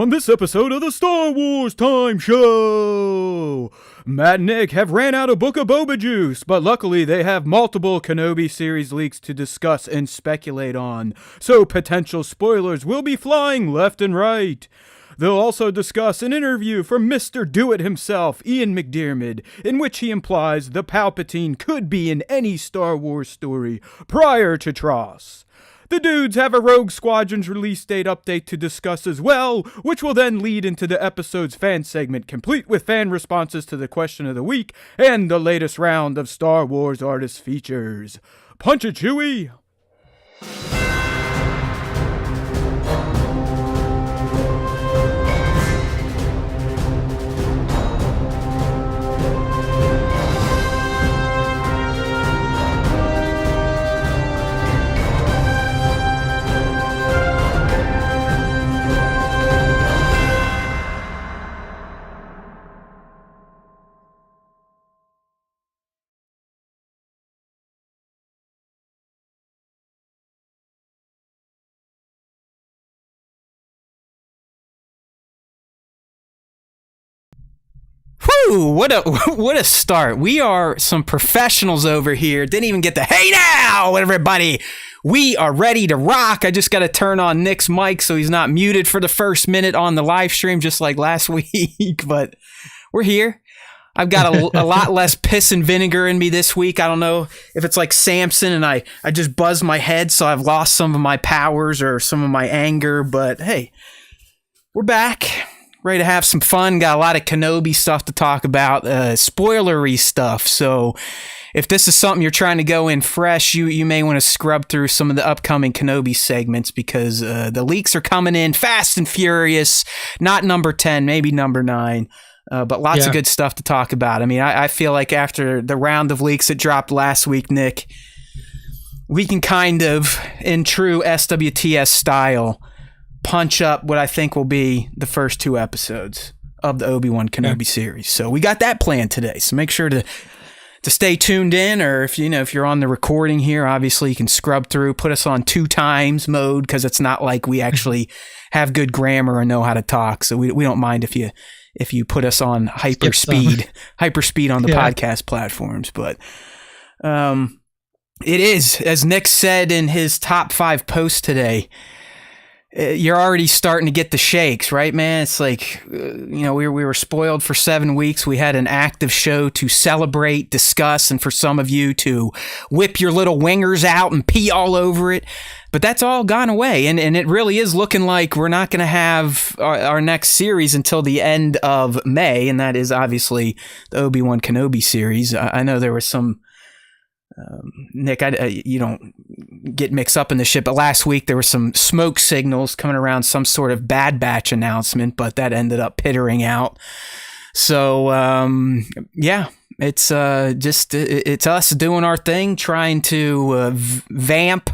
On this episode of the Star Wars Time Show, Matt and Nick have ran out of Book of Boba juice, but luckily they have multiple Kenobi series leaks to discuss and speculate on, so potential spoilers will be flying left and right. They'll also discuss an interview from Mr. Do-It himself, Ian McDiarmid, in which he implies the Palpatine could be in any Star Wars story prior to TROS. The dudes have a Rogue Squadron's release date update to discuss as well, which will then lead into the episode's fan segment, complete with fan responses to the question of the week and the latest round of Star Wars artist features. Punch it, Chewie! Whew, what a start. We are some professionals over here. Didn't even get the hey now, everybody. We are ready to rock. I just got to turn on Nick's mic so he's not muted for the first minute on the live stream just like last week, but we're here. I've got a lot less piss and vinegar in me this week. I don't know if it's like Samson and I just buzzed my head, so I've lost some of my powers or some of my anger, but hey, we're back. Ready to have some fun. Got a lot of Kenobi stuff to talk about, spoilery stuff. So if this is something you're trying to go in fresh, you may want to scrub through some of the upcoming Kenobi segments because the leaks are coming in fast and furious. Not number 10, maybe number 9. But lots of good stuff to talk about. I mean, I feel like after the round of leaks that dropped last week, Nick, we can kind of, in true SWTS style, punch up what I think will be the first 2 episodes of the Obi-Wan Kenobi series. So we got that planned today. So make sure to stay tuned in, or if you're on the recording here, obviously you can scrub through, put us on 2 times mode because it's not like we actually have good grammar or know how to talk. So we don't mind if you put us on hyper speed on the podcast platforms. But it is, as Nick said in his top 5 posts today, you're already starting to get the shakes, right, man? It's like, we were spoiled for 7 weeks. We had an active show to celebrate, discuss, and for some of you to whip your little wingers out and pee all over it. But that's all gone away, and it really is looking like we're not going to have our next series until the end of May, and that is obviously the Obi-Wan Kenobi series. I know there was some... Nick, you don't get mixed up in this shit, but last week there were some smoke signals coming around some sort of Bad Batch announcement, but that ended up pittering out. So, it's it's us doing our thing, trying to vamp,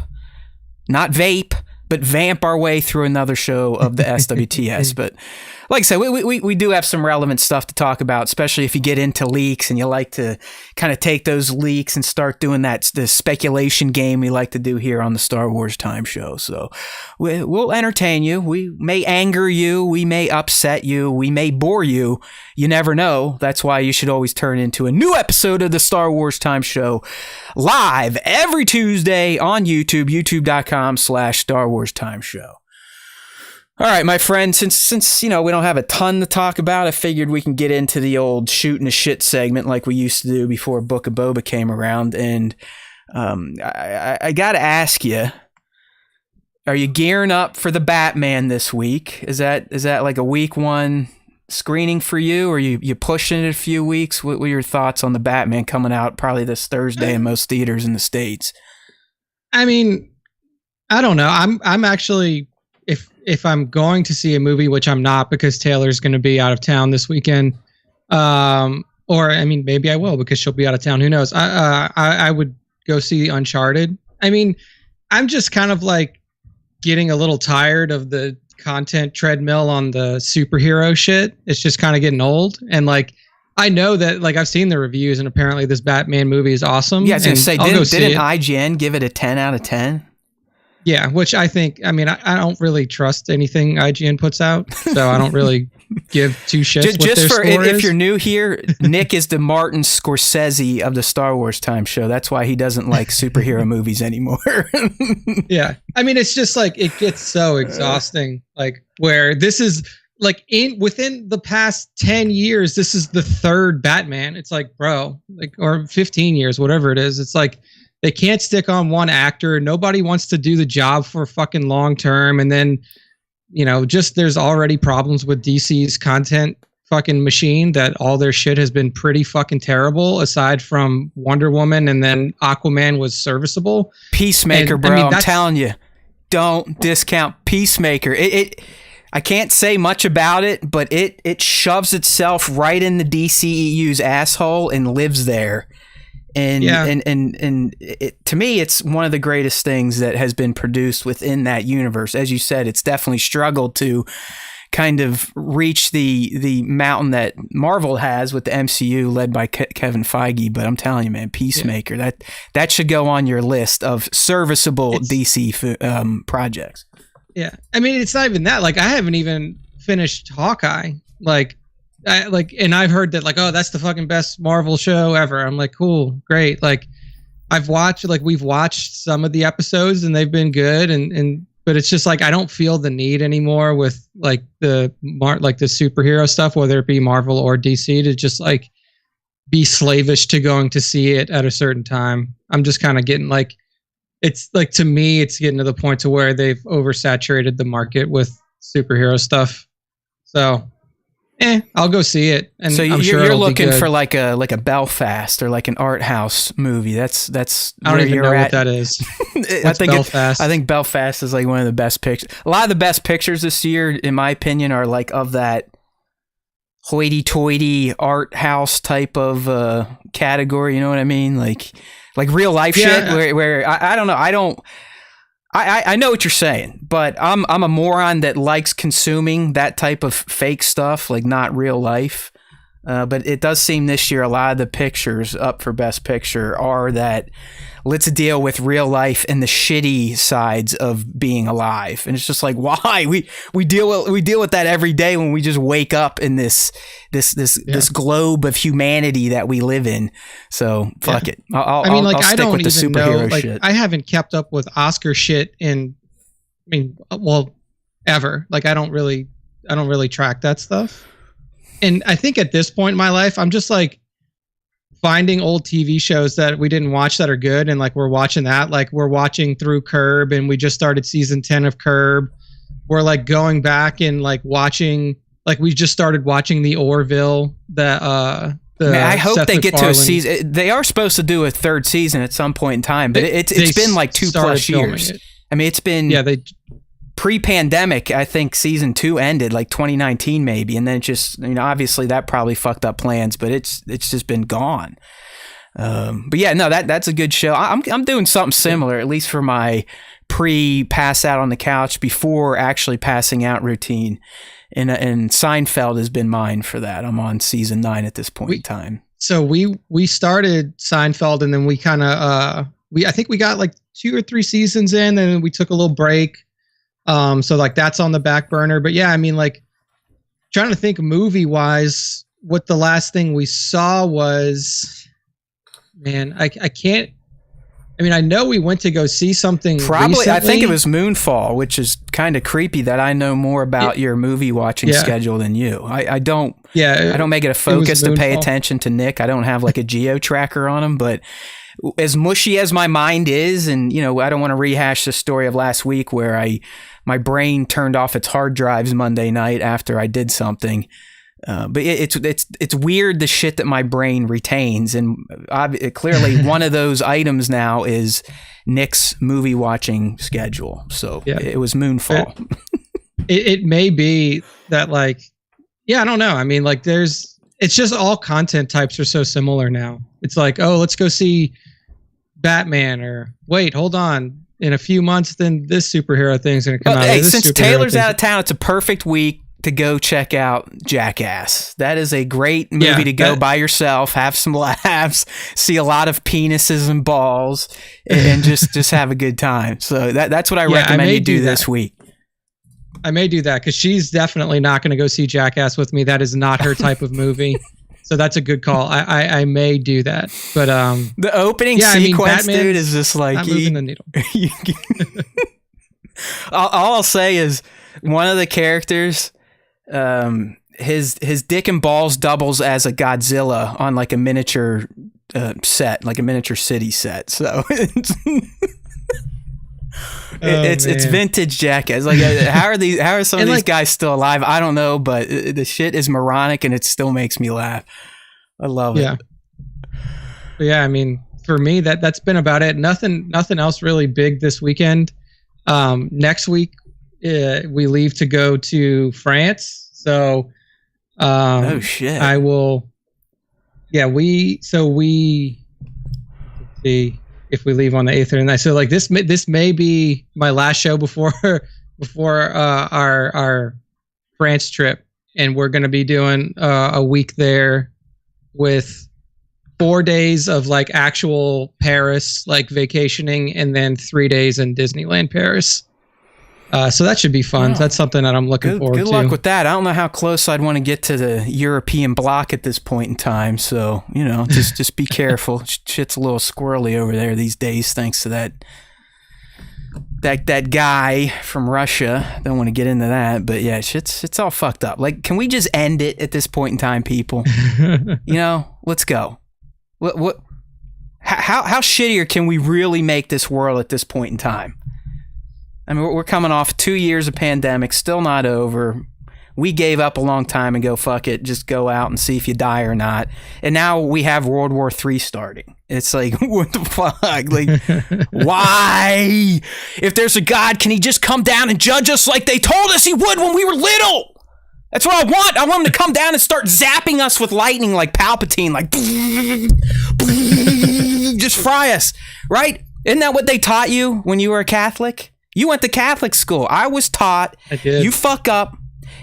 not vape, but vamp our way through another show of the SWTS. But like I said, we do have some relevant stuff to talk about, especially if you get into leaks and you like to kind of take those leaks and start doing the speculation game we like to do here on the Star Wars Time Show. So we'll entertain you. We may anger you. We may upset you. We may bore you. You never know. That's why you should always turn into a new episode of the Star Wars Time Show live every Tuesday on YouTube, youtube.com/Star Wars Time Show. All right, my friend, since we don't have a ton to talk about, I figured we can get into the old shooting the shit segment like we used to do before Book of Boba came around. And I got to ask you, are you gearing up for the Batman this week? Is that like a week 1 screening for you, or you pushing it a few weeks? What were your thoughts on the Batman coming out probably this Thursday in most theaters in the States? I mean, I don't know. I'm actually... If I'm going to see a movie, which I'm not because Taylor's going to be out of town this weekend, or I mean, maybe I will because she'll be out of town. Who knows? I would go see Uncharted. I mean, I'm just kind of like getting a little tired of the content treadmill on the superhero shit. It's just kind of getting old. And like, I know that like I've seen the reviews and apparently this Batman movie is awesome. Yeah, I was going to say, didn't IGN give it a 10 out of 10? Yeah, which I think, I mean, I don't really trust anything IGN puts out, so I don't really give two shits what Just their for score if is. you're new here, Nick is the Martin Scorsese of the Star Wars Time show. That's why he doesn't like superhero movies anymore. Yeah, I mean, it's just like it gets so exhausting. Like where this is like within the past 10 years, this is the third Batman. It's like, bro, like, or 15 years, whatever it is. It's like they can't stick on one actor. Nobody wants to do the job for fucking long term. And then, you know, just there's already problems with DC's content fucking machine that all their shit has been pretty fucking terrible aside from Wonder Woman, and then Aquaman was serviceable. Peacemaker, And, bro. I mean, I'm telling you, don't discount Peacemaker. I can't say much about it, but it shoves itself right in the DCEU's asshole and lives there. And to me, it's one of the greatest things that has been produced within that universe. As you said, it's definitely struggled to kind of reach the mountain that Marvel has with the MCU led by Kevin Feige. But I'm telling you, man, Peacemaker, that should go on your list of serviceable DC projects. Yeah, I mean, it's not even that. Like, I haven't even finished Hawkeye. And I've heard that, like, oh, that's the fucking best Marvel show ever. I'm like, cool, great. Like, we've watched some of the episodes and they've been good, but it's just like I don't feel the need anymore with like the superhero stuff, whether it be Marvel or DC, to just like be slavish to going to see it at a certain time. I'm just kind of getting like, it's like, to me, it's getting to the point to where they've oversaturated the market with superhero stuff. So, I'll go see it. And so I'm sure you're it'll looking be good. for like a Belfast or like an art house movie. That's I don't where even you're know at. what that is. I think Belfast? I think Belfast is like one of the best pictures. A lot of the best pictures this year, in my opinion, are like of that hoity-toity art house type of category. You know what I mean? Like real life shit. Where I don't know. I know what you're saying, but I'm a moron that likes consuming that type of fake stuff, like not real life. But it does seem this year a lot of the pictures up for Best Picture are that let's deal with real life and the shitty sides of being alive. And it's just like, why? We deal with that every day when we just wake up in this globe of humanity that we live in. So fuck it. I'll stick don't with the even superhero know. Like, shit. I haven't kept up with Oscar shit ever. Like, I don't really track that stuff. And I think at this point in my life, I'm just like finding old TV shows that we didn't watch that are good, and like we're watching that. Like, we're watching through Curb, and we just started season 10 of Curb. We're like going back and like watching, like we just started watching the Orville. Man, I hope Seth they get to a MacFarlane. season. They are supposed to do a third season at some point in time, but it's been like 2+ started years. filming it. I mean, it's been pre-pandemic. I think season 2 ended like 2019 maybe, and then just, you know, obviously that probably fucked up plans, but it's just been gone. But yeah, no, that's a good show. I'm doing something similar, at least for my pre-pass out on the couch before actually passing out routine. And Seinfeld has been mine for that. I'm on season 9 at this point in time. So we started Seinfeld, and then we kind of I think we got like 2 or 3 seasons in, and then we took a little break. So like that's on the back burner. But yeah, I mean, like trying to think movie wise, what the last thing we saw was, man, I can't. I mean, I know we went to go see something. Probably, recently. I think it was Moonfall, which is kind of creepy that I know more about your movie watching schedule than you. I don't. Yeah, I don't make it a focus to pay attention to Nick. I don't have like a geo tracker on him, but as mushy as my mind is, and you know, I don't want to rehash the story of last week where my brain turned off its hard drives Monday night after I did something. But it's weird, the shit that my brain retains, and clearly one of those items now is Nick's movie watching schedule. So it was Moonfall. It may be that, like, I don't know. I mean, like, it's just all content types are so similar now. It's like, oh, let's go see Batman, or wait, hold on, in a few months, then this superhero thing's gonna come out. Hey, since Taylor's out of town, it's a perfect week to go check out Jackass. That is a great movie to go by yourself, have some laughs, see a lot of penises and balls, and just have a good time. So that's what I recommend you do this week. I may do that because she's definitely not going to go see Jackass with me. That is not her type of movie. So that's a good call. I may do that. But the opening sequence, dude, is just like not moving the needle. All I'll say is one of the characters, his dick and balls doubles as a Godzilla on like a miniature set, like a miniature city set. So it's vintage Jackass. Like, how are some of these guys still alive? I don't know, but the shit is moronic and it still makes me laugh. I love it. Yeah, I mean, for me, that's been about it. Nothing else really big this weekend. Next week, we leave to go to France. So, oh shit! I will. Yeah, let's see if we leave on the 8th or 9th. So like this may be my last show before our France trip, and we're going to be doing a week there with 4 days of like actual Paris, like vacationing, and then 3 days in Disneyland Paris. So that should be fun. That's something that I'm looking forward to. Good luck with that. I don't know how close I'd want to get to the European bloc at this point in time. So, just be careful. Shit's a little squirrely over there these days, thanks to that guy from Russia. Don't want to get into that, but yeah, it's all fucked up. Like, can we just end it at this point in time, people? Let's go. How shittier can we really make this world at this point in time? I mean, we're coming off 2 years of pandemic, still not over. We gave up a long time ago. Fuck it, just go out and see if you die or not. And now we have World War III starting. It's like, what the fuck? Like, why? If there's a God, can he just come down and judge us like they told us he would when we were little? That's what I want. I want him to come down and start zapping us with lightning like Palpatine, like just fry us, right? Isn't that what they taught you when you were a Catholic? You went to Catholic school. I was taught you fuck up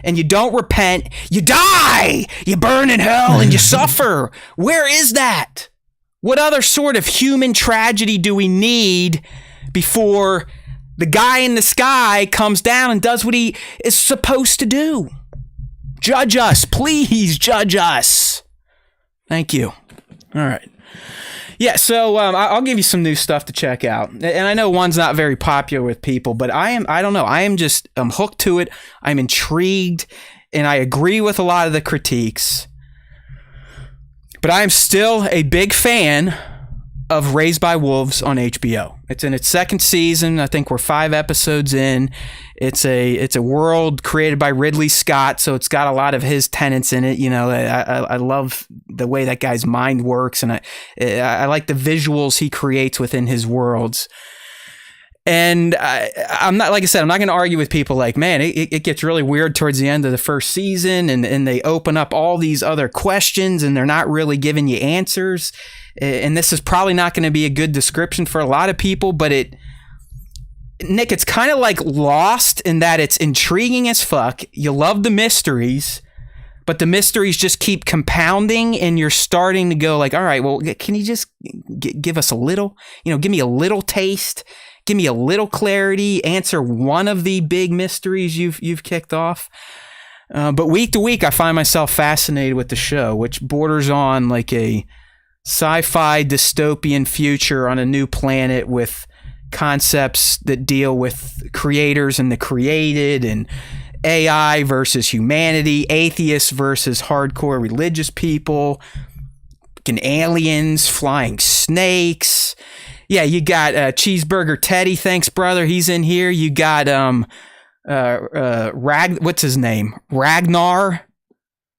and you don't repent, you die, you burn in hell and you suffer. Where is that? What other sort of human tragedy do we need before the guy in the sky comes down and does what he is supposed to do? Judge us. Please judge us. Thank you. All right. Yeah, so I'll give you some new stuff to check out. And I know one's not very popular with people, but I'm hooked to it. I'm intrigued, and I agree with a lot of the critiques. But I'm still a big fan of Raised by Wolves on HBO. It's in its second season. I think we're 5 episodes in. It's a world created by Ridley Scott, so it's got a lot of his tenets in it. I love the way that guy's mind works, and I like the visuals he creates within his worlds. And I'm not, like I said, I'm not going to argue with people like, man, it gets really weird towards the end of the first season, and they open up all these other questions, and they're not really giving you answers. And this is probably not going to be a good description for a lot of people, but Nick, it's kind of like Lost in that it's intriguing as fuck. You love the mysteries, but the mysteries just keep compounding, and you're starting to go like, all right, well, can you just give us a little, give me a little taste, give me a little clarity, answer one of the big mysteries you've kicked off. But week to week, I find myself fascinated with the show, which borders on like a sci-fi dystopian future on a new planet with concepts that deal with creators and the created, and AI versus humanity, atheists versus hardcore religious people, fucking aliens, flying snakes. Yeah, you got Cheeseburger Teddy, thanks brother, he's in here. You got what's his name? Ragnar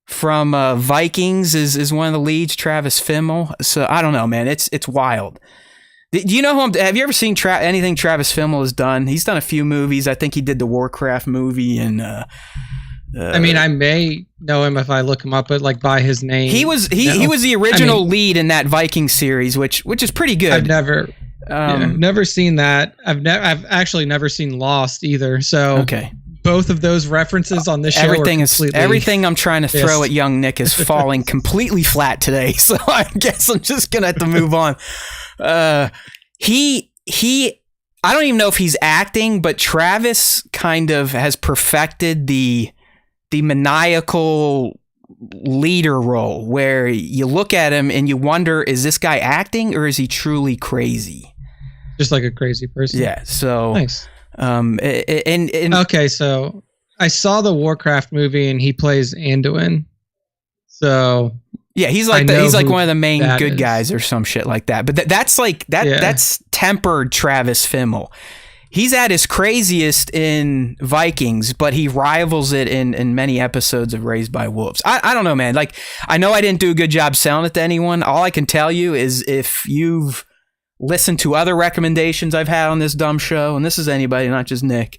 from Vikings is one of the leads, Travis Fimmel. So I don't know, man. It's wild. Do you know who have you ever seen anything Travis Fimmel has done? He's done a few movies. I think he did the Warcraft movie, and I mean, I may know him if I look him up, but like by his name. He was the original lead in that Viking series, which is pretty good. I've never seen that. I've actually never seen Lost either. So okay. both of those references on this show. Everything I'm trying to throw at young Nick is falling completely flat today. So I guess I'm just gonna have to move on. He I don't even know if he's acting, but Travis kind of has perfected the maniacal leader role where you look at him and you wonder, is this guy acting or is he truly crazy? Just like a crazy person. Yeah. So nice. Okay, so I saw the Warcraft movie and he plays Anduin. So yeah, he's like one of the main good guys or some shit like that. But that's tempered Travis Fimmel. He's at his craziest in Vikings, but he rivals it in many episodes of Raised by Wolves. I don't know, man. Like, I know I didn't do a good job selling it to anyone. All I can tell you is if you've listened to other recommendations I've had on this dumb show, and this is anybody, not just Nick,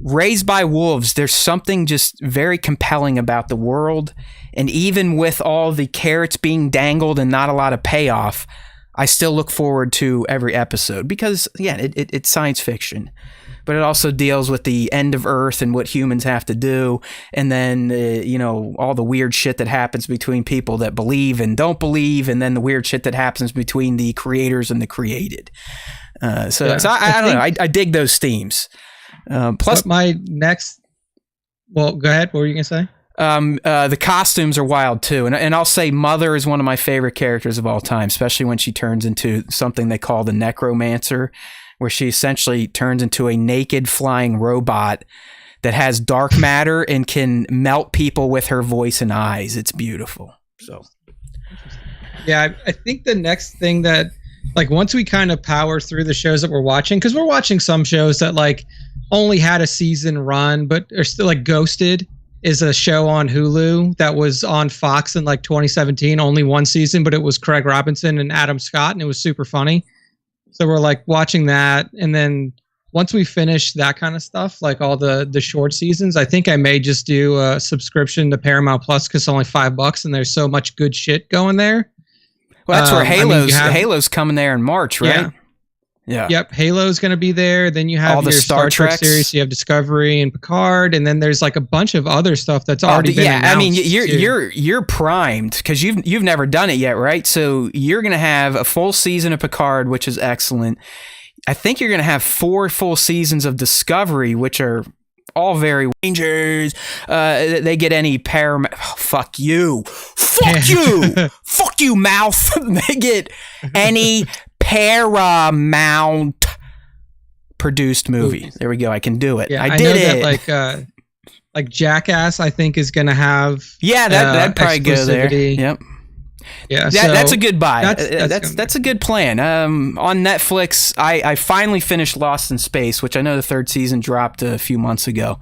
Raised by Wolves, there's something just very compelling about the world. And even with all the carrots being dangled and not a lot of payoff, I still look forward to every episode because, yeah, it's science fiction, but it also deals with the end of Earth and what humans have to do. And then, all the weird shit that happens between people that believe and don't believe. And then the weird shit that happens between the creators and the created. So I don't know. I dig those themes. Plus my next, well, go ahead. What were you going to say? The costumes are wild too. And I'll say Mother is one of my favorite characters of all time, especially when she turns into something they call the Necromancer, where she essentially turns into a naked flying robot that has dark matter and can melt people with her voice and eyes. It's beautiful. So, yeah, I think the next thing that, like, once we kind of power through the shows that we're watching, because we're watching some shows that like only had a season run, but are still like Ghosted is a show on Hulu that was on Fox in like 2017, only one season, but it was Craig Robinson and Adam Scott, and it was super funny. So we're like watching that. And then once we finish that kind of stuff, like all the short seasons, I think I may just do a subscription to Paramount Plus because it's only $5 and there's so much good shit going there. Well, that's where Halo's coming there in March, right? Yeah. Yep. Halo's going to be there. Then you have all the your Star Trek series. You have Discovery and Picard, and then there's like a bunch of other stuff that's already been announced. I mean, you're primed because you've never done it yet, right? So you're going to have a full season of Picard, which is excellent. I think you're going to have 4 full seasons of Discovery, which are all very Rangers. They get any Paramount. Oh, fuck you, fuck you, mouth. They get any Paramount produced movie. There we go. I can do it. Yeah, I did know it. That like Jackass, I think is going to have. Yeah, that'd probably go there. Yep. Yeah, that's a good buy. That's a good plan. On Netflix, I finally finished Lost in Space, which I know the 3rd season dropped a few months ago.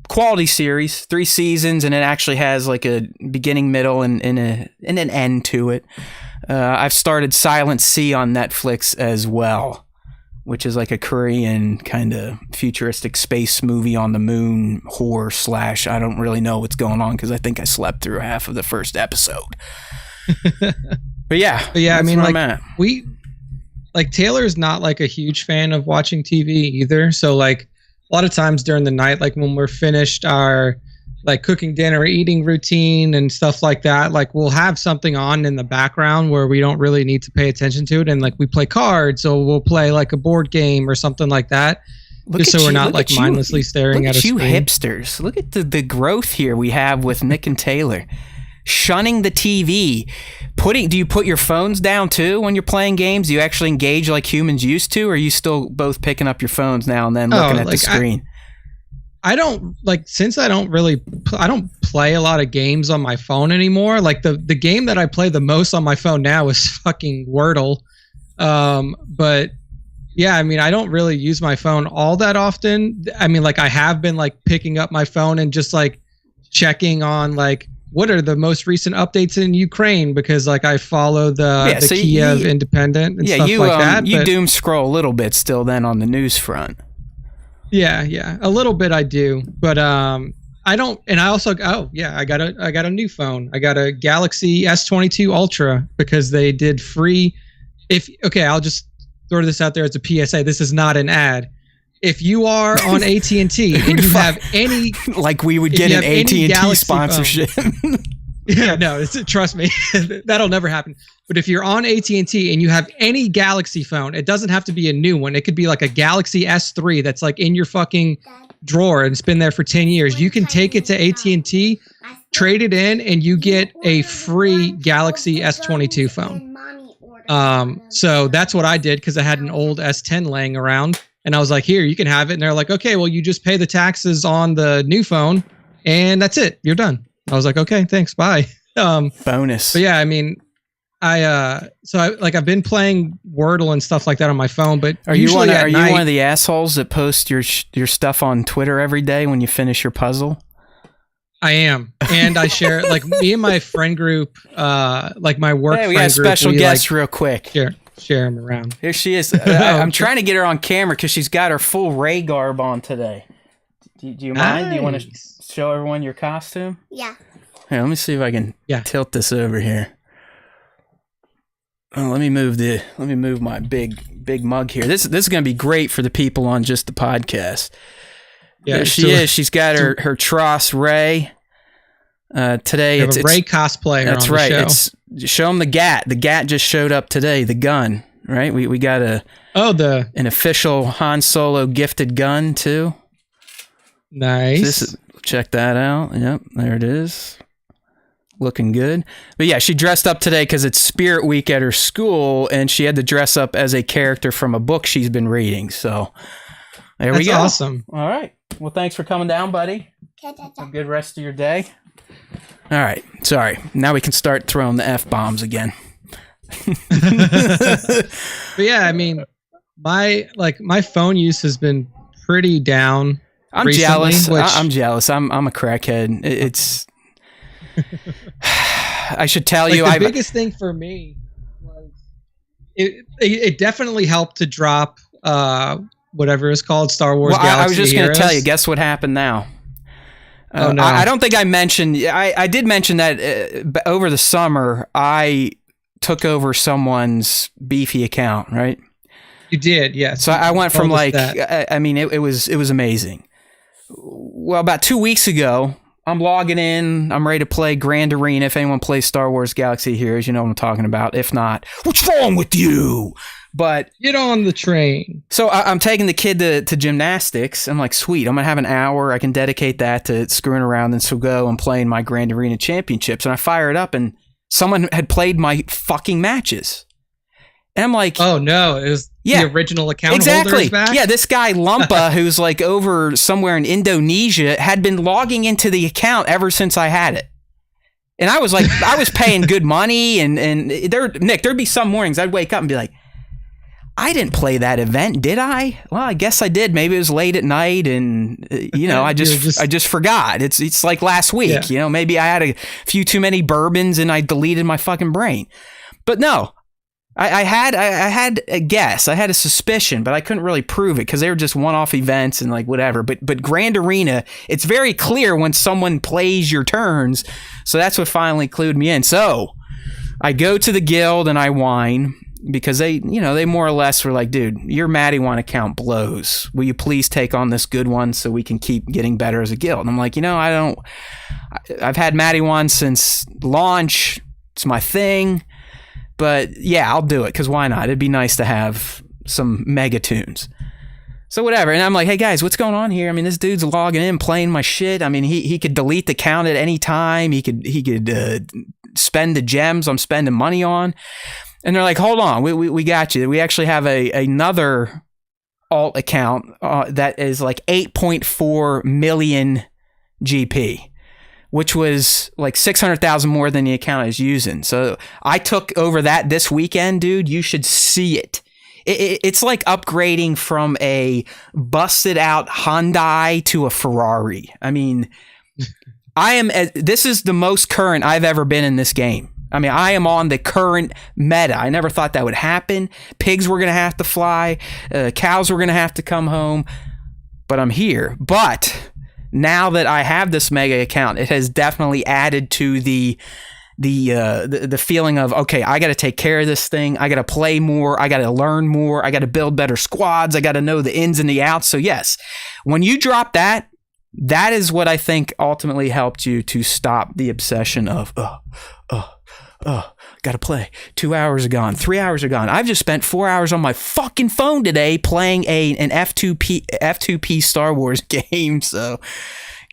Quality series, 3 seasons, and it actually has like a beginning, middle, and an end to it. I've started Silent Sea on Netflix as well, which is like a Korean kind of futuristic space movie on the moon horror / I don't really know what's going on because I think I slept through half of the first episode. But yeah, I mean, like Taylor's not like a huge fan of watching TV either. So like a lot of times during the night, like when we're finished our like cooking dinner, eating routine and stuff like that, like we'll have something on in the background where we don't really need to pay attention to it. And like we play cards, or we'll play like a board game or something like that. Just so we're not like mindlessly staring at a screen. Look at you hipsters. Look at the growth here we have with Nick and Taylor. Shunning the TV. Do you put your phones down too when you're playing games? Do you actually engage like humans used to, or are you still both picking up your phones now and then looking at the screen? I don't like, since I don't play a lot of games on my phone anymore. Like the game that I play the most on my phone now is fucking Wordle. But yeah, I mean, I don't really use my phone all that often. I mean, like I have been like picking up my phone and just like checking on like what are the most recent updates in Ukraine, because like I follow the Kiev Independent and stuff like that. You doom scroll a little bit still then on the news front. Yeah, a little bit I do, but I don't. And I also, I got a new phone. I got a Galaxy S22 Ultra because they did free. I'll just throw this out there as a PSA. This is not an ad. if you are on AT&T and you have any, like we would get an AT&T sponsorship. Yeah, no, trust me, that'll never happen. But if you're on AT&T and you have any Galaxy phone, it doesn't have to be a new one. It could be like a Galaxy S3 that's like in your fucking drawer and it's been there for 10 years. You can take it to AT&T, trade it in, and you get a free Galaxy S22 phone. So that's what I did because I had an old S10 laying around. And I was like, here, you can have it. And they're like, okay, well, you just pay the taxes on the new phone and that's it. You're done. I was like, okay, thanks. Bye. Bonus. But yeah, I mean, I've been playing Wordle and stuff like that on my phone, but are you one of the assholes that post your stuff on Twitter every day when you finish your puzzle? I am. And I share like me and my friend group, like my work friend group. We got a special guest real quick. Share them around. Here she is. I'm trying to get her on camera because she's got her full Ray garb on today. Do you mind? Do you want to show everyone your costume? Yeah. Here, let me see if I can tilt this over here. Oh, let me move my big mug here. This is going to be great for the people on just the podcast. Yeah, there she is. She's got her Tross Ray. Today it's a Ray cosplayer. That's on right. The show. It's show them the GAT. The GAT just showed up today. The gun, right? We got an official Han Solo gifted gun too. Nice. Check that out. Yep, there it is. Looking good. But yeah, she dressed up today because it's Spirit Week at her school, and she had to dress up as a character from a book she's been reading. So there we go. That's awesome. All right. Well, thanks for coming down, buddy. Have a good rest of your day. All right. Sorry. Now we can start throwing the F-bombs again. But yeah, I mean, my phone use has been pretty down. I'm recently, jealous. I'm jealous. I'm a crackhead. It's. I should tell you. The biggest thing for me was it definitely helped to drop whatever it's called, Star Wars Galaxy I was just going to Heroes. tell you. Guess what happened now? Oh no! I don't think I mentioned. I did mention that over the summer I took over someone's beefy account, right? You did, yes. So I went from I mean, it was amazing. Well, about 2 weeks ago, I'm logging in. I'm ready to play Grand Arena. If anyone plays Star Wars Galaxy Heroes, you know what I'm talking about. If not, what's wrong with you? But get on the train. So I'm taking the kid to gymnastics. I'm like, sweet. I'm going to have an hour. I can dedicate that to screwing around in SWGoH and playing my Grand Arena championships. And I fire it up, and someone had played my fucking matches. And I'm like, oh no, it was the original account holder is back? Yeah, this guy Lumpa, who's like over somewhere in Indonesia, had been logging into the account ever since I had it. And I was like, I was paying good money, and there'd be some mornings I'd wake up and be like, I didn't play that event, did I? Well, I guess I did. Maybe it was late at night, and I just forgot. It's like last week, maybe I had a few too many bourbons and I deleted my fucking brain. But no. I had a guess. I had a suspicion, but I couldn't really prove it because they were just one-off events and like whatever. But Grand Arena, it's very clear when someone plays your turns. So that's what finally clued me in. So I go to the guild and I whine because they more or less were like, dude, your Matty1 account blows. Will you please take on this good one so we can keep getting better as a guild? And I'm like, I've had Matty1 since launch. It's my thing. But yeah, I'll do it because why not? It'd be nice to have some mega tunes. So whatever. And I'm like, hey guys, what's going on here? I mean, this dude's logging in, playing my shit. I mean, he could delete the count at any time. He could spend the gems I'm spending money on. And they're like, hold on, we got you. We actually have another alt account that is like 8.4 million GP. Which was like 600,000 more than the account I was using. So I took over that this weekend, dude. You should see it. It's like upgrading from a busted out Hyundai to a Ferrari. I mean, this is the most current I've ever been in this game. I mean, I am on the current meta. I never thought that would happen. Pigs were going to have to fly. Cows were going to have to come home. But I'm here. But now that I have this mega account, it has definitely added to the the feeling of, okay, I got to take care of this thing. I got to play more. I got to learn more. I got to build better squads. I got to know the ins and the outs. So yes, when you drop that, that is what I think ultimately helped you to stop the obsession of, gotta play. 2 hours are gone. 3 hours are gone. I've just spent 4 hours on my fucking phone today playing an F2P Star Wars game. So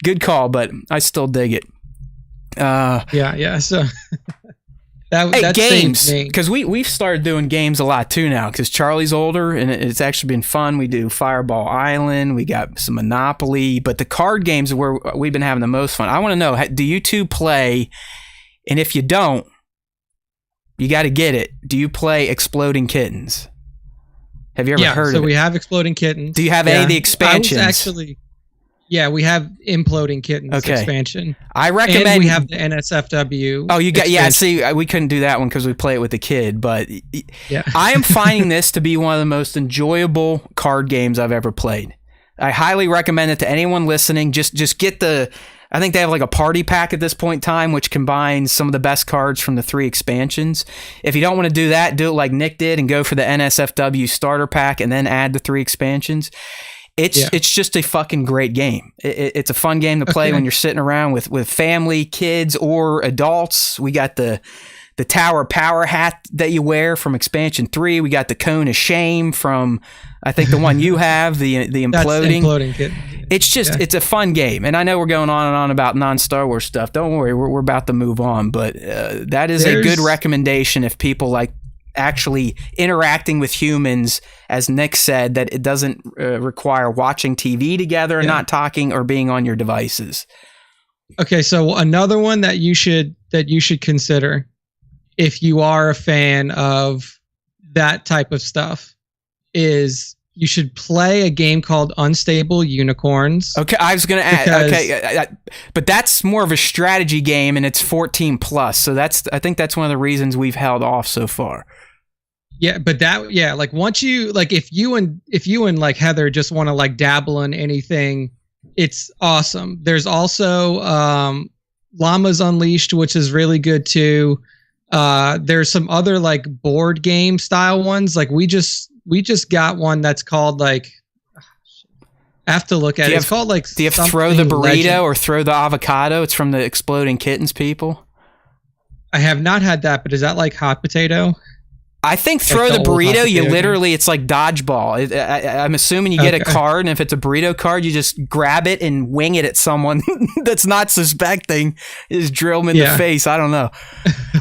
good call, but I still dig it. Yeah. So that games, because we've started doing games a lot too now, because Charlie's older and it's actually been fun. We do Fireball Island, we got some Monopoly, but the card games are where we've been having the most fun. I want to know, do you two play? And if you don't, you got to get it. Do you play Exploding Kittens? Have you ever heard of it? So we have Exploding Kittens. Do you have any of the expansions? Yeah, we have Imploding Kittens expansion. I recommend. And we have the NSFW. Oh, you got see, we couldn't do that one because we play it with the kid. But yeah. I am finding this to be one of the most enjoyable card games I've ever played. I highly recommend it to anyone listening. Just get the. I think they have like a party pack at this point in time, which combines some of the best cards from the 3 expansions. If you don't want to do that, do it like Nick did and go for the NSFW starter pack and then add the 3 expansions. It's just a fucking great game. It's a fun game to play when you're sitting around with family, kids, or adults. We got the Tower Power hat that you wear from expansion 3. We got the Cone of Shame from, I think, the one you have, the Imploding. That's Imploding Kitten. It's just, it's a fun game. And I know we're going on and on about non-Star Wars stuff. Don't worry, we're about to move on. But that is a good recommendation if people like actually interacting with humans, as Nick said, that it doesn't require watching TV together and not talking or being on your devices. Okay, so another one that you should consider if you are a fan of that type of stuff is you should play a game called Unstable Unicorns. Okay, I was going to add. But that's more of a strategy game, and it's 14 plus. So I think that's one of the reasons we've held off so far. Yeah, but like once you like, if you and like Heather just want to like dabble in anything, it's awesome. There's also Llamas Unleashed, which is really good too. There's some other like board game style ones. Like we just got one that's called like, I have to look at it. It's called like, do you have Throw the Burrito or Throw the Avocado? It's from the Exploding Kittens people. I have not had that, but is that like Hot Potato? I think Throw the Burrito, you literally, it's like dodgeball. I'm assuming you get a card, and if it's a burrito card, you just grab it and wing it at someone that's not suspecting. Just drill them in the face. I don't know.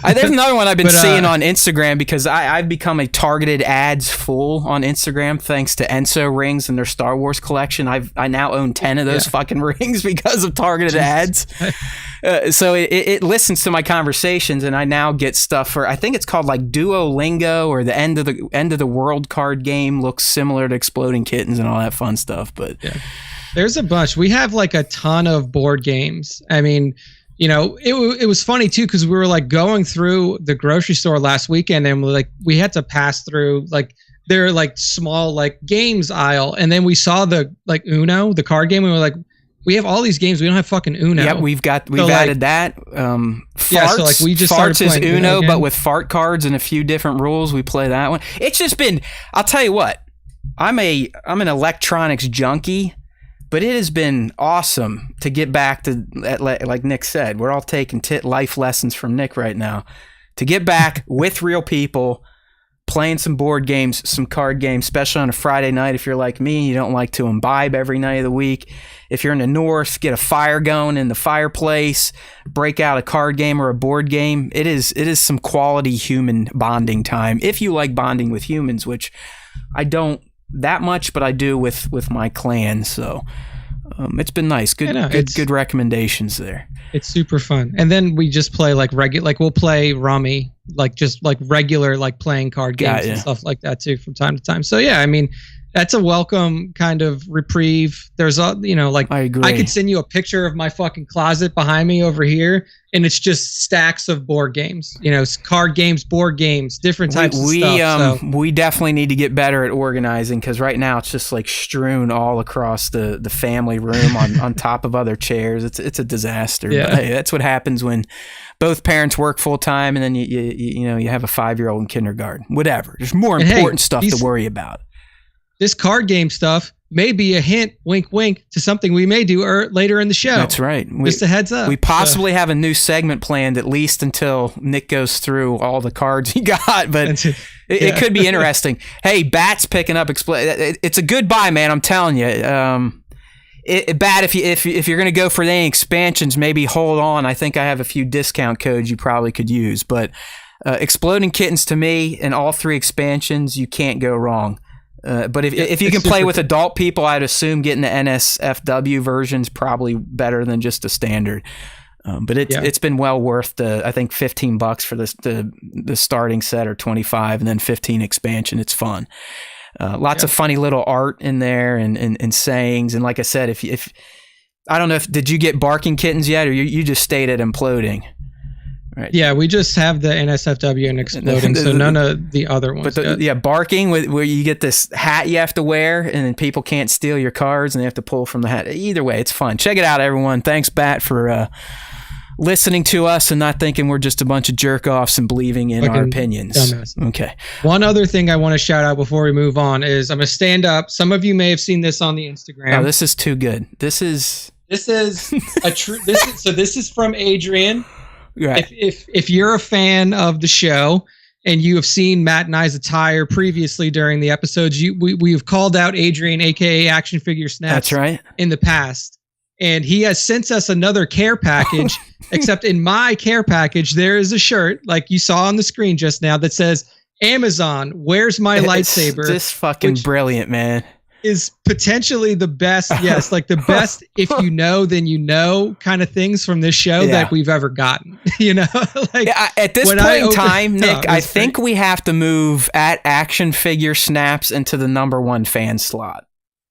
There's another one I've been seeing on Instagram because I've become a targeted ads fool on Instagram thanks to Enso rings and their Star Wars collection. I now own 10 of those fucking rings because of targeted ads. So it listens to my conversations, and I now get stuff for, I think it's called like Duolingo, or the end of the world card game looks similar to Exploding Kittens and all that fun stuff. But there's a bunch. We have like a ton of board games. I mean, you know, it was funny too because we were like going through the grocery store last weekend, and we had to pass through like their like small like games aisle, and then we saw the like Uno, the card game, and we were like, we have all these games. We don't have fucking Uno. Yep, we've added that. Farts, so like we just Farts is Uno, again. but with fart cards and a few different rules. We play that one. It's just been. I'll tell you what. I'm an electronics junkie, but it has been awesome to get back to, like Nick said, we're all taking life lessons from Nick right now. To get back with real people, playing some board games, some card games, especially on a Friday night. If you're like me, you don't like to imbibe every night of the week. If you're in the north, get a fire going in the fireplace, break out a card game or a board game. It is some quality human bonding time. If you like bonding with humans, which I don't that much, but I do with my clan. So it's been nice. Good recommendations there. It's super fun. And then we just play like we'll play Rummy, like just like regular like playing card games and stuff like that too from time to time. So yeah, I mean, that's a welcome kind of reprieve. There's a, like I agree. I could send you a picture of my fucking closet behind me over here, and it's just stacks of board games, card games, board games, different types of stuff. We definitely need to get better at organizing, because right now it's just like strewn all across the family room on top of other chairs. It's a disaster. Yeah. But hey, that's what happens when both parents work full time, and then you have a 5-year-old in kindergarten. Whatever. There's more important stuff to worry about. This card game stuff may be a hint, wink, wink, to something we may do later in the show. That's right. Just a heads up. We possibly have a new segment planned, at least until Nick goes through all the cards he got, but it could be interesting. Hey, Bat's picking up. It's a good buy, man. I'm telling you. Bat, if you're going to go for any expansions, maybe hold on. I think I have a few discount codes you probably could use, but Exploding Kittens, to me, in all 3 expansions, you can't go wrong. But if you can play with adult people, I'd assume getting the NSFW version's probably better than just the standard. But it's been well worth I think $15 for the starting set, or $25, and then 15 expansion. It's fun. Lots of funny little art in there and sayings. And like I said, if I don't know did you get Barking Kittens yet, or you just stayed at Imploding? Right. Yeah, we just have the NSFW and Exploding, so none of the other ones. But Barking, where you get this hat you have to wear, and then people can't steal your cards, and they have to pull from the hat. Either way, it's fun. Check it out, everyone. Thanks, Bat, for listening to us and not thinking we're just a bunch of jerk-offs and believing in our opinions. Dumbass. Okay. One other thing I want to shout out before we move on is I'm going to stand up. Some of you may have seen this on the Instagram. Oh, this is too good. This is a true. This is from Adrian. Right. If you're a fan of the show and you have seen Matt and I's attire previously during the episodes, we've called out Adrian, aka Action Figure Snaps. That's right. In the past, and he has sent us another care package. Except in my care package, there is a shirt like you saw on the screen just now that says Amazon, where's my lightsaber? It's just fucking brilliant, man. Is potentially the best, yes, like the best if you know, then you know kind of things from this show that we've ever gotten. Like at this point in time, Nick, I think we have to move at Action Figure Snaps into the #1 fan slot.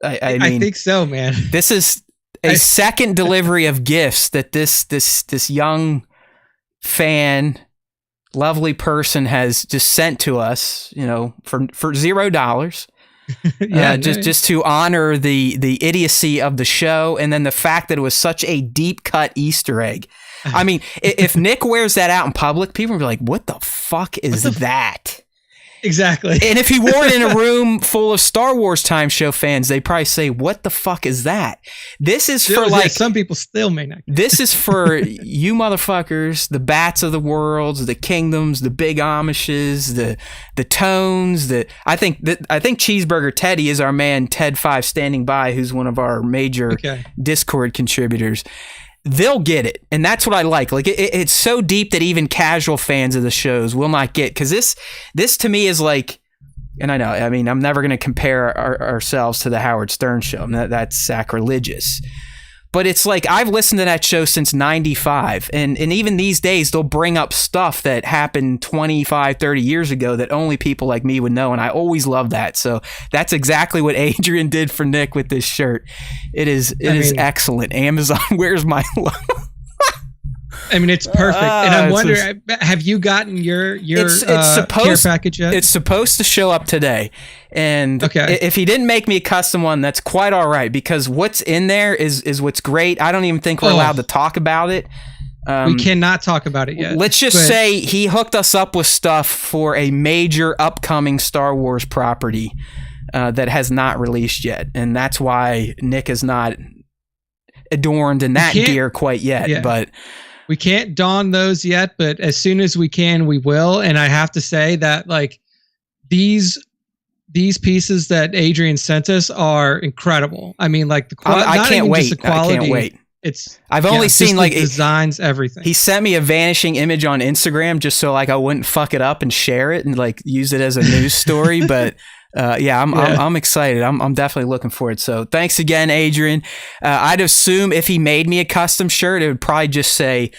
I mean, I think so, man. This is a second delivery of gifts that this young fan, lovely person has just sent to us, for $0. Just to honor the idiocy of the show, and then the fact that it was such a deep cut Easter egg. I mean, if Nick wears that out in public, people will be like, "What the fuck is that?" Exactly. And if he wore it in a room full of Star Wars Time Show fans, they probably say, "What the fuck is that?" This is some people still may not. This is for you motherfuckers, the Bats of the worlds, the Kingdoms, the Big Amishes, the Tones. I think Cheeseburger Teddy is our man, Ted5 standing by, who's one of our major Discord contributors. They'll get it, and that's what I like. Like it's so deep that even casual fans of the shows will not get, because this to me is like, and I mean, I'm never going to compare ourselves to the Howard Stern show. That's sacrilegious. But it's like, I've listened to that show since 95, and even these days they'll bring up stuff that happened 25, 30 years ago that only people like me would know, and I always love that. So that's exactly what Adrian did for Nick with this shirt. It is excellent. Amazon, where's my logo? I mean, it's perfect. And I'm wondering, have you gotten your care package yet? It's supposed to show up today. And if he didn't make me a custom one, that's quite all right, because what's in there is what's great. I don't even think we're allowed to talk about it. We cannot talk about it yet. Let's just say he hooked us up with stuff for a major upcoming Star Wars property that has not released yet. And that's why Nick is not adorned in that gear quite yet. Yeah. But we can't don those yet, but as soon as we can, we will. And I have to say that, like, these pieces that Adrian sent us are incredible. I mean, like, the quality. I can't wait. I can't wait. I've only seen like designs, everything. He sent me a vanishing image on Instagram just so like I wouldn't fuck it up and share it and like use it as a news story. But I'm excited. I'm definitely looking for it. So thanks again, Adrian. I'd assume if he made me a custom shirt, it would probably just say,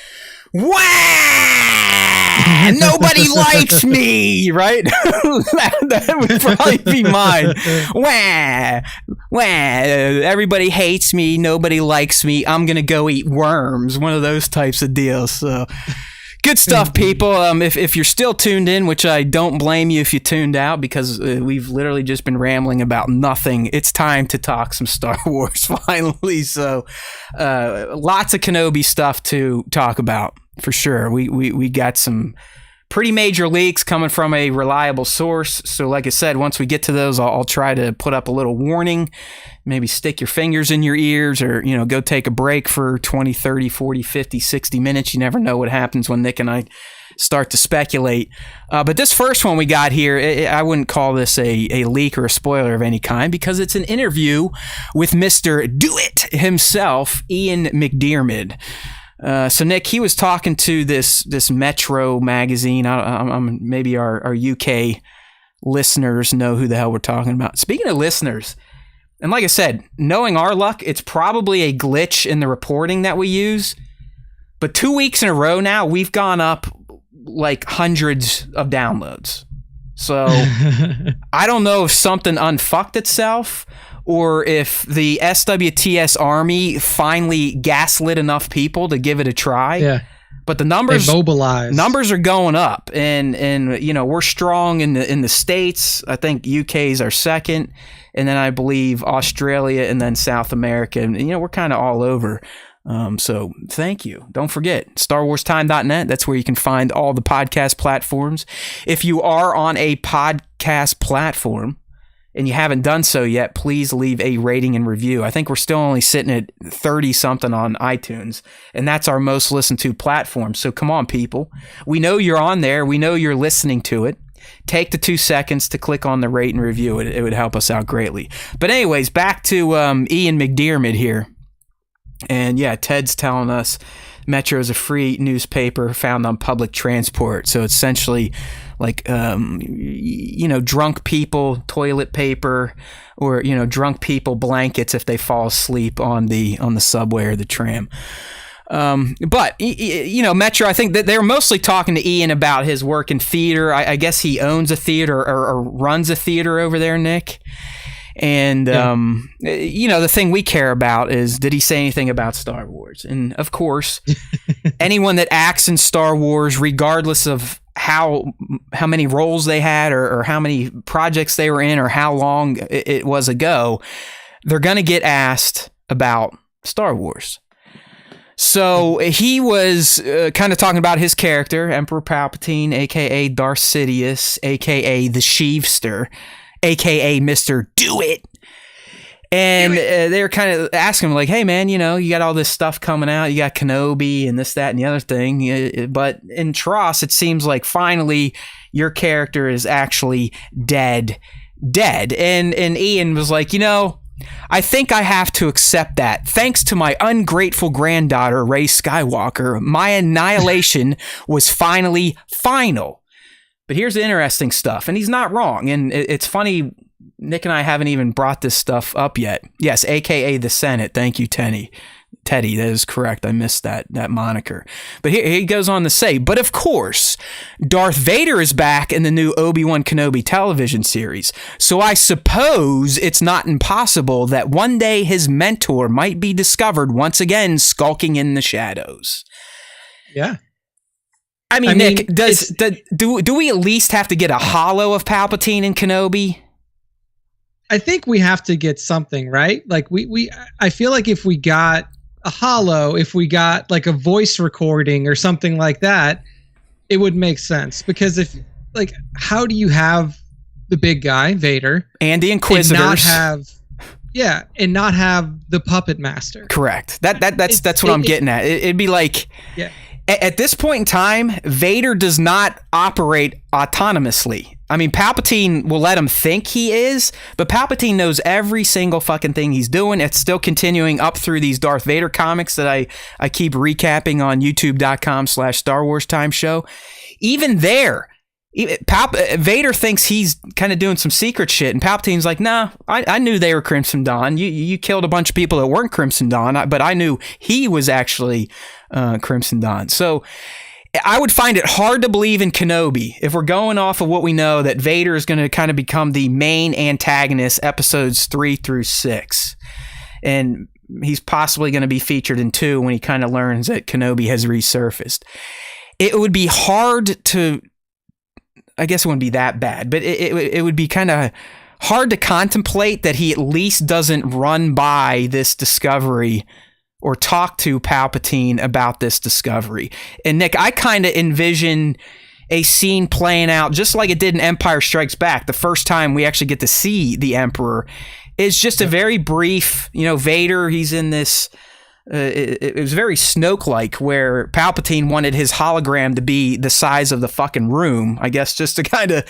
"Wow." Nobody likes me, right? that would probably be mine. Wah, everybody hates me, nobody likes me, I'm gonna go eat worms. One of those types of deals. So good stuff, people. If you're still tuned in, which I don't blame you if you tuned out, because we've literally just been rambling about nothing. It's time to talk some Star Wars finally. So lots of Kenobi stuff to talk about for sure. We got some pretty major leaks coming from a reliable source. So like I said, once we get to those, I'll try to put up a little warning, maybe stick your fingers in your ears, or, go take a break for 20, 30, 40, 50, 60 minutes. You never know what happens when Nick and I start to speculate. But this first one we got here, I wouldn't call this a leak or a spoiler of any kind, because it's an interview with Mr. Do It himself, Ian McDiarmid. So Nick, he was talking to this Metro magazine. Maybe our UK listeners know who the hell we're talking about. Speaking of listeners, and like I said, knowing our luck, it's probably a glitch in the reporting that we use. But 2 weeks in a row now, we've gone up like hundreds of downloads. So I don't know if something unfucked itself, or if the SWTS army finally gaslit enough people to give it a try. Yeah. But the numbers are going up, and we're strong in the States. I think UK's our second, and then I believe Australia, and then South America, and we're kind of all over. So thank you. Don't forget, StarWarsTime.net. That's where you can find all the podcast platforms. If you are on a podcast platform and you haven't done so yet, please leave a rating and review. I think we're still only sitting at 30-something on iTunes, and that's our most listened to platform. So come on, people. We know you're on there. We know you're listening to it. Take the 2 seconds to click on the rate and review. It would help us out greatly. But anyways, back to Ian McDiarmid here. And yeah, Ted's telling us Metro is a free newspaper found on public transport. So essentially like, drunk people, toilet paper, or, drunk people blankets if they fall asleep on the subway or the tram. But Metro, I think that they're mostly talking to Ian about his work in theater. I guess he owns a theater or runs a theater over there, Nick. And, the thing we care about is, did he say anything about Star Wars? And of course, anyone that acts in Star Wars, regardless of how many roles they had or how many projects they were in or how long it was ago, they're going to get asked about Star Wars. So he was kind of talking about his character, Emperor Palpatine, a.k.a. Darth Sidious, a.k.a. the Sheevster, a.k.a. Mr. Do It. And they were kind of asking him, like, hey, man, you got all this stuff coming out. You got Kenobi and this, that, and the other thing. But in Tross, it seems like finally your character is actually dead. And Ian was like, I think I have to accept that. Thanks to my ungrateful granddaughter, Rey Skywalker, my annihilation was finally final. But here's the interesting stuff, and he's not wrong. And it's funny, Nick and I haven't even brought this stuff up yet. Yes, a.k.a. the Senate. Thank you, Teddy. That is correct. I missed that moniker. But here he goes on to say, but of course, Darth Vader is back in the new Obi-Wan Kenobi television series. So I suppose it's not impossible that one day his mentor might be discovered once again skulking in the shadows. Yeah. I mean, Nick, do we at least have to get a holo of Palpatine and Kenobi? I think we have to get something, right? Like I feel like if we got a holo, if we got like a voice recording or something like that, it would make sense. Because how do you have the big guy, Vader, and the Inquisitors, and not have the puppet master? Correct. That's what I'm getting at. It'd be like, yeah. At this point in time, Vader does not operate autonomously. I mean, Palpatine will let him think he is, but Palpatine knows every single fucking thing he's doing. It's still continuing up through these Darth Vader comics that I keep recapping on youtube.com/Star Wars Time Show. Even there, Vader thinks he's kind of doing some secret shit, and Palpatine's like, nah, I knew they were Crimson Dawn. You killed a bunch of people that weren't Crimson Dawn, but I knew he was actually Crimson Dawn. So I would find it hard to believe in Kenobi if we're going off of what we know that Vader is going to kind of become the main antagonist episodes 3 through 6. And he's possibly going to be featured in 2 when he kind of learns that Kenobi has resurfaced. It would be hard to, I guess it wouldn't be that bad, but it would be kind of hard to contemplate that he at least doesn't run by this discovery or talk to Palpatine about this discovery. And Nick, I kind of envision a scene playing out just like it did in Empire Strikes Back. The first time we actually get to see the Emperor is just a very brief, Vader, he's in this, it was very Snoke-like, where Palpatine wanted his hologram to be the size of the fucking room, I guess, just to kind of,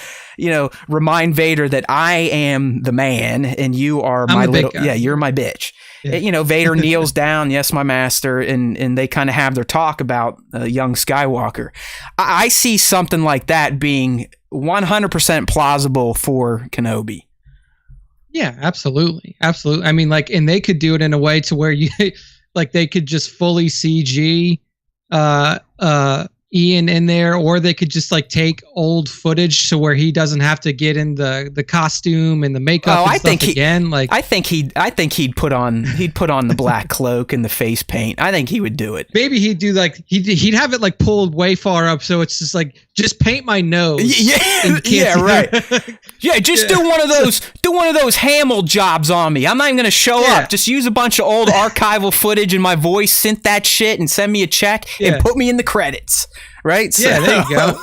remind Vader that I am the man and you are my little, you're my bitch. Yeah. Vader kneels down, yes, my master, and they kind of have their talk about young Skywalker. I see something like that being 100% plausible for Kenobi. Yeah, absolutely. Absolutely. I mean, and they could do it in a way to where you, they could just fully CG Ian in there, or they could just take old footage to where he doesn't have to get in the costume and the makeup and stuff again. I think he'd put on the black cloak and the face paint. I think he would do it. Maybe he'd do he'd have it pulled way far up, so it's just paint my nose. Yeah, right. Yeah, just do one of those Hamill jobs on me. I'm not even gonna show up. Just use a bunch of old archival footage in my voice, synth that shit, and send me a check and put me in the credits. Right? So. Yeah, there you go.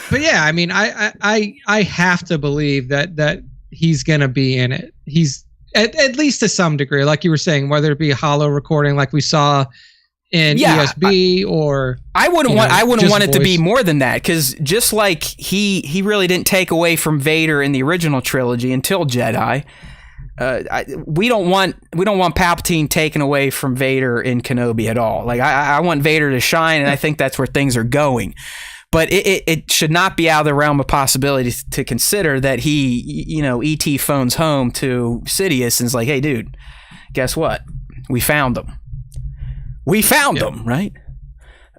But yeah, I mean, I have to believe that he's gonna be in it. He's at least to some degree, like you were saying, whether it be a hollow recording like we saw in ESB, or I wouldn't want it to be more than that, because just like he really didn't take away from Vader in the original trilogy until Jedi. We don't want Palpatine taken away from Vader in Kenobi at all. I want Vader to shine, and I think that's where things are going. But it should not be out of the realm of possibility to consider that he, E.T. phones home to Sidious and is like, "Hey, dude, guess what? We found them. We found them, right?"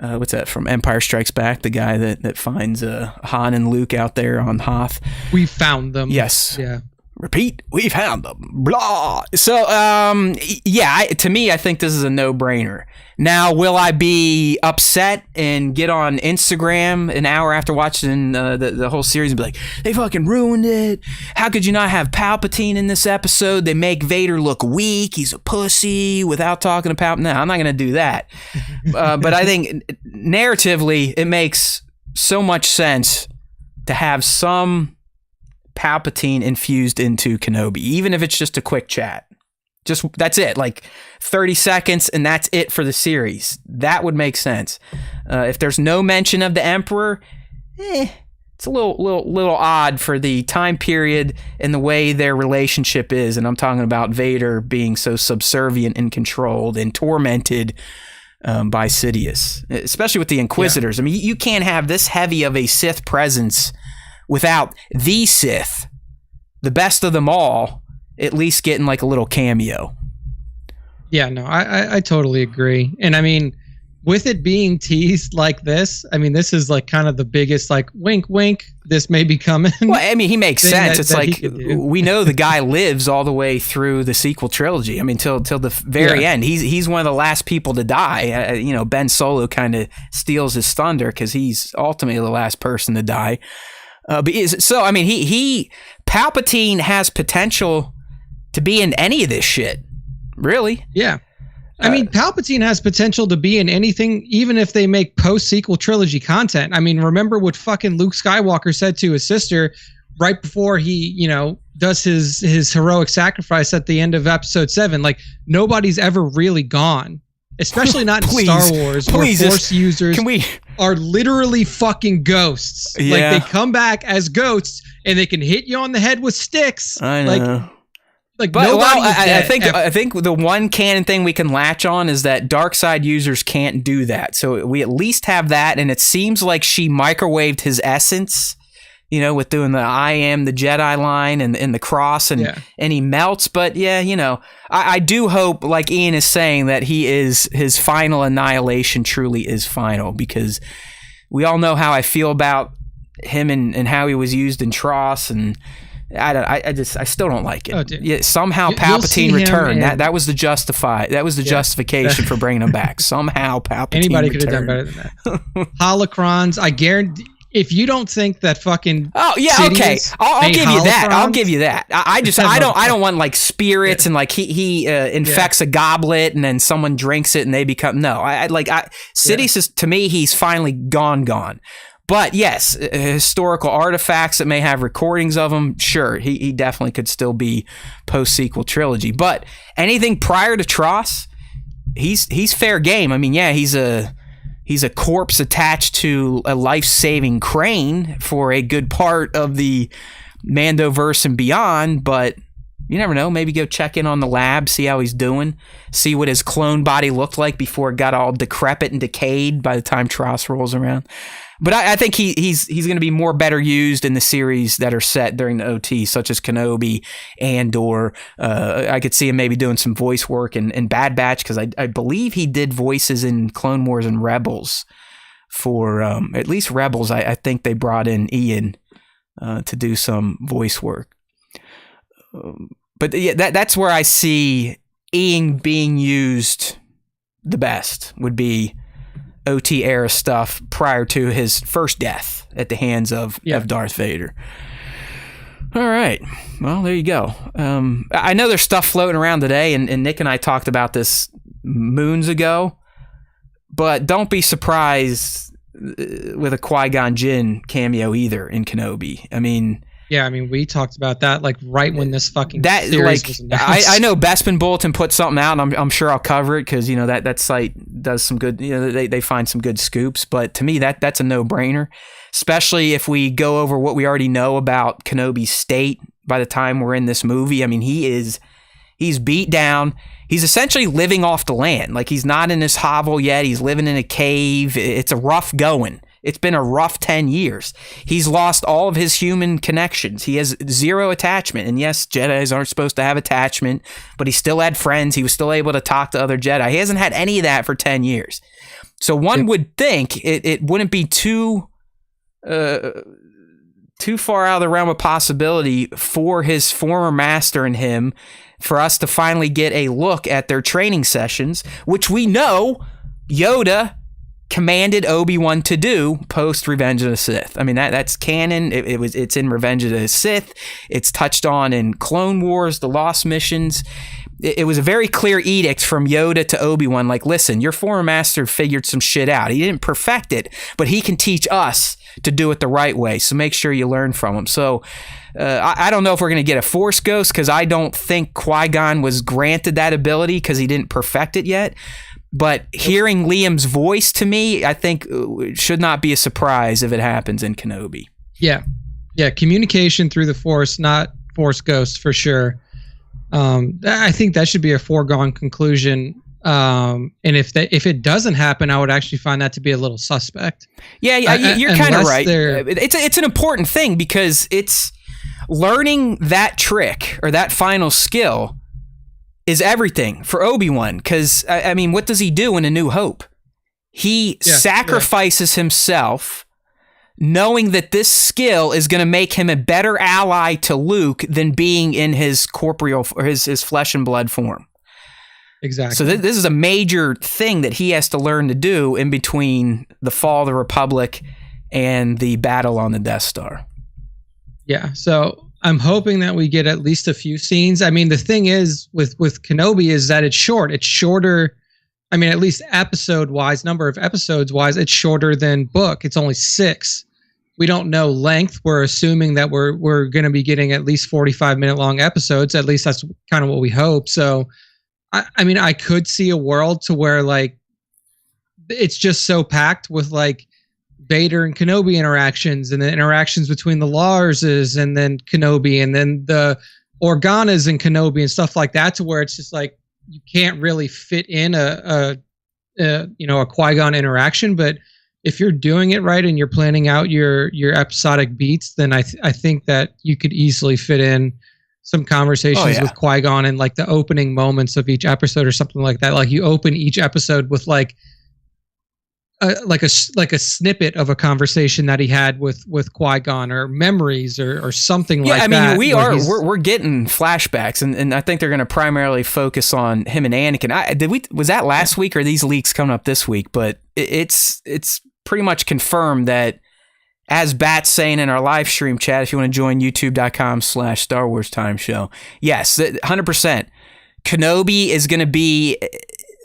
What's that from Empire Strikes Back? The guy that finds Han and Luke out there on Hoth. We found them. Yes. Yeah. Repeat, we found them. Blah. So, to me, I think this is a no-brainer. Now, will I be upset and get on Instagram an hour after watching the whole series and be like, they fucking ruined it? How could you not have Palpatine in this episode? They make Vader look weak. He's a pussy without talking to Palpatine. No, I'm not going to do that. But I think narratively, it makes so much sense to have some Palpatine infused into Kenobi, even if it's just a quick chat. Just that's it, 30 seconds, and that's it for the series. That would make sense. If there's no mention of the Emperor, it's a little odd for the time period and the way their relationship is. And I'm talking about Vader being so subservient and controlled and tormented by Sidious, especially with the Inquisitors. I mean, you can't have this heavy of a Sith presence without the Sith, the best of them all, at least getting a little cameo. Yeah, no, I totally agree. And I mean, with it being teased like this, I mean, this is kind of the biggest wink, wink, this may be coming. Well, I mean, he makes sense. It's we know the guy lives all the way through the sequel trilogy. I mean, till the very end. He's one of the last people to die. Ben Solo kind of steals his thunder because he's ultimately the last person to die. So I mean, Palpatine has potential to be in any of this shit, really. Yeah, I mean, Palpatine has potential to be in anything, even if they make post-sequel trilogy content. I mean, remember what fucking Luke Skywalker said to his sister right before he, does his heroic sacrifice at the end of Episode 7. Nobody's ever really gone. Especially not in Star Wars, where Force users are literally fucking ghosts. Yeah. They come back as ghosts, and they can hit you on the head with sticks. I know. But I think the one canon thing we can latch on is that dark side users can't do that. So we at least have that, and it seems like she microwaved his essence, with doing the I am the Jedi line and the cross, and he melts. But I do hope, like Ian is saying, that his final annihilation truly is final, because we all know how I feel about him and how he was used in Tross, and I still don't like it. Somehow Palpatine returned. That was the justification for bringing him back. Somehow Palpatine Anybody returned. could have done better than that. Holocrons, I guarantee. If you don't think that fucking I'll give you that. I'll give you that. I don't want like spirits and like he infects a goblet and then someone drinks it and they become Sidious is, to me, he's finally gone. But yes, historical artifacts that may have recordings of him, sure, he definitely could still be post-sequel trilogy. But anything prior to Tross, he's fair game. I mean, yeah, he's a corpse attached to a life-saving crane for a good part of the Mandoverse and beyond, but you never know. Maybe go check in on the lab, see how he's doing, see what his clone body looked like before it got all decrepit and decayed by the time Tross rolls around. But I think he's going to be more better used in the series that are set during the OT, such as Kenobi, or I could see him maybe doing some voice work in Bad Batch, because I believe he did voices in Clone Wars and Rebels. For at least Rebels, I think they brought in Ian to do some voice work. But yeah, that's where I see Ian being used the best, would be OT era stuff prior to his first death at the hands of Darth Vader. All right. Well, there you go. I know there's stuff floating around today, and Nick and I talked about this moons ago, but don't be surprised with a Qui-Gon Jinn cameo either in Kenobi. I mean, we talked about that like right when this fucking series was announced. I know Bespin Bulletin put something out, and I'm sure I'll cover it because that site does some good. They find some good scoops. But to me, that's a no-brainer, especially if we go over what we already know about Kenobi's state by the time we're in this movie. I mean, he's beat down. He's essentially living off the land. Like, he's not in his hovel yet. He's living in a cave. It's a rough going. It's been a rough 10 years. He's lost all of his human connections. He has zero attachment. And yes, Jedis aren't supposed to have attachment, but he still had friends. He was still able to talk to other Jedi. He hasn't had any of that for 10 years. So one would think it wouldn't be too far out of the realm of possibility for his former master and him for us to finally get a look at their training sessions, which we know Yoda commanded Obi-Wan to do post Revenge of the Sith. I mean, that's canon. It's in Revenge of the Sith. It's touched on in Clone Wars, the Lost Missions. It was a very clear edict from Yoda to Obi-Wan, like, listen, your former master figured some shit out. He didn't perfect it, but he can teach us to do it the right way. So make sure you learn from him. So I don't know if we're going to get a Force Ghost, because I don't think Qui-Gon was granted that ability because he didn't perfect it yet. But hearing Liam's voice, to me, I think should not be a surprise if it happens in Kenobi. Yeah, communication through the Force, not Force Ghost for sure. I think that should be a foregone conclusion. And if it doesn't happen, I would actually find that to be a little suspect. Yeah, you're kind of right. It's an important thing, because it's learning that trick or that final skill is everything for Obi-Wan, because, I mean, what does he do in A New Hope? He sacrifices himself knowing that this skill is going to make him a better ally to Luke than being in his corporeal or his flesh and blood form. Exactly. So this is a major thing that he has to learn to do in between the fall of the Republic and the battle on the Death Star. Yeah, so I'm hoping that we get at least a few scenes. I mean, the thing is with Kenobi is that it's short. It's shorter. I mean, at least episode-wise, number of episodes-wise, it's shorter than book. It's only 6. We don't know length. We're assuming that we're going to be getting at least 45-minute long episodes. At least that's kind of what we hope. So, I mean, I could see a world to where, like, it's just so packed with, like, Vader and Kenobi interactions, and the interactions between the Larses and then Kenobi, and then the Organas and Kenobi and stuff like that, to where it's just like you can't really fit in a Qui-Gon interaction. But if you're doing it right and you're planning out your episodic beats, then I think that you could easily fit in some conversations with Qui-Gon in like the opening moments of each episode or something like that. Like, you open each episode with like like a snippet of a conversation that he had with Qui-Gon, or memories, or something like that. Yeah, I mean, we're getting flashbacks, and I think they're going to primarily focus on him and Anakin. Was that last week, or are these leaks coming up this week? But it's pretty much confirmed that, as Bat's saying in our live stream chat, if you want to join youtube.com/Star Wars Time Show, yes, 100%. Kenobi is going to be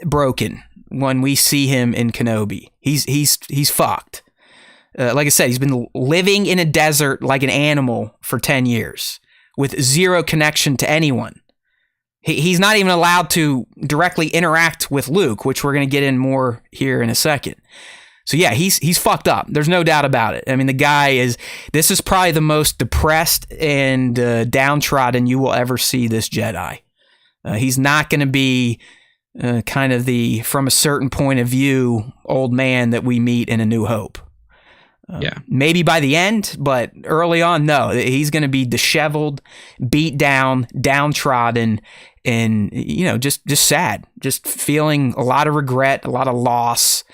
broken when we see him in Kenobi. He's fucked. Like I said, he's been living in a desert like an animal for 10 years with zero connection to anyone. He's not even allowed to directly interact with Luke, which we're going to get in more here in a second. So yeah, he's fucked up. There's no doubt about it. I mean, the guy this is probably the most depressed and downtrodden you will ever see this Jedi. He's not going to be kind of the, from a certain point of view, old man that we meet in A New Hope. Maybe by the end, but early on, no. He's going to be disheveled, beat down, downtrodden, and just sad, just feeling a lot of regret, a lot of loss,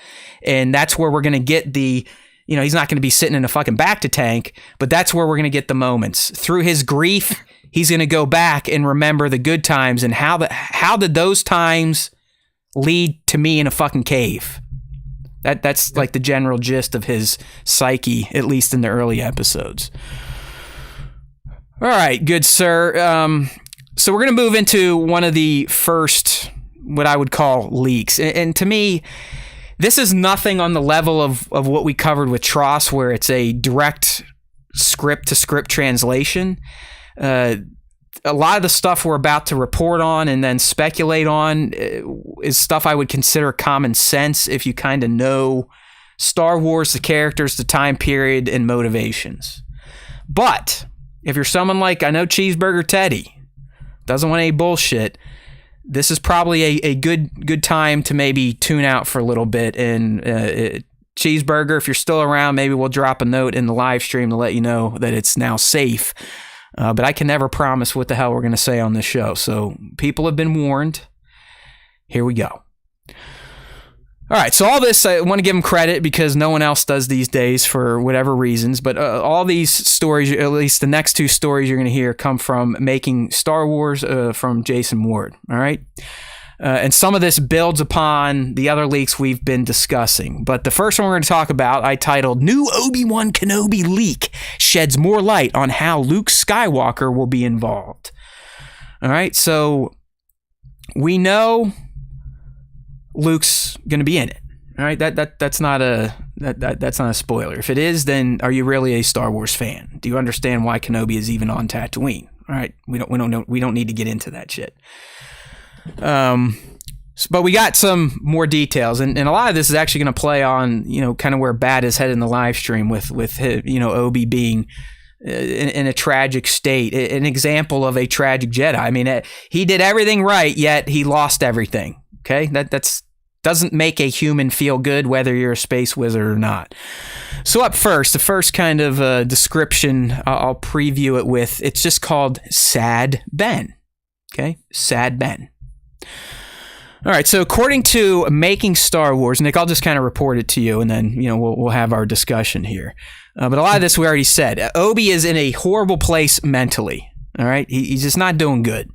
and that's where we're going to get the. He's not going to be sitting in a fucking bacta tank, but that's where we're going to get the moments. Through his grief, he's going to go back and remember the good times, and how did those times lead to me in a fucking cave? That's like the general gist of his psyche, at least in the early episodes. All right, good sir. So we're going to move into one of the first, what I would call, leaks. And to me, this is nothing on the level of what we covered with Tross, where it's a direct script-to-script translation. A lot of the stuff we're about to report on and then speculate on is stuff I would consider common sense if you kind of know Star Wars, the characters, the time period, and motivations. But if you're someone like, I know Cheeseburger Teddy, doesn't want any bullshit, this is probably a good time to maybe tune out for a little bit. And Cheeseburger, if you're still around, maybe we'll drop a note in the live stream to let you know that it's now safe. But I can never promise what the hell we're going to say on this show. So people have been warned. Here we go. All right, so all this, I want to give them credit because no one else does these days for whatever reasons. But all these stories, at least the next two stories you're going to hear, come from Making Star Wars from Jason Ward. All right. And some of this builds upon the other leaks we've been discussing. But the first one we're going to talk about, I titled, New Obi-Wan Kenobi Leak Sheds More Light on How Luke Skywalker Will Be Involved. All right, so we know Luke's going to be in it. All right, that's not a spoiler. If it is, then are you really a Star Wars fan? Do you understand why Kenobi is even on Tatooine? All right, we don't need to get into that shit. But we got some more details, and a lot of this is actually going to play on, kind of where Bat is headed in the live stream with Obi being in a tragic state, an example of a tragic Jedi. I mean, he did everything right, yet he lost everything. Okay, that's doesn't make a human feel good, whether you're a space wizard or not. So up first, the first kind of description I'll preview it with, it's just called Sad Ben. Okay, Sad Ben. All right, so according to Making Star Wars, Nick, I'll just kind of report it to you, and then we'll have our discussion here. But a lot of this we already said. Obi is in a horrible place mentally. All right, he's just not doing good.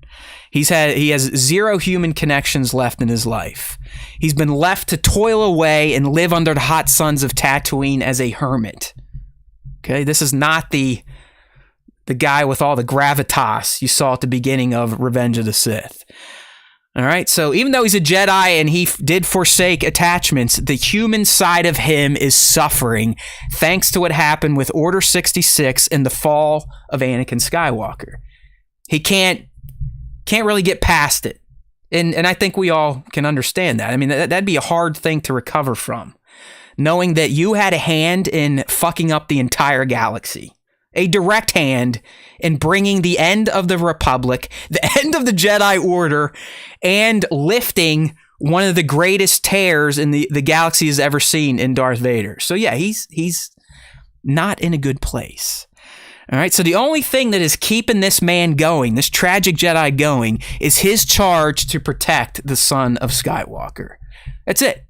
He has zero human connections left in his life. He's been left to toil away and live under the hot suns of Tatooine as a hermit. Okay, this is not the guy with all the gravitas you saw at the beginning of Revenge of the Sith. All right, so even though he's a Jedi and he did forsake attachments, the human side of him is suffering thanks to what happened with Order 66 and the fall of Anakin Skywalker. He can't really get past it. And I think we all can understand that. I mean, that'd be a hard thing to recover from, knowing that you had a hand in fucking up the entire galaxy. A direct hand in bringing the end of the Republic, the end of the Jedi Order, and lifting one of the greatest tears in the galaxy has ever seen in Darth Vader. So yeah, he's not in a good place. All right, so the only thing that is keeping this man going, this tragic Jedi going, is his charge to protect the son of Skywalker. That's it.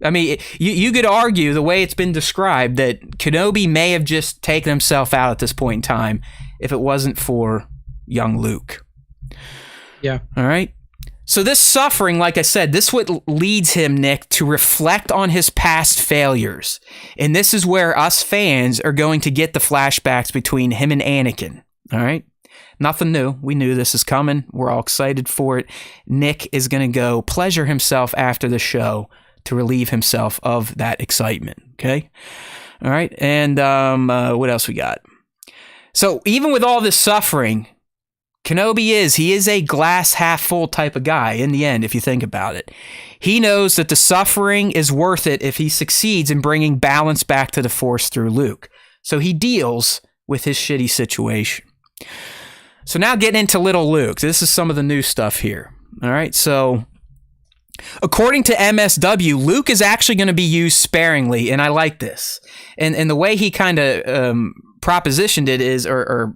I mean, you could argue the way it's been described that Kenobi may have just taken himself out at this point in time if it wasn't for young Luke. Yeah. All right. So this suffering, like I said, this what leads him, Nick, to reflect on his past failures. And this is where us fans are going to get the flashbacks between him and Anakin. All right. Nothing new. We knew this is coming. We're all excited for it. Nick is going to go pleasure himself after the show to relieve himself of that excitement. Okay. All right. And what else we got? So even with all this suffering, Kenobi is a glass half full type of guy in the end, if you think about it. He knows that the suffering is worth it if he succeeds in bringing balance back to the Force through Luke. So he deals with his shitty situation. So now getting into little Luke. This is some of the new stuff here. All right. So according to MSW, Luke is actually going to be used sparingly, and I like this. And the way he kind of propositioned it is, or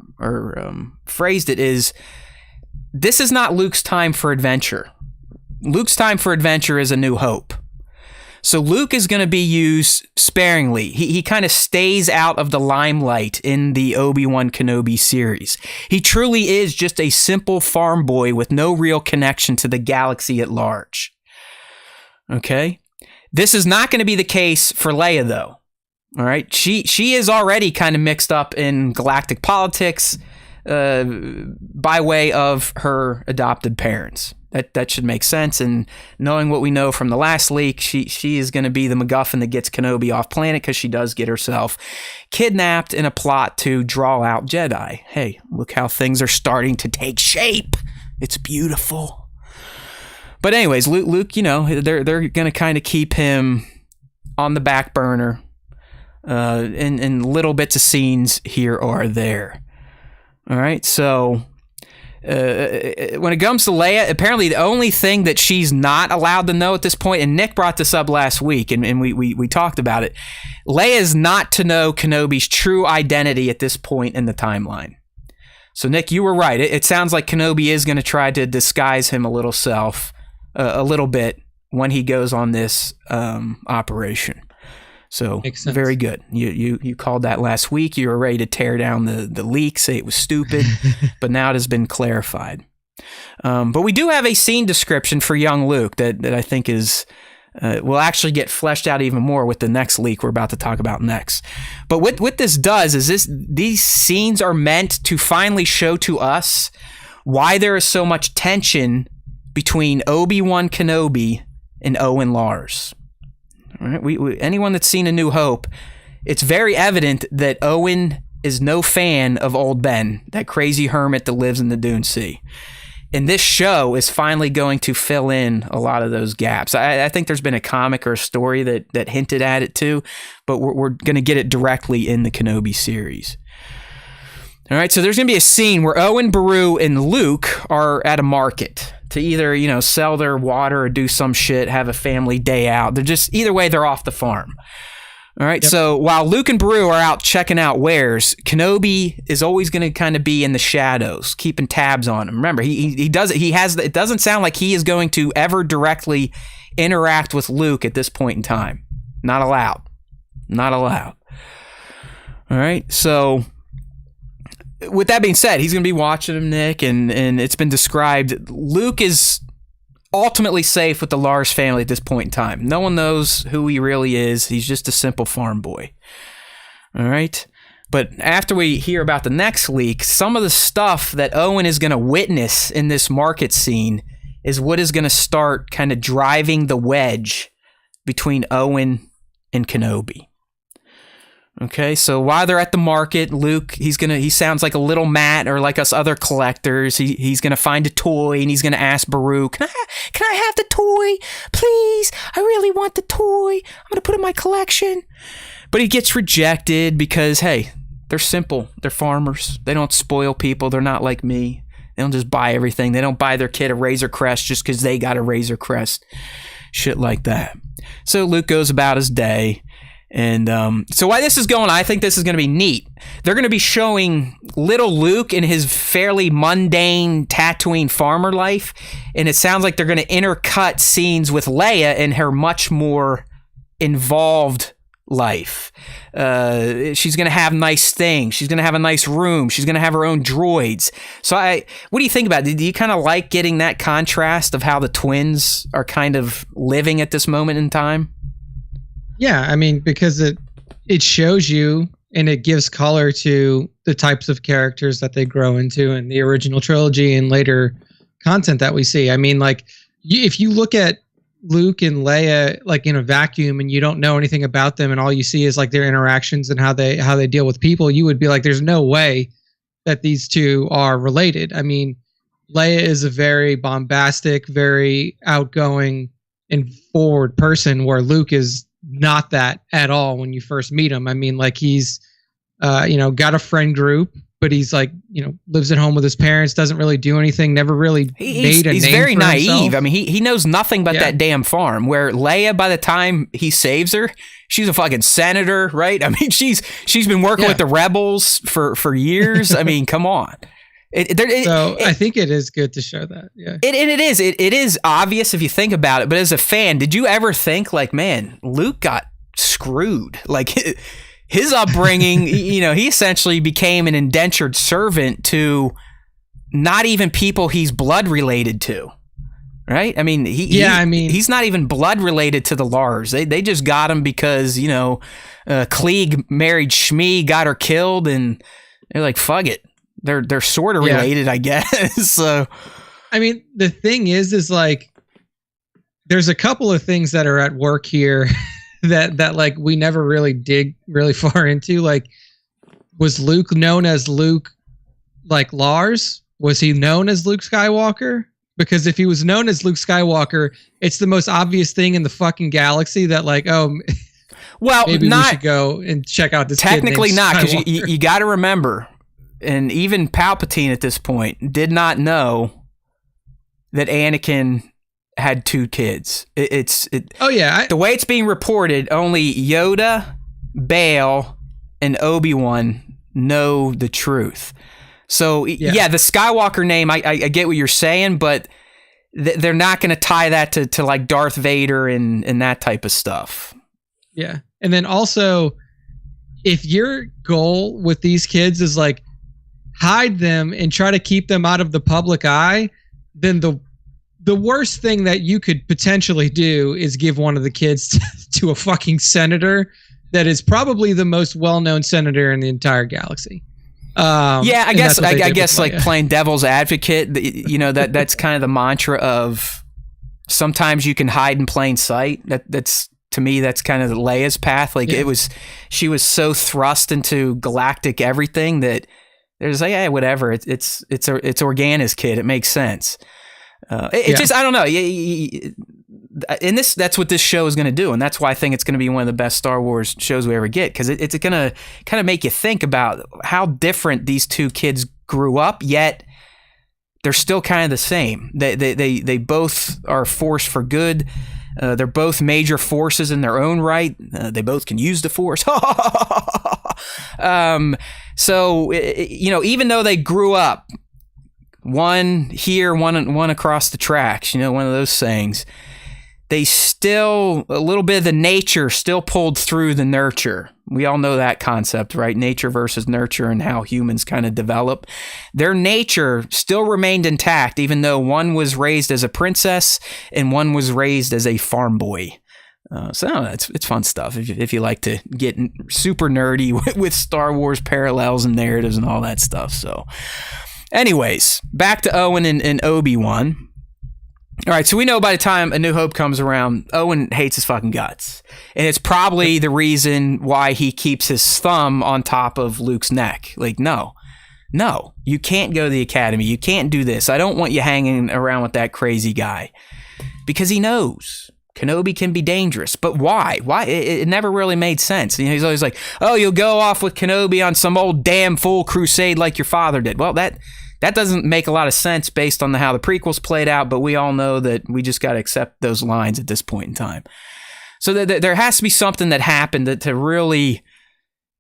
phrased it is, this is not Luke's time for adventure. Luke's time for adventure is A New Hope. So Luke is going to be used sparingly. He kind of stays out of the limelight in the Obi-Wan Kenobi series. He truly is just a simple farm boy with no real connection to the galaxy at large. Okay? This is not going to be the case for Leia, though. All right? She is already kind of mixed up in galactic politics by way of her adopted parents. That should make sense. And knowing what we know from the last leak, she is going to be the MacGuffin that gets Kenobi off planet because she does get herself kidnapped in a plot to draw out Jedi. Hey, look how things are starting to take shape. It's beautiful. But anyways, Luke, you know, they're going to kind of keep him on the back burner in little bits of scenes here or there. All right, so when it comes to Leia, apparently the only thing that she's not allowed to know at this point, and Nick brought this up last week, and we talked about it, Leia is not to know Kenobi's true identity at this point in the timeline. So Nick, you were right. It sounds like Kenobi is going to try to disguise him a little bit when he goes on this operation. So very good. You called that last week. You were ready to tear down the leak, say it was stupid, but now it has been clarified. But we do have a scene description for young Luke that I think is will actually get fleshed out even more with the next leak we're about to talk about next. But what this does is these scenes are meant to finally show to us why there is so much tension between Obi-Wan Kenobi and Owen Lars. All right, anyone that's seen A New Hope, it's very evident that Owen is no fan of Old Ben, that crazy hermit that lives in the Dune Sea. And this show is finally going to fill in a lot of those gaps. I think there's been a comic or a story that hinted at it too, but we're going to get it directly in the Kenobi series. All right, so there's going to be a scene where Owen, Beru, and Luke are at a market to either, you know, sell their water or do some shit, have a family day out. They're just, either way, they're off the farm. All right, Yep. So while Luke and Beru are out checking out wares, Kenobi is always going to kind of be in the shadows, keeping tabs on him. Remember, it doesn't sound like he is going to ever directly interact with Luke at this point in time. Not allowed. All right, so with that being said, he's going to be watching him, Nick, and it's been described. Luke is ultimately safe with the Lars family at this point in time. No one knows who he really is. He's just a simple farm boy. All right? But after we hear about the next leak, some of the stuff that Owen is going to witness in this market scene is what is going to start kind of driving the wedge between Owen and Kenobi. Okay, so while they're at the market, Luke, he sounds like a little Matt or like us other collectors. He's gonna find a toy and he's gonna ask Beru, can I have the toy? Please, I really want the toy. I'm gonna put it in my collection. But he gets rejected because, hey, they're simple. They're farmers. They don't spoil people. They're not like me. They don't just buy everything. They don't buy their kid a Razor Crest just because they got a Razor Crest. Shit like that. So Luke goes about his day. And so why this is going, I think this is going to be neat. They're going to be showing little Luke in his fairly mundane Tatooine farmer life. And it sounds like they're going to intercut scenes with Leia in her much more involved life. She's going to have nice things. She's going to have a nice room. She's going to have her own droids. So what do you think about it? Do you kind of like getting that contrast of how the twins are kind of living at this moment in time? Yeah, I mean, because it shows you and it gives color to the types of characters that they grow into in the original trilogy and later content that we see. I mean, like, if you look at Luke and Leia like in a vacuum and you don't know anything about them and all you see is like their interactions and how they deal with people, you would be like, there's no way that these two are related. I mean, Leia is a very bombastic, very outgoing and forward person, where Luke is not that at all when you first meet him. I mean, like, he's got a friend group, but he's like, lives at home with his parents, doesn't really do anything, never really made a name for himself. He's very naive. I mean, he knows nothing but that damn farm, where Leia, by the time he saves her, she's a fucking senator, right? I mean, she's been working with the rebels for years. I mean, come on. I think it is good to show that. Yeah. It is obvious if you think about it, but as a fan, did you ever think like, man, Luke got screwed? Like, his upbringing, he essentially became an indentured servant to not even people he's blood related to, right? I mean, he's not even blood related to the Lars. They just got him because, Klieg married Shmi, got her killed, and they're like, fuck it. They're sort of related, I guess. So, I mean, the thing is like, there's a couple of things that are at work here that like we never really dig really far into. Like, was Luke known as Luke like Lars? Was he known as Luke Skywalker? Because if he was known as Luke Skywalker, it's the most obvious thing in the fucking galaxy that like, well, maybe we should go and check out this. Technically not, because you got to remember, and even Palpatine at this point did not know that Anakin had two kids. The way it's being reported, only Yoda, Bail, and Obi-Wan know the truth. So the Skywalker name, I get what you're saying, but they're not going to tie that to like Darth Vader and that type of stuff. Yeah. And then also, if your goal with these kids is like hide them and try to keep them out of the public eye, then the worst thing that you could potentially do is give one of the kids to a fucking senator that is probably the most well-known senator in the entire galaxy. I guess like playing devil's advocate, that's kind of the mantra of sometimes you can hide in plain sight. That's to me, that's kind of Leia's path. Like she was so thrust into galactic everything that there's like, whatever. It's Organa's kid. It makes sense. Just, I don't know. And that's what this show is going to do. And that's why I think it's going to be one of the best Star Wars shows we ever get. Because it's going to kind of make you think about how different these two kids grew up, yet they're still kind of the same. They both are a force for good. They're both major forces in their own right. They both can use the force. So, even though they grew up, one here, one across the tracks, one of those things, they still, a little bit of the nature still pulled through the nurture. We all know that concept, right? Nature versus nurture and how humans kind of develop. Their nature still remained intact, even though one was raised as a princess and one was raised as a farm boy. It's fun stuff if you like to get super nerdy with Star Wars parallels and narratives and all that stuff. So anyways, back to Owen and Obi-Wan. All right, so we know by the time A New Hope comes around, Owen hates his fucking guts. And it's probably the reason why he keeps his thumb on top of Luke's neck. Like, no, you can't go to the academy. You can't do this. I don't want you hanging around with that crazy guy. Because he knows Kenobi can be dangerous. But why? Why? It never really made sense. He's always like, oh, you'll go off with Kenobi on some old damn fool crusade like your father did. Well, that doesn't make a lot of sense based on how the prequels played out, but we all know that we just got to accept those lines at this point in time. So there has to be something that happened to really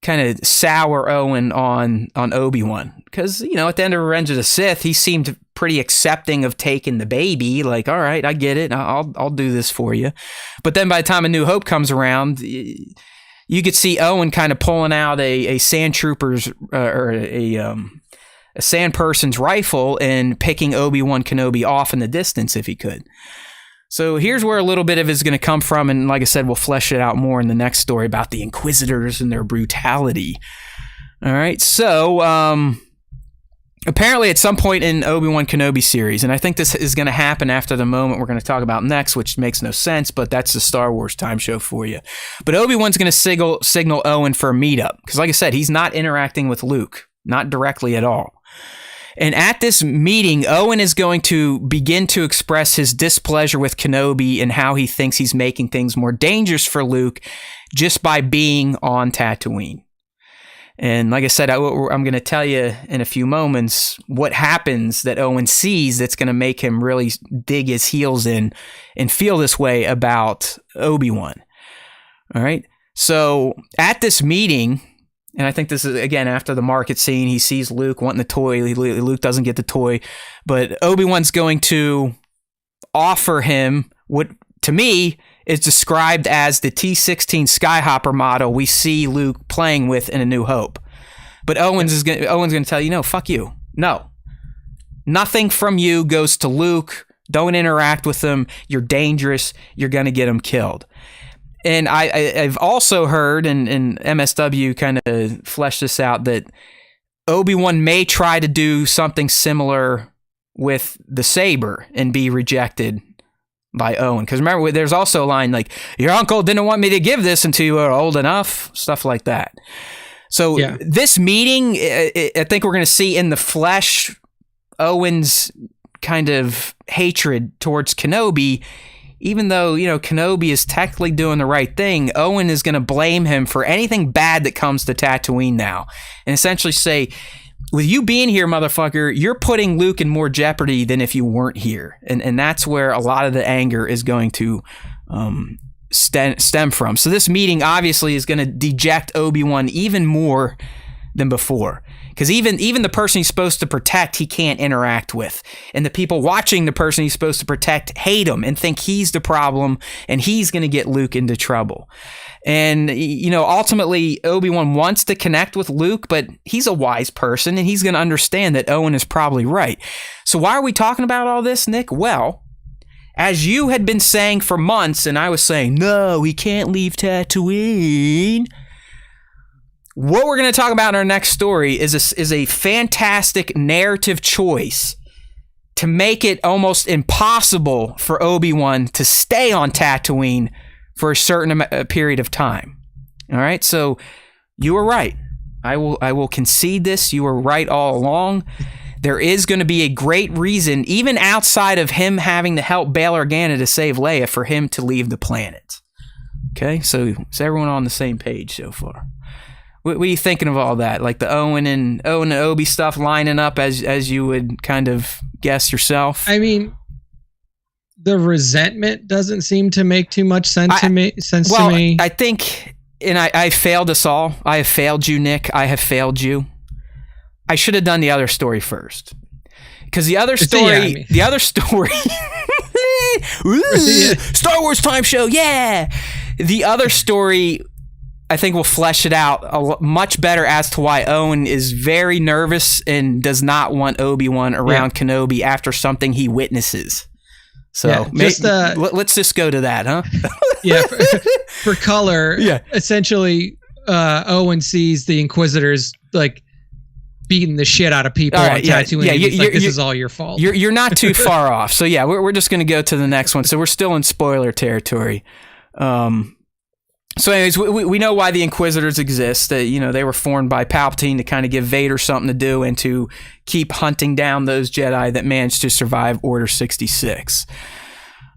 kind of sour Owen on Obi-Wan. Because, at the end of Revenge of the Sith, he seemed pretty accepting of taking the baby. Like, all right, I get it. I'll do this for you. But then by the time A New Hope comes around, you could see Owen kind of pulling out a sand trooper's or a sand person's rifle and picking Obi-Wan Kenobi off in the distance if he could. So here's where a little bit of it is going to come from. And like I said, we'll flesh it out more in the next story about the Inquisitors and their brutality. All right. So apparently at some point in Obi-Wan Kenobi series, and I think this is going to happen after the moment we're going to talk about next, which makes no sense, but that's the Star Wars time show for you. But Obi-Wan's going to signal Owen for a meetup. Because like I said, he's not interacting with Luke. Not directly at all. And at this meeting, Owen is going to begin to express his displeasure with Kenobi and how he thinks he's making things more dangerous for Luke just by being on Tatooine. And like I said, I'm going to tell you in a few moments what happens that Owen sees that's going to make him really dig his heels in and feel this way about Obi-Wan. All right. So at this meeting, and I think this is, again, after the market scene, he sees Luke wanting the toy. Luke doesn't get the toy. But Obi-Wan's going to offer him what, to me, is described as the T-16 Skyhopper model we see Luke playing with in A New Hope. But Owen's going to tell you, no, fuck you. No. Nothing from you goes to Luke. Don't interact with him. You're dangerous. You're going to get him killed. And I've also heard, and MSW kind of fleshed this out, that Obi-Wan may try to do something similar with the saber and be rejected by Owen. Because remember, there's also a line like, your uncle didn't want me to give this until you were old enough, stuff like that. So This meeting, I think we're going to see in the flesh Owen's kind of hatred towards Kenobi. Even though, Kenobi is technically doing the right thing, Owen is going to blame him for anything bad that comes to Tatooine now. And essentially say, with you being here, motherfucker, you're putting Luke in more jeopardy than if you weren't here. And that's where a lot of the anger is going to stem from. So this meeting obviously is going to deject Obi-Wan even more than before. Because even the person he's supposed to protect, he can't interact with. And the people watching the person he's supposed to protect hate him and think he's the problem and he's going to get Luke into trouble. And, ultimately, Obi-Wan wants to connect with Luke, but he's a wise person and he's going to understand that Owen is probably right. So why are we talking about all this, Nick? Well, as you had been saying for months, and I was saying, no, we can't leave Tatooine. What we're going to talk about in our next story is a fantastic narrative choice to make it almost impossible for Obi-Wan to stay on Tatooine for a certain period of time. All right, so you were right. I will concede this. You were right all along. There is going to be a great reason, even outside of him having to help Bail Organa to save Leia, for him to leave the planet. Okay, so is everyone on the same page so far? What are you thinking of all that? Like the Owen and Obi stuff lining up as you would kind of guess yourself? I mean, the resentment doesn't seem to make too much sense to me. I think, and I failed us all. I have failed you, Nick. I have failed you. I should have done the other story first. Because the other story, Star Wars time show, yeah. The other story, I think we'll flesh it out much better as to why Owen is very nervous and does not want Obi-Wan around Kenobi after something he witnesses. So let's just go to that, huh? For color, essentially, Owen sees the Inquisitors like beating the shit out of people on Tatooine. Yeah, this is all your fault. You're not too far off. So we're just going to go to the next one. So we're still in spoiler territory. So anyways, we know why the Inquisitors exist. They were formed by Palpatine to kind of give Vader something to do and to keep hunting down those Jedi that managed to survive Order 66.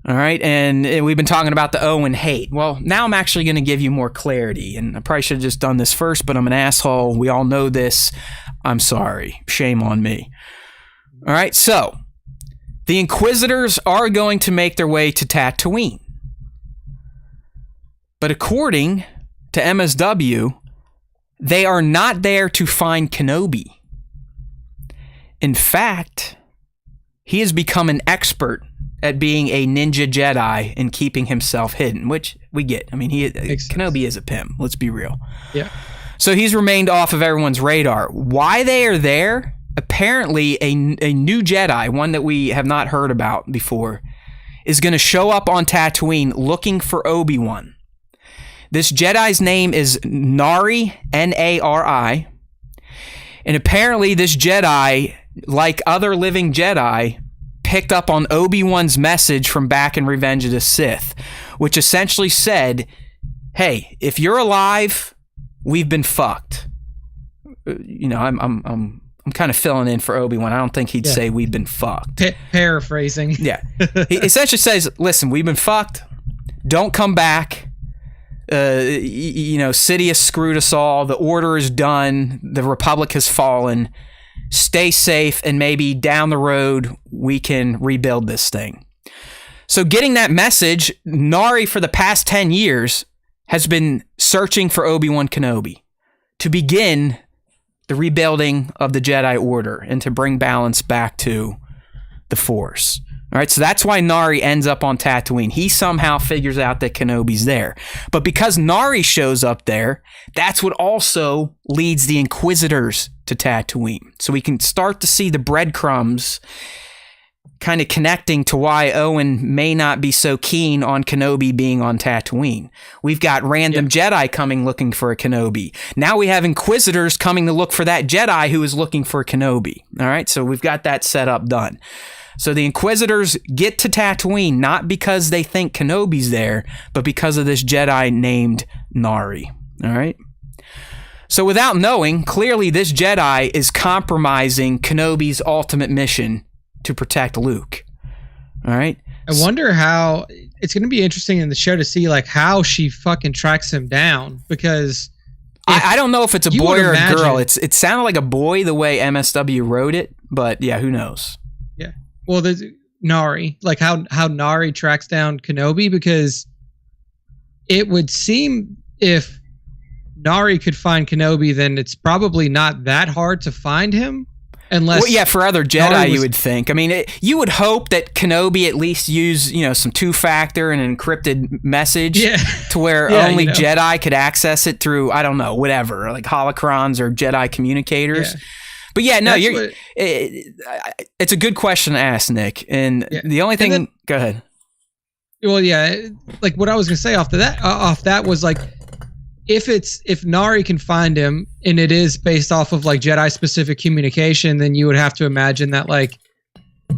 All right, and we've been talking about the Owen hate. Well, now I'm actually going to give you more clarity, and I probably should have just done this first, but I'm an asshole. We all know this. I'm sorry. Shame on me. All right, so the Inquisitors are going to make their way to Tatooine. But according to MSW, they are not there to find Kenobi. In fact, he has become an expert at being a ninja Jedi and keeping himself hidden, which we get. I mean, Kenobi is a pimp. Let's be real. Yeah. So he's remained off of everyone's radar. Why they are there? Apparently, a new Jedi, one that we have not heard about before, is going to show up on Tatooine looking for Obi-Wan. This Jedi's name is Nari, Nari. And apparently this Jedi, like other living Jedi, picked up on Obi-Wan's message from back in Revenge of the Sith, which essentially said, hey, if you're alive, we've been fucked. You know, I'm kind of filling in for Obi-Wan. I don't think he'd say we've been fucked. Paraphrasing. Yeah. He essentially says, listen, we've been fucked. Don't come back. You know, Sidious screwed us all. The Order is done. The Republic has fallen. Stay safe, and maybe down the road we can rebuild this thing. So getting that message, Nari for the past 10 years has been searching for Obi-Wan Kenobi to begin the rebuilding of the Jedi Order and to bring balance back to the Force. All right, so that's why Nari ends up on Tatooine. He somehow figures out that Kenobi's there. But because Nari shows up there, that's what also leads the Inquisitors to Tatooine. So we can start to see the breadcrumbs kind of connecting to why Owen may not be so keen on Kenobi being on Tatooine. We've got random Jedi coming looking for a Kenobi. Now we have Inquisitors coming to look for that Jedi who is looking for a Kenobi. All right, so we've got that setup done. So the Inquisitors get to Tatooine not because they think Kenobi's there, but because of this Jedi named Nari. All right? So without knowing, clearly this Jedi is compromising Kenobi's ultimate mission to protect Luke. All right? I wonder how... It's going to be interesting in the show to see like how she fucking tracks him down, because... I don't know if it's a boy or a girl. It sounded like a boy the way MSW wrote it, but yeah, who knows? Yeah. Well, there's Nari, like how Nari tracks down Kenobi, because it would seem if Nari could find Kenobi, then it's probably not that hard to find him. Unless, well, yeah, for other Jedi, you would think. I mean, you would hope that Kenobi at least use, you know, some two-factor and an encrypted message to where only Jedi could access it through, I don't know, whatever, like holocrons or Jedi communicators. Yeah. But yeah, no, it's a good question to ask, Nick. And the only thing, go ahead. Well, yeah, like what I was gonna say off that was like, if Nari can find him and it is based off of like Jedi specific communication, then you would have to imagine that like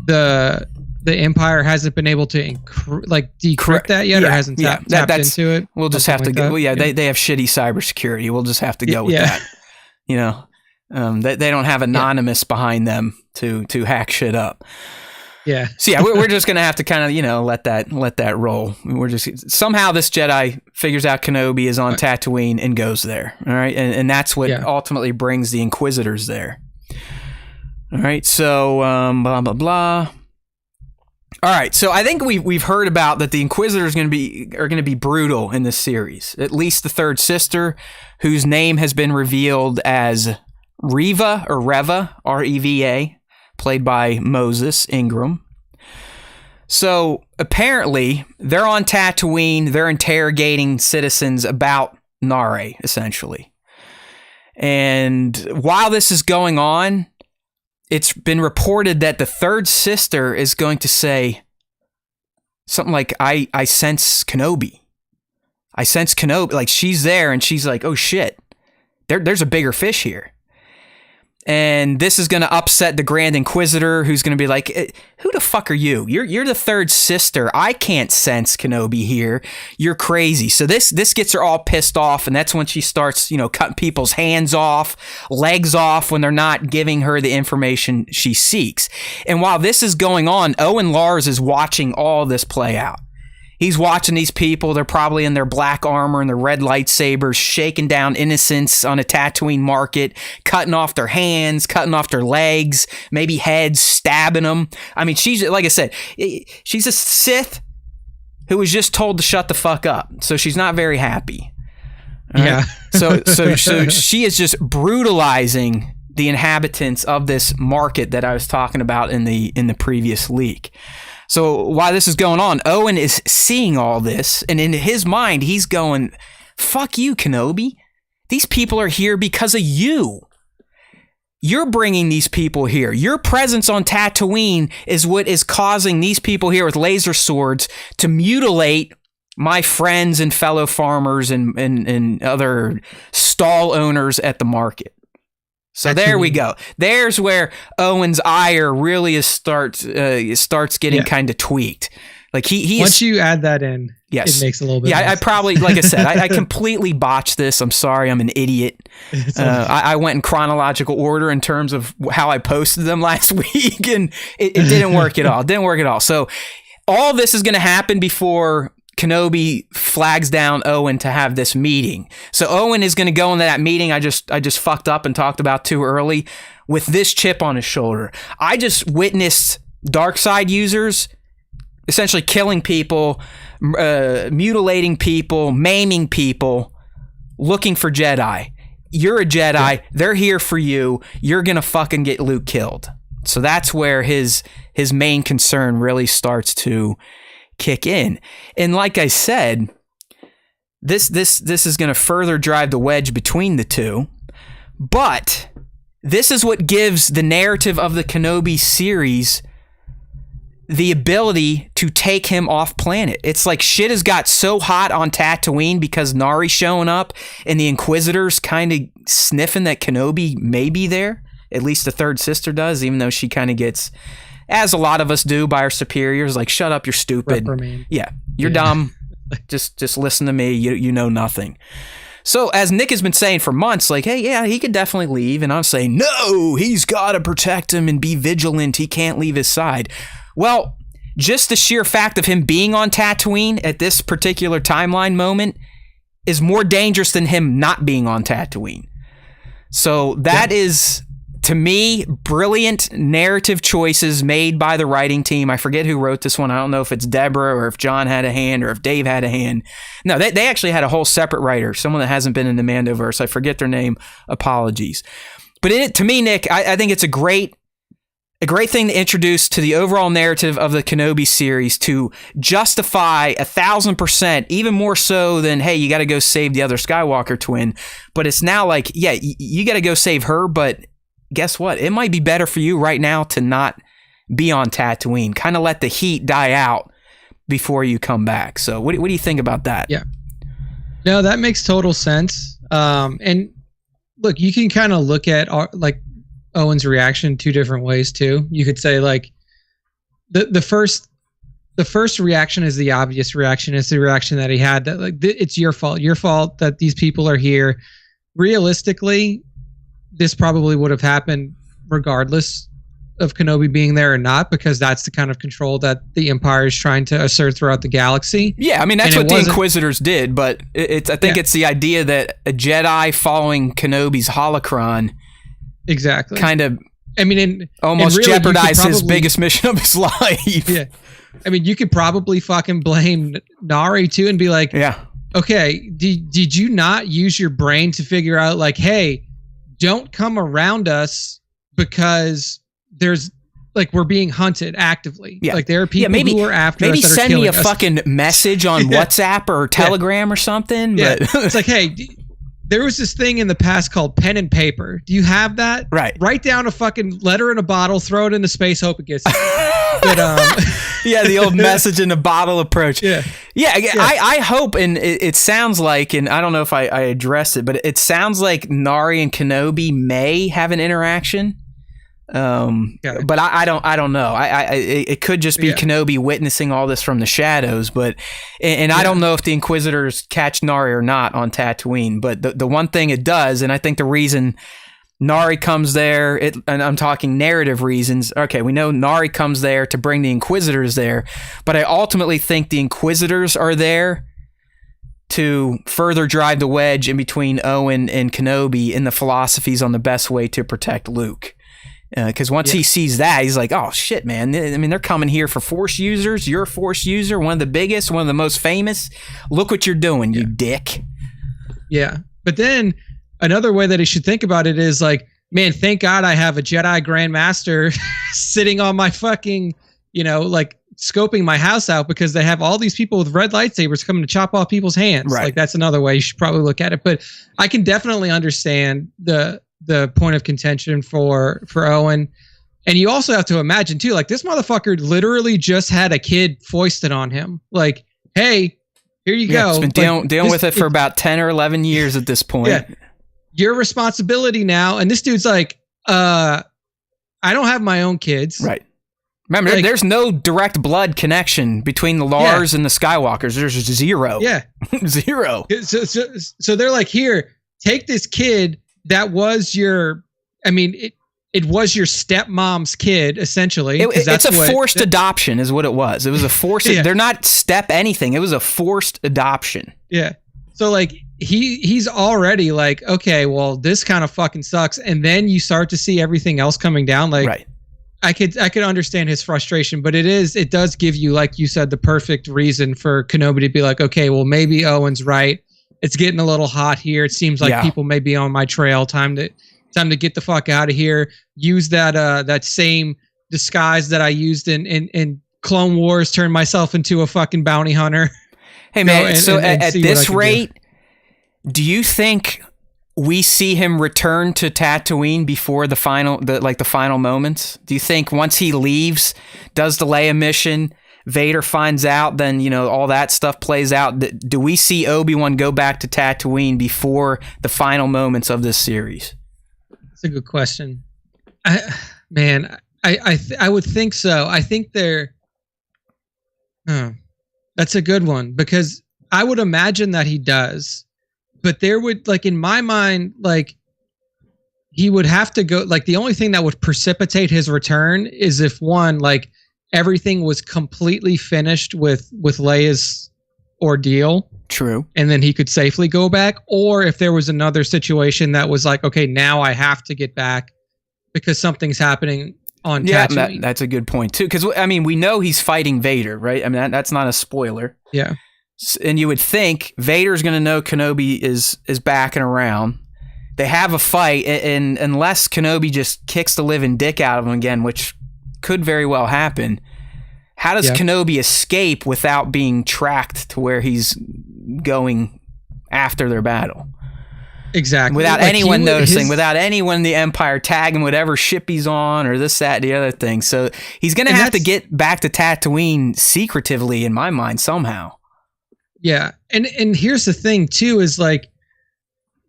the Empire hasn't been able to decrypt that yet, or hasn't tapped into it. We'll just have to go. Well, they have shitty cybersecurity. We'll just have to go with that. You know. They don't have Anonymous behind them to hack shit up. Yeah. So yeah, we're just gonna have to kind of, you know, let that roll. We're just somehow this Jedi figures out Kenobi is on Tatooine and goes there. All right, and that's what ultimately brings the Inquisitors there. All right, so blah blah blah. All right, so I think we've heard about that the Inquisitors are going to be brutal in this series. At least the third sister, whose name has been revealed as Reva, R-E-V-A, played by Moses Ingram. So apparently they're on Tatooine. They're interrogating citizens about Nari, essentially. And while this is going on, it's been reported that the third sister is going to say something like, I sense Kenobi. I sense Kenobi. Like, she's there, and she's like, oh shit, there's a bigger fish here. And this is going to upset the Grand Inquisitor, who's going to be like, who the fuck are you? You're the third sister. I can't sense Kenobi here. You're crazy. So this gets her all pissed off, and that's when she starts, you know, cutting people's hands off, legs off when they're not giving her the information she seeks. And while this is going on, Owen Lars is watching all this play out. He's watching these people. They're probably in their black armor and their red lightsabers, shaking down innocents on a Tatooine market, cutting off their hands, cutting off their legs, maybe heads, stabbing them. I mean, she's, like I said, she's a Sith who was just told to shut the fuck up. So she's not very happy. Right? Yeah. So she is just brutalizing the inhabitants of this market that I was talking about in the previous leak. So while this is going on, Owen is seeing all this, and in his mind, he's going, fuck you, Kenobi. These people are here because of you. You're bringing these people here. Your presence on Tatooine is what is causing these people here with laser swords to mutilate my friends and fellow farmers and other stall owners at the market. So there we go. There's where Owen's ire really starts getting kind of tweaked. Like he once you add that in, it makes a little bit. Yeah, I probably, like I said, I completely botched this. I'm sorry, I'm an idiot. I went in chronological order in terms of how I posted them last week, and it didn't work at all. It didn't work at all. So all this is going to happen before Kenobi flags down Owen to have this meeting. So Owen is going to go into that meeting I just fucked up and talked about too early with this chip on his shoulder. I just witnessed dark side users essentially killing people, mutilating people, maiming people, looking for Jedi. You're a Jedi. Yeah. They're here for you. You're going to fucking get Luke killed. So that's where his main concern really starts to kick in. And like I said, this is going to further drive the wedge between the two. But this is what gives the narrative of the Kenobi series the ability to take him off planet. It's like shit has got so hot on Tatooine because Nari's showing up and the Inquisitors kind of sniffing that Kenobi may be there. At least the third sister does, even though she kind of gets, as a lot of us do, by our superiors, like, shut up, you're stupid. Reprimand. Yeah, you're dumb. Just listen to me. You know nothing. So as Nick has been saying for months, like, hey, yeah, he could definitely leave. And I'm saying, no, he's got to protect him and be vigilant. He can't leave his side. Well, just the sheer fact of him being on Tatooine at this particular timeline moment is more dangerous than him not being on Tatooine. So that is, to me, brilliant narrative choices made by the writing team. I forget who wrote this one. I don't know if it's Deborah or if John had a hand or if Dave had a hand. No, they actually had a whole separate writer, someone that hasn't been in the Mandoverse. I forget their name. Apologies. But to me, Nick, I think it's a great thing to introduce to the overall narrative of the Kenobi series to justify 1,000%, even more so than, hey, you got to go save the other Skywalker twin. But it's now like, yeah, you got to go save her, but guess what? It might be better for you right now to not be on Tatooine. Kind of let the heat die out before you come back. So what do you think about that? Yeah. No, that makes total sense. And look, you can kind of look at Owen's reaction two different ways too. You could say like the first reaction is the obvious reaction. It's the reaction that he had that like it's your fault that these people are here. Realistically, this probably would have happened regardless of Kenobi being there or not, because that's the kind of control that the Empire is trying to assert throughout the galaxy. Yeah, I mean, that's what the Inquisitors did, but I think it's the idea that a Jedi following Kenobi's holocron exactly kind of almost really, jeopardized his biggest mission of his life. Yeah. I mean, you could probably fucking blame Nari too and be like, yeah, okay, did you not use your brain to figure out like, hey, don't come around us because there's like we're being hunted actively. Yeah. Like there are people who are after us. Maybe send me a us. Fucking message on WhatsApp or Telegram or something. Yeah. But it's like, hey, there was this thing in the past called pen and paper. Do you have that? Right. Write down a fucking letter in a bottle, throw it into space, hope it gets it. But, yeah, the old message in a bottle approach. Yeah. I hope, and it sounds like, and I don't know if I addressed it, but it sounds like Nari and Kenobi may have an interaction. But I don't know. It could just be Kenobi witnessing all this from the shadows, but I don't know if the Inquisitors catch Nari or not on Tatooine. But the one thing it does, and I think the reason Nari comes there, and I'm talking narrative reasons. Okay, we know Nari comes there to bring the Inquisitors there, but I ultimately think the Inquisitors are there to further drive the wedge in between Owen and Kenobi in the philosophies on the best way to protect Luke. Because once he sees that, he's like, oh, shit, man. I mean, they're coming here for Force users. You're a Force user, one of the biggest, one of the most famous. Look what you're doing, you dick. Yeah. But then another way that he should think about it is like, man, thank God I have a Jedi Grandmaster sitting on my fucking, like scoping my house out, because they have all these people with red lightsabers coming to chop off people's hands. Right. Like, that's another way you should probably look at it. But I can definitely understand the point of contention for Owen. And you also have to imagine too, like, this motherfucker literally just had a kid foisted on him. Like, hey, here you go. He's been dealing with it for about 10 or 11 years at this point. Yeah, your responsibility now. And this dude's like, I don't have my own kids. Right. Remember, Like, there's no direct blood connection between the Lars and the Skywalkers. There's just zero. Yeah. Zero. So they're like, here, take this kid that was your, it was your stepmom's kid, essentially. It's a forced adoption is what it was. It was a forced, they're not step anything. It was a forced adoption. Yeah. So like he's already like, okay, well, this kind of fucking sucks. And then you start to see everything else coming down. Like, right. I could understand his frustration, but it does give you, like you said, the perfect reason for Kenobi to be like, okay, well, maybe Owen's right. It's getting a little hot here. It seems like people may be on my trail. Time to get the fuck out of here. Use that same disguise that I used in Clone Wars. Turn myself into a fucking bounty hunter. Hey man, at this rate, do you think we see him return to Tatooine before the final moments? Do you think once he leaves, does the Leia mission, Vader finds out, then all that stuff plays out? Do we see Obi-Wan go back to Tatooine before the final moments of this series? That's a good question. I would think so. I think that's a good one, because I would imagine that he does, but there would, like, in my mind, like, he would have to go, like, the only thing that would precipitate his return is if, one, like, everything was completely finished with Leia's ordeal. True. And then he could safely go back. Or if there was another situation that was like, okay, now I have to get back because something's happening on Tatooine. That's a good point too. Because we know he's fighting Vader, right? I mean, that's not a spoiler. Yeah. And you would think Vader's going to know Kenobi is back and around. They have a fight, and unless Kenobi just kicks the living dick out of him again, which could very well happen, how does Kenobi escape without being tracked to where he's going after their battle? Exactly. Without anyone noticing, without anyone in the Empire tagging whatever ship he's on or this, that, the other thing. So he's going to have to get back to Tatooine secretively, in my mind, somehow. Yeah. And here's the thing, too, is like,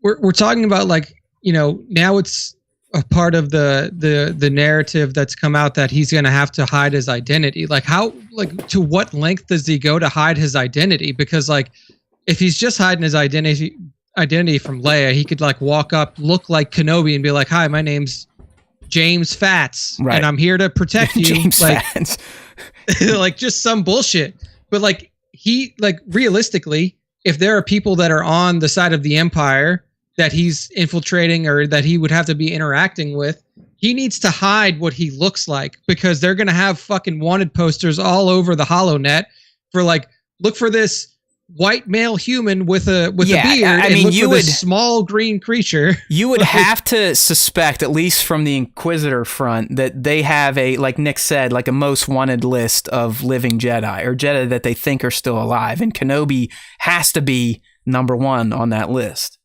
we're talking about, like, now it's a part of the narrative that's come out that he's going to have to hide his identity. Like, to what length does he go to hide his identity? Because, like, if he's just hiding his identity from Leia, he could, like, walk up, look like Kenobi and be like, hi, my name's James Fats, and I'm here to protect you. James Fats. Like, just some bullshit. But, like, realistically, if there are people that are on the side of the Empire that he's infiltrating or that he would have to be interacting with, he needs to hide what he looks like, because they're going to have fucking wanted posters all over the HoloNet for, like, look for this white male human with a beard, and look for this small green creature. You would have to suspect, at least from the Inquisitor front, that they have a, like Nick said, like a most wanted list of living Jedi, or Jedi that they think are still alive, and Kenobi has to be number one on that list.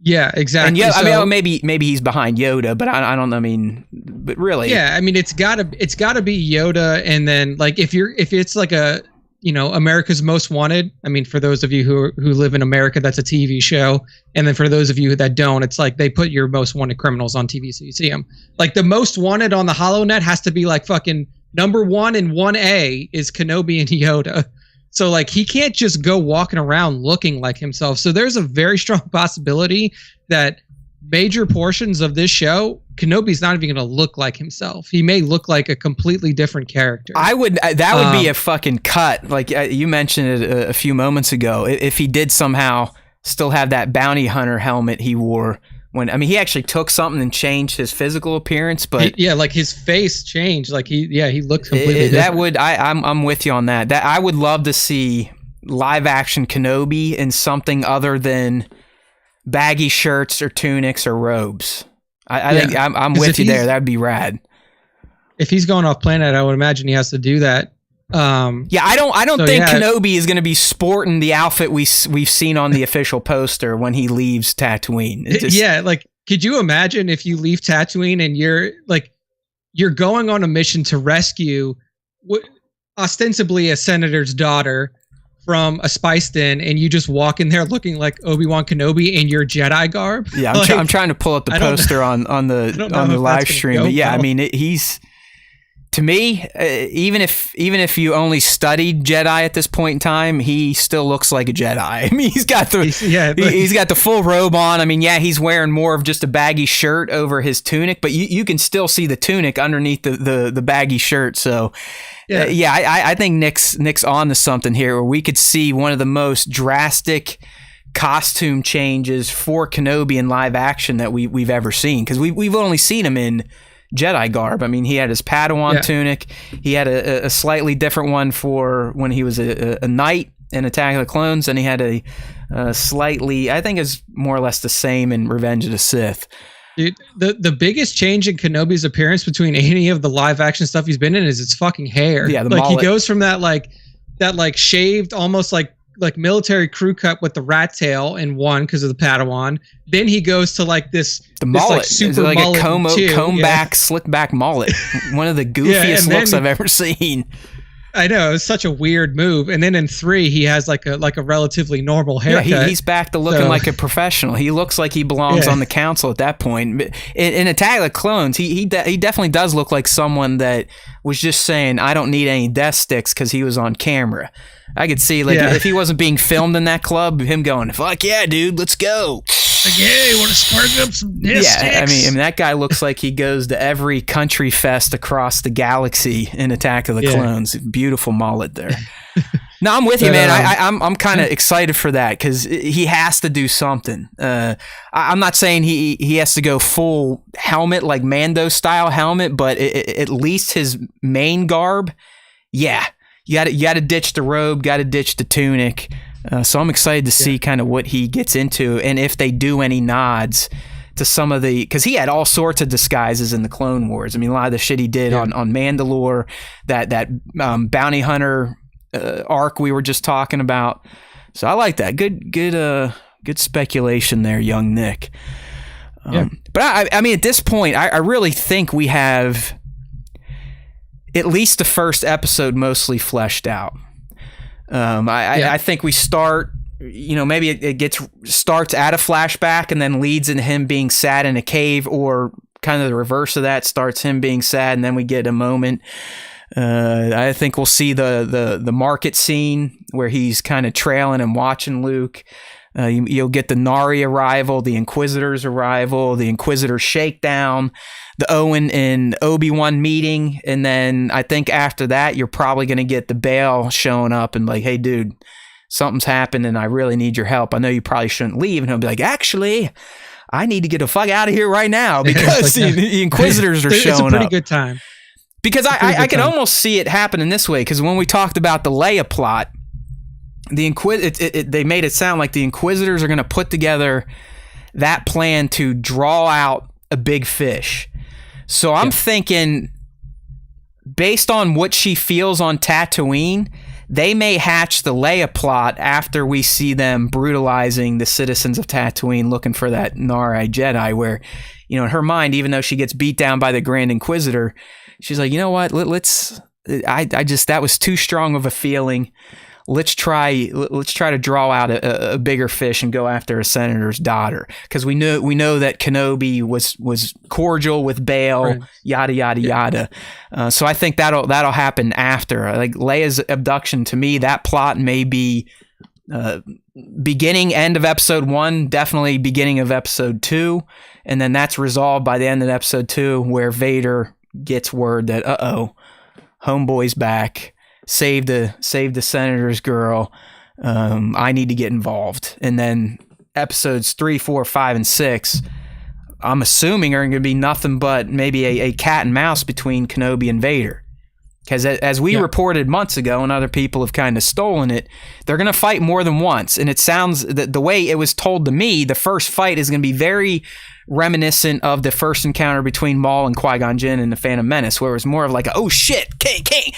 Yeah, exactly. And maybe he's behind Yoda, but I don't know. I mean, but really, yeah. I mean, it's gotta be Yoda, and then, like, if it's like a, America's Most Wanted. I mean, for those of you who live in America, that's a TV show, and then for those of you that don't, it's like they put your most wanted criminals on TV so you see them. Like, the most wanted on the HoloNet has to be like fucking number 1 and 1A is Kenobi and Yoda. So, like, he can't just go walking around looking like himself. So there's a very strong possibility that major portions of this show, Kenobi's not even going to look like himself. He may look like a completely different character. That would be a fucking cut. Like, you mentioned it a few moments ago. If he did somehow still have that bounty hunter helmet he wore when, he actually took something and changed his physical appearance, but like his face changed. Like he looked completely different. I'm with you on that. That I would love to see live action Kenobi in something other than baggy shirts or tunics or robes. I think I'm 'Cause with if you there. he's- That'd be rad. If he's going off planet, I would imagine he has to do that. Yeah, I don't So, think yeah. Kenobi is going to be sporting the outfit we've seen on the official poster when he leaves Tatooine. It just- Yeah, like, could you imagine if you leave Tatooine and you're going on a mission to rescue ostensibly a senator's daughter from a spice den, and you just walk in there looking like Obi-Wan Kenobi in your Jedi garb? Yeah, Like, I'm trying to pull up the I don't poster on I the don't know if live that's gonna stream. go But yeah, I well. mean, he's to me, even if you only studied Jedi at this point in time, he still looks like a Jedi. I mean, he's got the he's got the full robe on. I mean, yeah, he's wearing more of just a baggy shirt over his tunic, but you can still see the tunic underneath the baggy shirt. So. Yeah. I think Nick's on to something here, where we could see one of the most drastic costume changes for Kenobi in live action that we've ever seen, because we've only seen him in Jedi garb. I mean, he had his Padawan tunic. He had a slightly different one for when he was a knight in Attack of the Clones, and he had a slightly, I think is more or less the same in Revenge of the Sith. Dude, the biggest change in Kenobi's appearance between any of the live action stuff he's been in is his fucking hair. Yeah, the like mullet. he goes from that shaved, almost like military crew cut with the rat tail in one because of the Padawan. Then he goes to like this mullet, like super like mullet a comb yeah. back, slick back mullet. One of the goofiest and looks then- I've ever seen. I know, it's such a weird move. And then in 3, he has like a relatively normal haircut. Yeah, he's back to looking So- like a professional. He looks like he belongs Yeah. on the council at that point. But in Attack of the Clones, he definitely does look like someone that was just saying, "I don't need any death sticks," because he was on camera. I could see, like, Yeah. if he wasn't being filmed in that club, him going, "Fuck yeah, dude, let's go." Like, yeah, you want to spark up some death Yeah, I mean that guy looks like he goes to every country fest across the galaxy in Attack of the Yeah. Clones. Beautiful mullet there. No, I'm with you, man. I'm kind of excited for that, because he has to do something. I'm not saying he has to go full helmet, like Mando style helmet, but at least his main garb. Yeah, you got to ditch the robe, got to ditch the tunic. So I'm excited to see kind of what he gets into, and if they do any nods to some of the, because he had all sorts of disguises in the Clone Wars. I mean, a lot of the shit he did on Mandalore, that bounty hunter arc we were just talking about. So I like that. Good speculation there, young Nick. But I mean, at this point, I really think we have at least the first episode mostly fleshed out. I think we start, maybe it starts at a flashback and then leads into him being sad in a cave, or kind of the reverse of that, starts him being sad and then we get a moment. I think we'll see the market scene where he's kind of trailing and watching Luke. You'll get the Nari arrival, the Inquisitor's arrival, the Inquisitor shakedown, the Owen and Obi-Wan meeting, and then I think after that you're probably going to get the Bail showing up and like, "Hey dude, something's happened and I really need your help. I know you probably shouldn't leave." And he'll be like, "Actually, I need to get the fuck out of here right now because the Inquisitors are showing up." It's a pretty good time. Because I can almost see it happening this way, because when we talked about the Leia plot, they made it sound like the Inquisitors are going to put together that plan to draw out a big fish. So I'm thinking, based on what she feels on Tatooine, they may hatch the Leia plot after we see them brutalizing the citizens of Tatooine, looking for that Nari Jedi, where, in her mind, even though she gets beat down by the Grand Inquisitor, she's like, "You know what? That was too strong of a feeling. Let's try to draw out a bigger fish and go after a senator's daughter, because we know that Kenobi was cordial with Bail, right. Yada yada yada." So I think that'll happen after, like, Leia's abduction. To me, that plot may be end of episode 1, definitely beginning of episode 2, and then that's resolved by the end of episode 2, where Vader gets word that homeboy's back. Save the senator's girl. I need to get involved. And then episodes 3, 4, 5, and 6, I'm assuming, are going to be nothing but maybe a cat and mouse between Kenobi and Vader. Because as we reported months ago, and other people have kind of stolen it, they're going to fight more than once. And it sounds that the way it was told to me, the first fight is going to be very reminiscent of the first encounter between Maul and Qui-Gon Jinn in The Phantom Menace, where it was more of like, oh shit, king,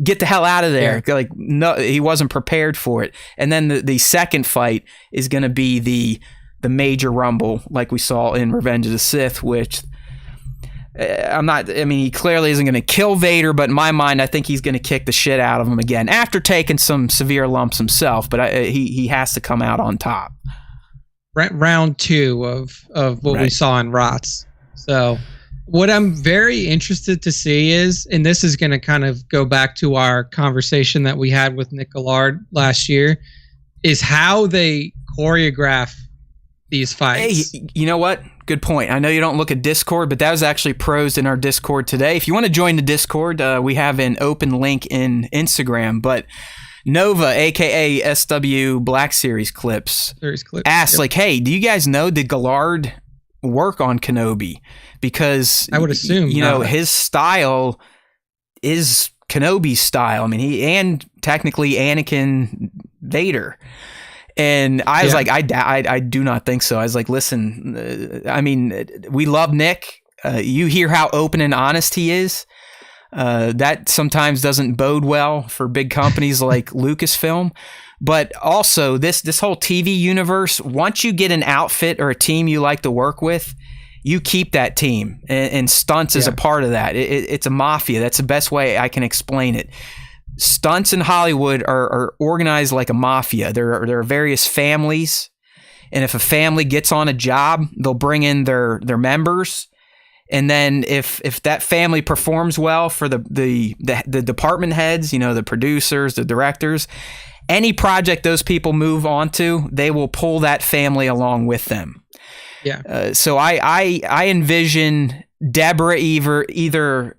get the hell out of there. Yeah. Like, no, he wasn't prepared for it. And then the second fight is going to be the major rumble, like we saw in Revenge of the Sith, which he clearly isn't going to kill Vader, but in my mind, I think he's going to kick the shit out of him again after taking some severe lumps himself. But he has to come out on top. Round 2 of what we saw in Rots. So what I'm very interested to see is, and this is going to kind of go back to our conversation that we had with Nick Gillard last year, is how they choreograph these fights. Hey, you know what? Good point. I know you don't look at Discord, but that was actually prosed in our Discord today. If you want to join the Discord, we have an open link in Instagram, but Nova, aka SW Black Series Clips, asked like, hey, do you guys know, did Gillard work on Kenobi? Because I would assume, his style is Kenobi's style. I mean, and technically Anakin Vader. And I was like, I do not think so. I was like, listen, we love Nick. You hear how open and honest he is. That sometimes doesn't bode well for big companies like Lucasfilm. But also this whole TV universe, once you get an outfit or a team you like to work with, you keep that team, and stunts is a part of that. It's a mafia. That's the best way I can explain it. Stunts in Hollywood are organized like a mafia. There are various families, and if a family gets on a job, they'll bring in their members. And then if that family performs well for the department heads, the producers, the directors, any project those people move on to, they will pull that family along with them. Yeah. So I envision Deborah either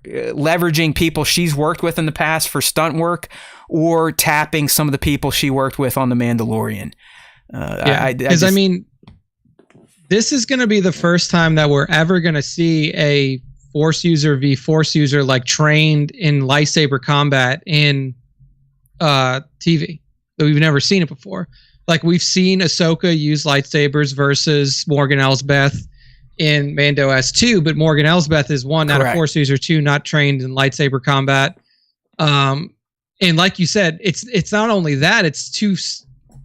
leveraging people she's worked with in the past for stunt work, or tapping some of the people she worked with on The Mandalorian. Because this is going to be the first time that we're ever going to see a Force user v Force user like trained in lightsaber combat in TV. We've never seen it before. Like, we've seen Ahsoka use lightsabers versus Morgan Elsbeth in Mando S2, but Morgan Elsbeth is one, not a Force user, two, not trained in lightsaber combat. And like you said, it's not only that, it's two.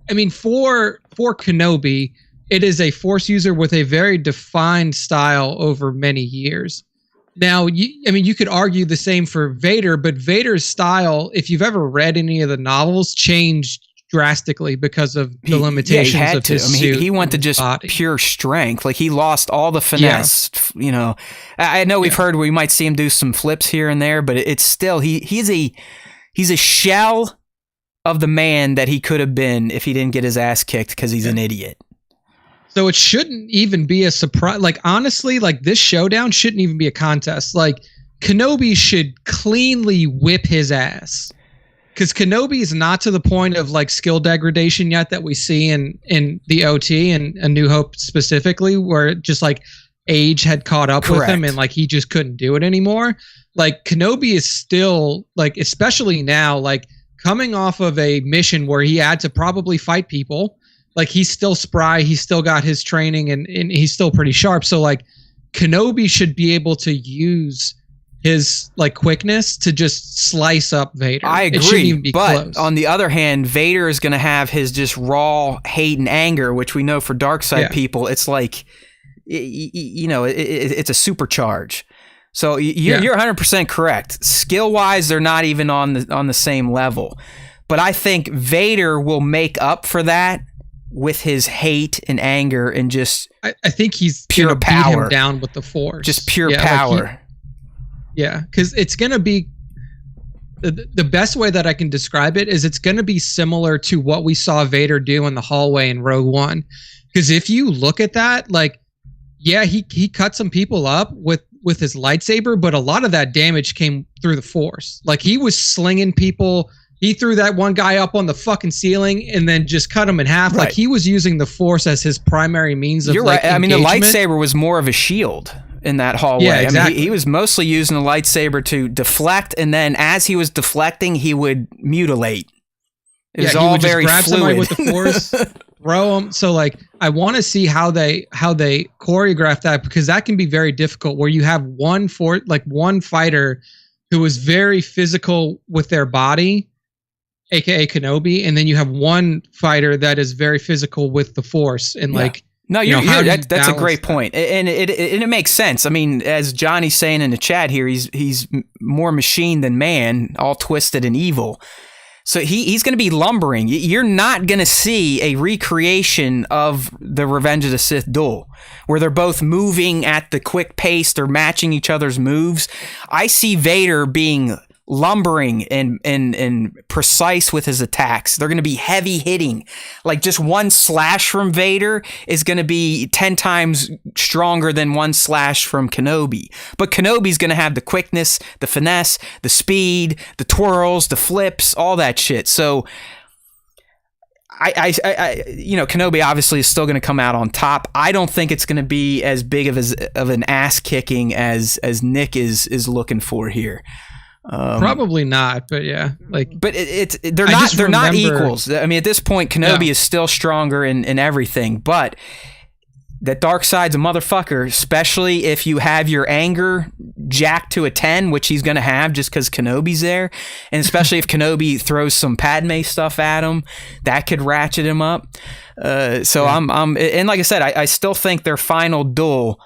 I mean, for Kenobi, it is a Force user with a very defined style over many years. Now, you could argue the same for Vader, but Vader's style, if you've ever read any of the novels, changed drastically because of the limitations of his suit. He went to just body. Pure strength. Like, he lost all the finesse. Yeah. I know we've heard we might see him do some flips here and there, but it's still he's a shell of the man that he could have been if he didn't get his ass kicked because he's an idiot. So it shouldn't even be a surprise. Like, honestly, like, this showdown shouldn't even be a contest. Like, Kenobi should cleanly whip his ass. Because Kenobi is not to the point of like skill degradation yet that we see in the OT and A New Hope specifically, where just like age had caught up with him and like he just couldn't do it anymore. Like, Kenobi is still, like, especially now, like, coming off of a mission where he had to probably fight people. Like, he's still spry, he's still got his training, and he's still pretty sharp. So like, Kenobi should be able to use his like quickness to just slice up Vader. I agree, but on the other hand, Vader is going to have his just raw hate and anger, which we know for dark side people, it's like, it's a supercharge. So you're 100% correct. Skill wise, they're not even on the same level. But I think Vader will make up for that with his hate and anger and just I think he's pure power. Beat him down with the Force. Just pure power. Because it's going to be the best way that I can describe it is it's going to be similar to what we saw Vader do in the hallway in Rogue One. Because if you look at that, like, he cut some people up with his lightsaber, but a lot of that damage came through the Force. Like, he was slinging people. He threw that one guy up on the fucking ceiling and then just cut him in half. Right. Like, he was using the Force as his primary means of engagement. I mean, the lightsaber was more of a shield in that hallway. Yeah, exactly. I mean, he was mostly using the lightsaber to deflect, and then as he was deflecting, he would mutilate. It was all very grab fluid. Somebody with the Force. throw him. So like, I want to see how they choreograph that, because that can be very difficult where you have one fighter who is very physical with their body, aka Kenobi, and then you have one fighter that is very physical with the Force, and like. No, that's a great point. And it makes sense. I mean, as Johnny's saying in the chat here, he's more machine than man, all twisted and evil. So he's going to be lumbering. You're not going to see a recreation of the Revenge of the Sith duel where they're both moving at the quick pace, they're matching each other's moves. I see Vader being lumbering and precise with his attacks. They're going to be heavy hitting. Like just one slash from Vader is going to be 10 times stronger than one slash from Kenobi. But Kenobi's going to have the quickness, the finesse, the speed, the twirls, the flips, all that shit. So I Kenobi obviously is still going to come out on top. I don't think it's going to be as big of an ass kicking as Nick is looking for here. Probably not, but yeah, like, but they're not equals. I mean, at this point, Kenobi is still stronger in everything, but that dark side's a motherfucker, especially if you have your anger jacked to a 10, which he's going to have just because Kenobi's there, and especially if Kenobi throws some Padme stuff at him, that could ratchet him up. I'm and like I said, I still think their final duel,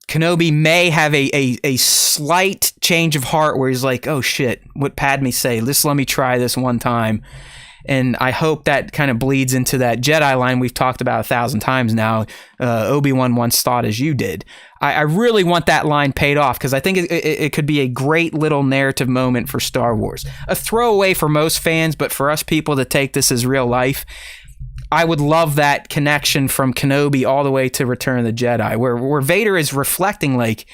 Kenobi may have a slight change of heart where he's like, oh shit, what Padme say? Just let me try this one time. And I hope that kind of bleeds into that Jedi line we've talked about 1,000 times now. Obi-Wan once thought as you did. I really want that line paid off because I think it could be a great little narrative moment for Star Wars. A throwaway for most fans, but for us people that take this as real life, I would love that connection from Kenobi all the way to Return of the Jedi, where Vader is reflecting like,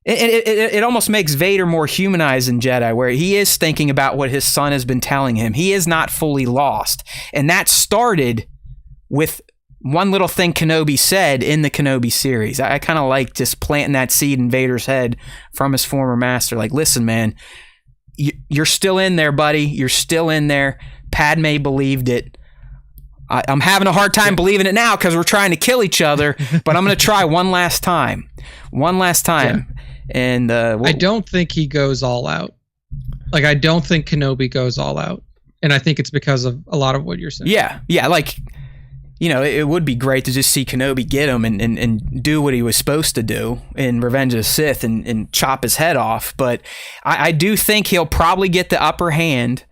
it almost makes Vader more humanized in Jedi, where he is thinking about what his son has been telling him. He is not fully lost. And that started with one little thing Kenobi said in the Kenobi series. I kind of like just planting that seed in Vader's head from his former master. Like, listen, man, you're still in there, buddy. You're still in there. Padme believed it. I'm having a hard time believing it now because we're trying to kill each other, but I'm going to try one last time. Yeah. And I don't think he goes all out. Like, I don't think Kenobi goes all out. And I think it's because of a lot of what you're saying. Yeah. Like, it would be great to just see Kenobi get him and do what he was supposed to do in Revenge of the Sith and chop his head off. But I do think he'll probably get the upper hand.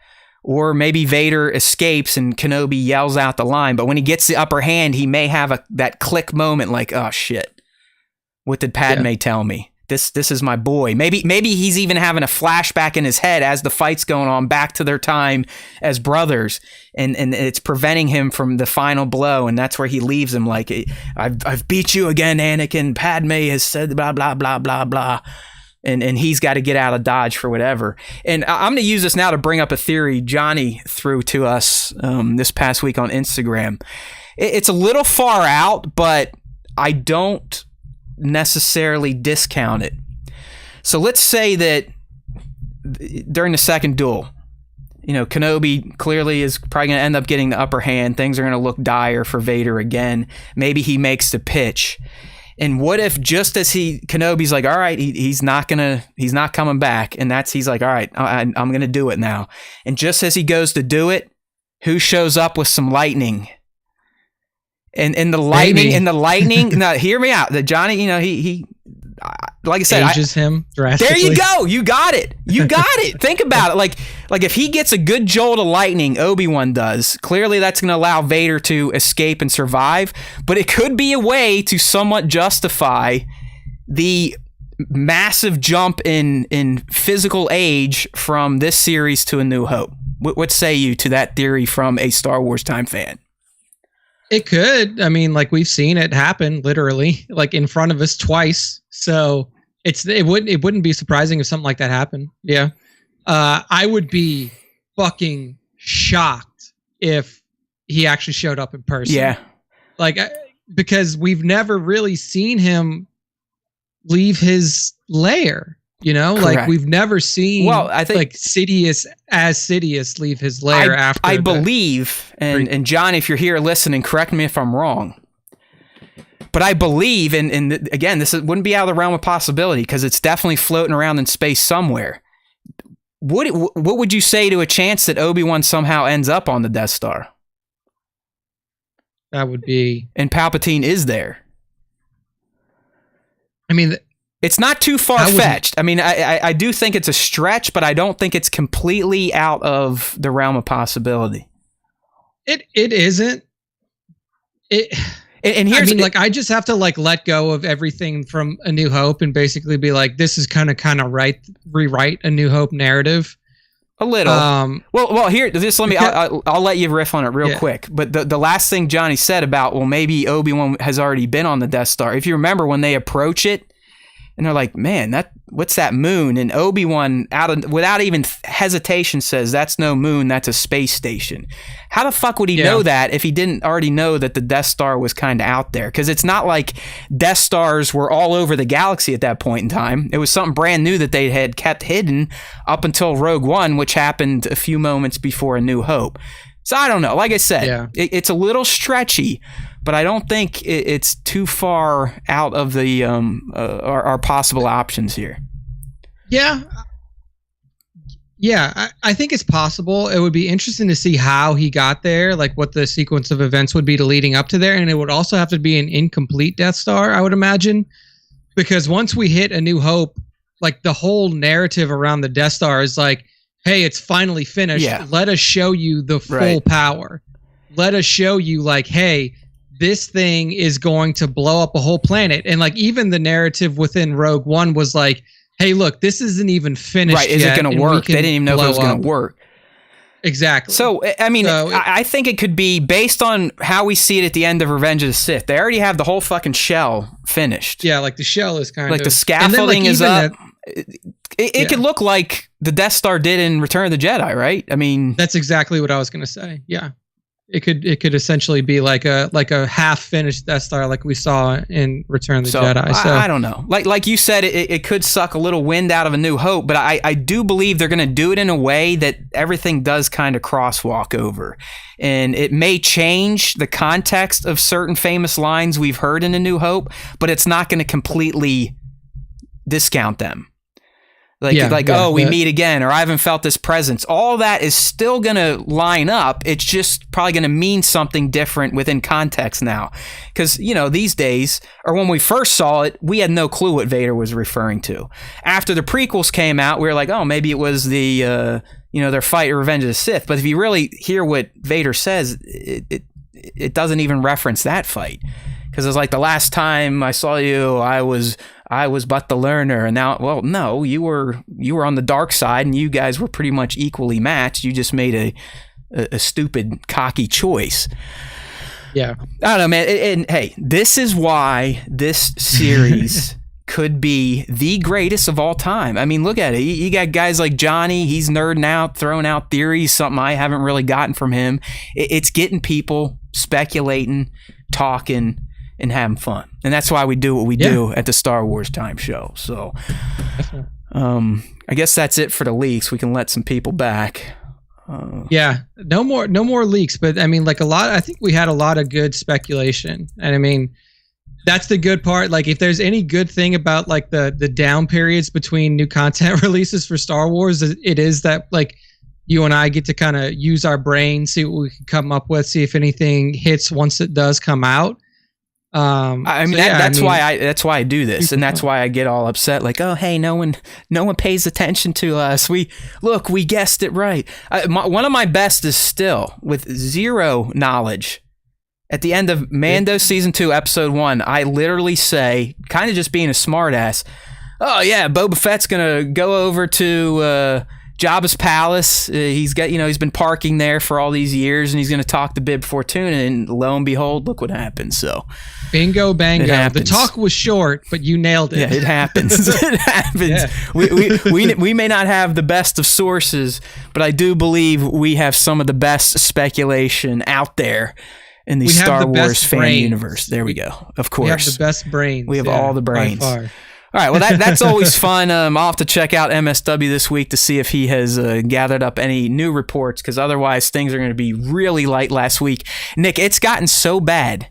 Or maybe Vader escapes and Kenobi yells out the line. But when he gets the upper hand, he may have that click moment like, oh, shit. What did Padme tell me? This is my boy. Maybe he's even having a flashback in his head as the fight's going on back to their time as brothers. And it's preventing him from the final blow. And that's where he leaves him like, I've beat you again, Anakin. Padme has said blah, blah, blah, blah, blah. And he's got to get out of Dodge for whatever. And I'm going to use this now to bring up a theory Johnny threw to us this past week on Instagram. It's a little far out, but I don't necessarily discount it. So let's say that during the second duel, Kenobi clearly is probably going to end up getting the upper hand. Things are going to look dire for Vader again. Maybe he makes the pitch. And what if just as Kenobi's like, all right, he's not coming back. And he's like, all right, I'm going to do it now. And just as he goes to do it, who shows up with some lightning? And the lightning, now hear me out. The Johnny, he like I said, ages him drastically. There you go. You got it. Think about it. Like if he gets a good jolt of lightning, Obi-Wan does. Clearly, that's going to allow Vader to escape and survive. But it could be a way to somewhat justify the massive jump in physical age from this series to A New Hope. What say you to that theory from a Star Wars time fan? It could. I mean, like, we've seen it happen literally, like, in front of us twice. So it wouldn't be surprising if something like that happened. Yeah. I would be fucking shocked if he actually showed up in person. Yeah. Like, because we've never really seen him leave his lair. You know, Correct. like we've never seen. Well, I think like Sidious leave his lair after. I believe, and John, if you're here listening, correct me if I'm wrong. But I believe, and again, this wouldn't be out of the realm of possibility because it's definitely floating around in space somewhere. What would you say to a chance that Obi-Wan somehow ends up on the Death Star? That would be... And Palpatine is there. I mean... It's not too far-fetched. I mean, I do think it's a stretch, but I don't think it's completely out of the realm of possibility. It isn't. And here's, I mean, like, I just have to like let go of everything from A New Hope and basically be like, this is kind of rewrite A New Hope narrative. A little. Well, here, just let me. I'll let you riff on it real quick. But the last thing Johnny said about, well, maybe Obi-Wan has already been on the Death Star. If you remember when they approach it, and they're like, man, what's that moon? And Obi-Wan, without even hesitation, says, that's no moon, that's a space station. How the fuck would he know that if he didn't already know that the Death Star was kind of out there? Because it's not like Death Stars were all over the galaxy at that point in time. It was something brand new that they had kept hidden up until Rogue One, which happened a few moments before A New Hope. So I don't know. Like I said, it's a little stretchy, but I don't think it's too far out of the our possible options here. Yeah. I think it's possible. It would be interesting to see how he got there, like what the sequence of events would be to leading up to there, and it would also have to be an incomplete Death Star, I would imagine, because once we hit A New Hope, like the whole narrative around the Death Star is like, hey, it's finally finished. Yeah. Let us show you the full power. Let us show you, like, hey, this thing is going to blow up a whole planet. And like even the narrative within Rogue One was like, hey, look, this isn't even finished yet. Right, is it going to work? They didn't even know if it was going to work. Exactly. So, I mean, I think it could be based on how we see it at the end of Revenge of the Sith. They already have the whole fucking shell finished. Yeah, like the shell is kind like of... the scaffolding is up. It could look like the Death Star did in Return of the Jedi, right? I mean... That's exactly what I was going to say, yeah. It could essentially be like a half-finished Death Star like we saw in Return of the Jedi. So I don't know. Like you said, it could suck a little wind out of A New Hope, but I do believe they're going to do it in a way that everything does kind of crosswalk over. And it may change the context of certain famous lines we've heard in A New Hope, but it's not going to completely discount them. We meet again, or I haven't felt this presence. All that is still going to line up. It's just probably going to mean something different within context now. Because, these days, or when we first saw it, we had no clue what Vader was referring to. After the prequels came out, we were like, oh, maybe it was the, their fight or Revenge of the Sith. But if you really hear what Vader says, it doesn't even reference that fight. Because it's like, the last time I saw you, I was but the learner, and now, well, no, you were on the dark side, and you guys were pretty much equally matched. You just made a stupid, cocky choice. Yeah, I don't know, man. And hey, this is why this series could be the greatest of all time. I mean, look at it. You got guys like Johnny. He's nerding out, throwing out theories, something I haven't really gotten from him. It's getting people speculating, talking, and having fun. And that's why we do what we do at the Star Wars Time Show. So I guess that's it for the leaks. We can let some people back. No more leaks, but I mean, like I think we had a lot of good speculation. And I mean, that's the good part. Like, if there's any good thing about like the down periods between new content releases for Star Wars, it is that like you and I get to kind of use our brain, see what we can come up with, see if anything hits once it does come out. That's why I do this, and that's why I get all upset. Like, oh, hey, no one pays attention to us. We guessed it right. One of my best is still with zero knowledge. At the end of Mando season 2, episode 1, I literally say, kind of just being a smartass, oh yeah, Boba Fett's gonna go over to Jabba's palace. He's been parking there for all these years, and he's going to talk to Bib Fortuna, and lo and behold, look what happened. So, bingo, bango. The talk was short, but you nailed it. Yeah, it happens. It happens. Yeah. We may not have the best of sources, but I do believe we have some of the best speculation out there in the Star Wars fan universe. There we go. Of course. We have the best brains. We have all the brains. By far. All right, well, that's always fun. I'll have to check out MSW this week to see if he has gathered up any new reports, because otherwise things are going to be really light last week. Nick, it's gotten so bad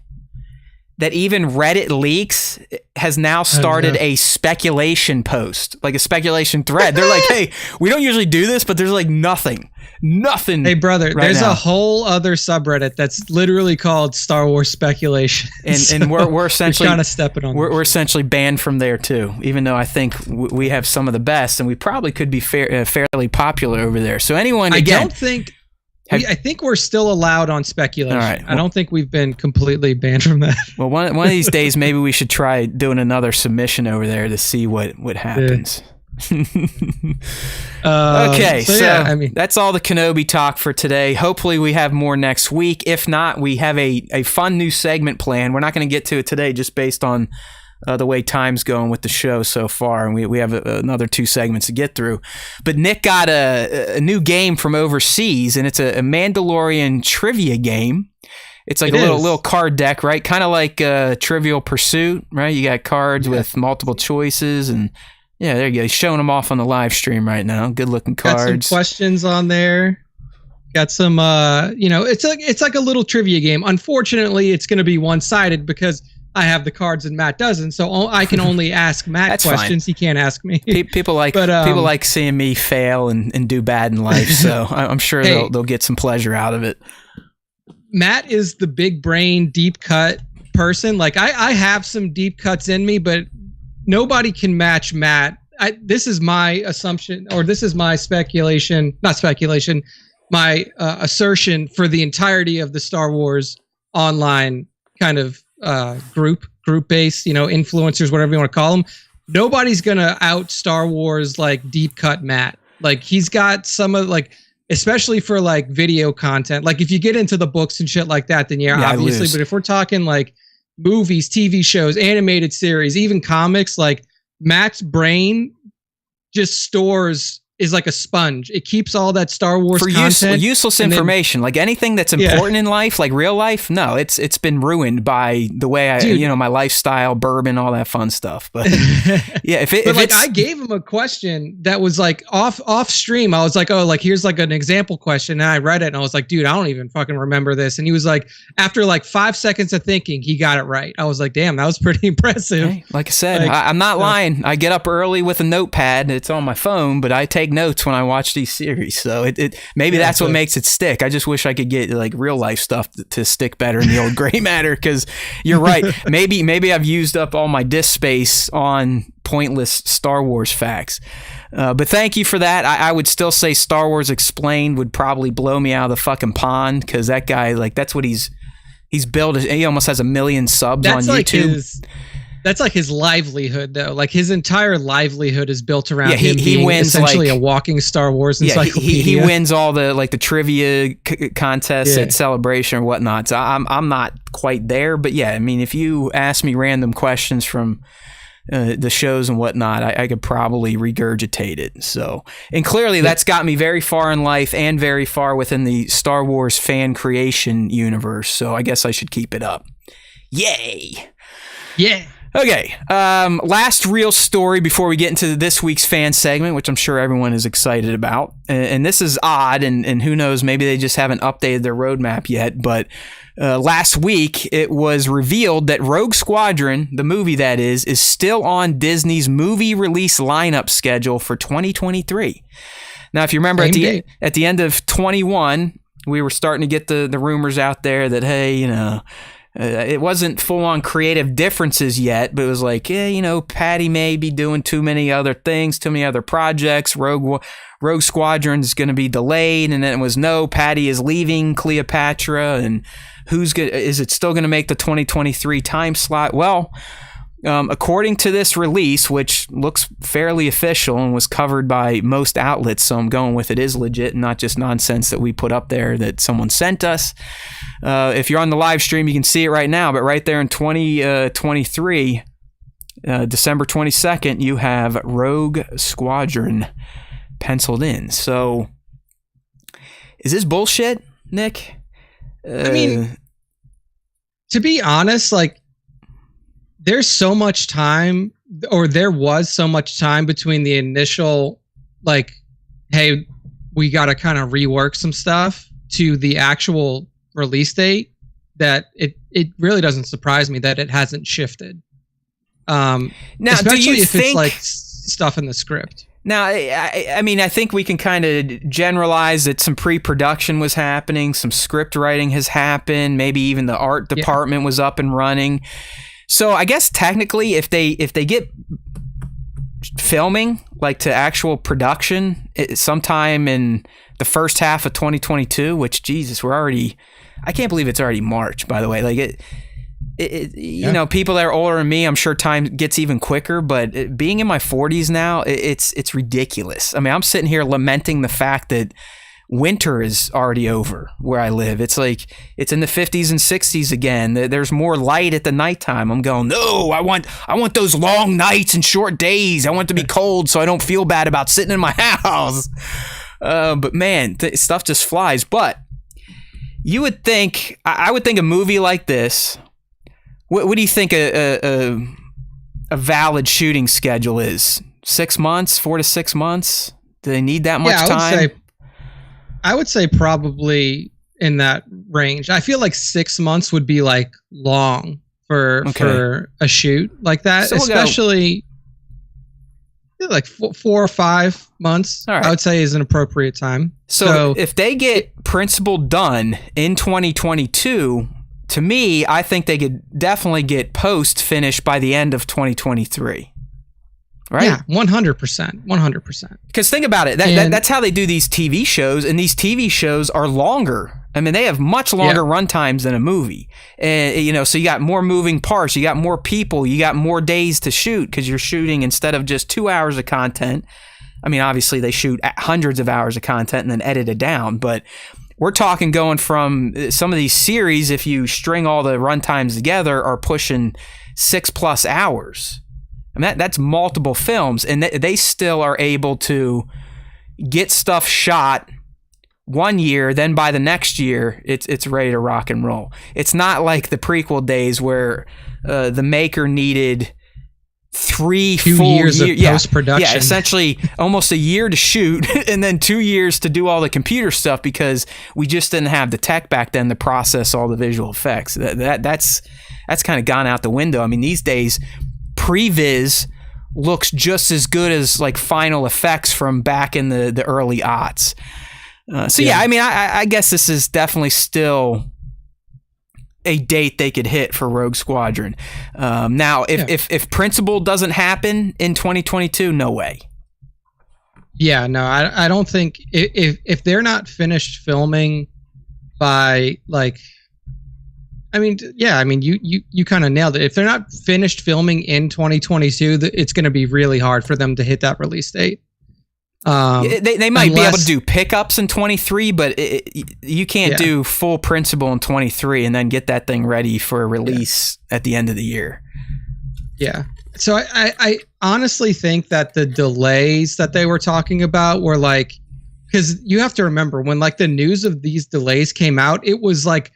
that even Reddit Leaks has now started a speculation post, like a speculation thread. They're like, hey, we don't usually do this, but there's like nothing. Hey, brother, there's a whole other subreddit that's literally called Star Wars speculation. And we're essentially kind of stepping on. We're essentially banned from there too, even though I think we have some of the best, and we probably could be fairly popular over there. So anyone, again, I think we're still allowed on speculation. All right. I don't think we've been completely banned from that. Well, one of these days, maybe we should try doing another submission over there to see what happens. Okay, so yeah, that's all the Kenobi talk for today. Hopefully we have more next week. If not, we have a fun new segment plan. We're not going to get to it today just based on the way time's going with the show so far, and we have another 2 segments to get through. But Nick got a new game from overseas, and it's a Mandalorian trivia game. It's like a little card deck, right? Kind of like Trivial Pursuit, right? You got cards with multiple choices, and yeah, there you go. He's showing them off on the live stream right now. Good looking cards. Got some questions on there. Got some, it's like a little trivia game. Unfortunately, it's going to be one-sided because I have the cards and Matt doesn't, so I can only ask Matt questions. Fine. He can't ask me. People like seeing me fail and do bad in life, so I'm sure they'll get some pleasure out of it. Matt is the big brain, deep cut person. Like I have some deep cuts in me, but nobody can match Matt. This is my assumption, or this is my speculation, not speculation, my assertion for the entirety of the Star Wars online kind of group-based, influencers, whatever you want to call them. Nobody's going to out Star Wars like deep cut Matt. Like he's got some of especially for like video content. Like if you get into the books and shit like that, then obviously. But if we're talking like movies, TV shows, animated series, even comics, like Matt's brain just is like a sponge. It keeps all that Star Wars for content. Useless information, like anything that's important in life, like real life. No, it's been ruined by the way my lifestyle, bourbon, all that fun stuff. But yeah, I gave him a question that was like off stream. I was like, oh, like here's like an example question, and I read it, and I was like, dude, I don't even fucking remember this. And he was like, after like 5 seconds of thinking, he got it right. I was like, damn, that was pretty impressive. Hey, like I said, I'm not lying. I get up early with a notepad. It's on my phone, but I take notes when I watch these series, so maybe that's what makes it stick. I just wish I could get like real life stuff to stick better in the old gray matter, because you're right. Maybe I've used up all my disk space on pointless Star Wars facts. But thank you for that. I would still say Star Wars Explained would probably blow me out of the fucking pond, because that guy, like, that's what he's built. He almost has 1 million subs on YouTube. That's like his livelihood, though. Like his entire livelihood is built around him he being wins essentially a walking Star Wars encyclopedia. He wins all the trivia contests at Celebration or whatnot. So I'm not quite there, but yeah, I mean, if you ask me random questions from the shows and whatnot, I could probably regurgitate it. So, and clearly that's got me very far in life and very far within the Star Wars fan creation universe. So I guess I should keep it up. Yay! Yeah. Okay, last real story before we get into this week's fan segment, which I'm sure everyone is excited about. And this is odd, and who knows, maybe they just haven't updated their roadmap yet. But last week, it was revealed that Rogue Squadron, the movie that is still on Disney's movie release lineup schedule for 2023. Now, if you remember at the end of 21, we were starting to get the rumors out there that, hey, it wasn't full-on creative differences yet, but it was like, Patty may be doing too many other things, too many other projects. Rogue Squadron is going to be delayed, and then it was Patty is leaving Cleopatra, and is it still going to make the 2023 time slot? Well, according to this release, which looks fairly official and was covered by most outlets, so I'm going with it is legit and not just nonsense that we put up there that someone sent us. If you're on the live stream, you can see it right now, but right there in 2023, December 22nd, you have Rogue Squadron penciled in. So, is this bullshit, Nick? I mean, to be honest, like, there's so much time there was so much time between the initial, like, hey, we got to kind of rework some stuff to the actual release date, that it really doesn't surprise me that it hasn't shifted. Now, especially if it's like stuff in the script. Now, I mean, I think we can kind of generalize that some pre-production was happening, some script writing has happened, maybe even the art department was up and running. So I guess technically, if they get filming, like to actual production, sometime in the first half of 2022, which, Jesus, I can't believe it's already March, by the way. Like you know, people that are older than me, I'm sure time gets even quicker, but being in my 40s now, it's ridiculous. I mean, I'm sitting here lamenting the fact that winter is already over where I live. It's like it's in the 50s and 60s again. There's more light at the nighttime. I'm going, no, I want those long nights and short days. I want to be cold so I don't feel bad about sitting in my house. But man, stuff just flies. But you would think, I would think a movie like this. What do you think a valid shooting schedule is? 6 months, 4 to 6 months? Do they need that much time? I would say probably in that range. I feel like 6 months would be like long for a shoot like that, so especially like 4 or 5 months. Right. I would say is an appropriate time. So if they get principal done in 2022. To me, I think they could definitely get post finished by the end of 2023. Right? Yeah, 100%. 100%. Because think about it. That's how they do these TV shows, and these TV shows are longer. I mean, they have much longer run times than a movie. And, you know, so you got more moving parts, you got more people, you got more days to shoot because you're shooting instead of just 2 hours of content. I mean, obviously, they shoot hundreds of hours of content and then edit it down, but we're talking going from some of these series, if you string all the run times together, are pushing 6+ hours. I mean, that's multiple films, and they still are able to get stuff shot 1 year, then by the next year, it's ready to rock and roll. It's not like the prequel days where the maker needed 3 full years of post-production. Yeah, essentially almost a year to shoot and then 2 years to do all the computer stuff because we just didn't have the tech back then to process all the visual effects. That's kind of gone out the window. I mean, these days, previs looks just as good as like final effects from back in the early aughts. I mean, I guess this is definitely still a date they could hit for Rogue Squadron. Now, if principal doesn't happen in 2022, no way. Yeah, no, I don't think if they're not finished filming by like, I mean, you kind of nailed it. If they're not finished filming in 2022, it's going to be really hard for them to hit that release date. They might be able to do pickups in 23, but you can't do full principal in 23 and then get that thing ready for a release at the end of the year. Yeah. So I honestly think that the delays that they were talking about were like, because you have to remember when like the news of these delays came out, it was like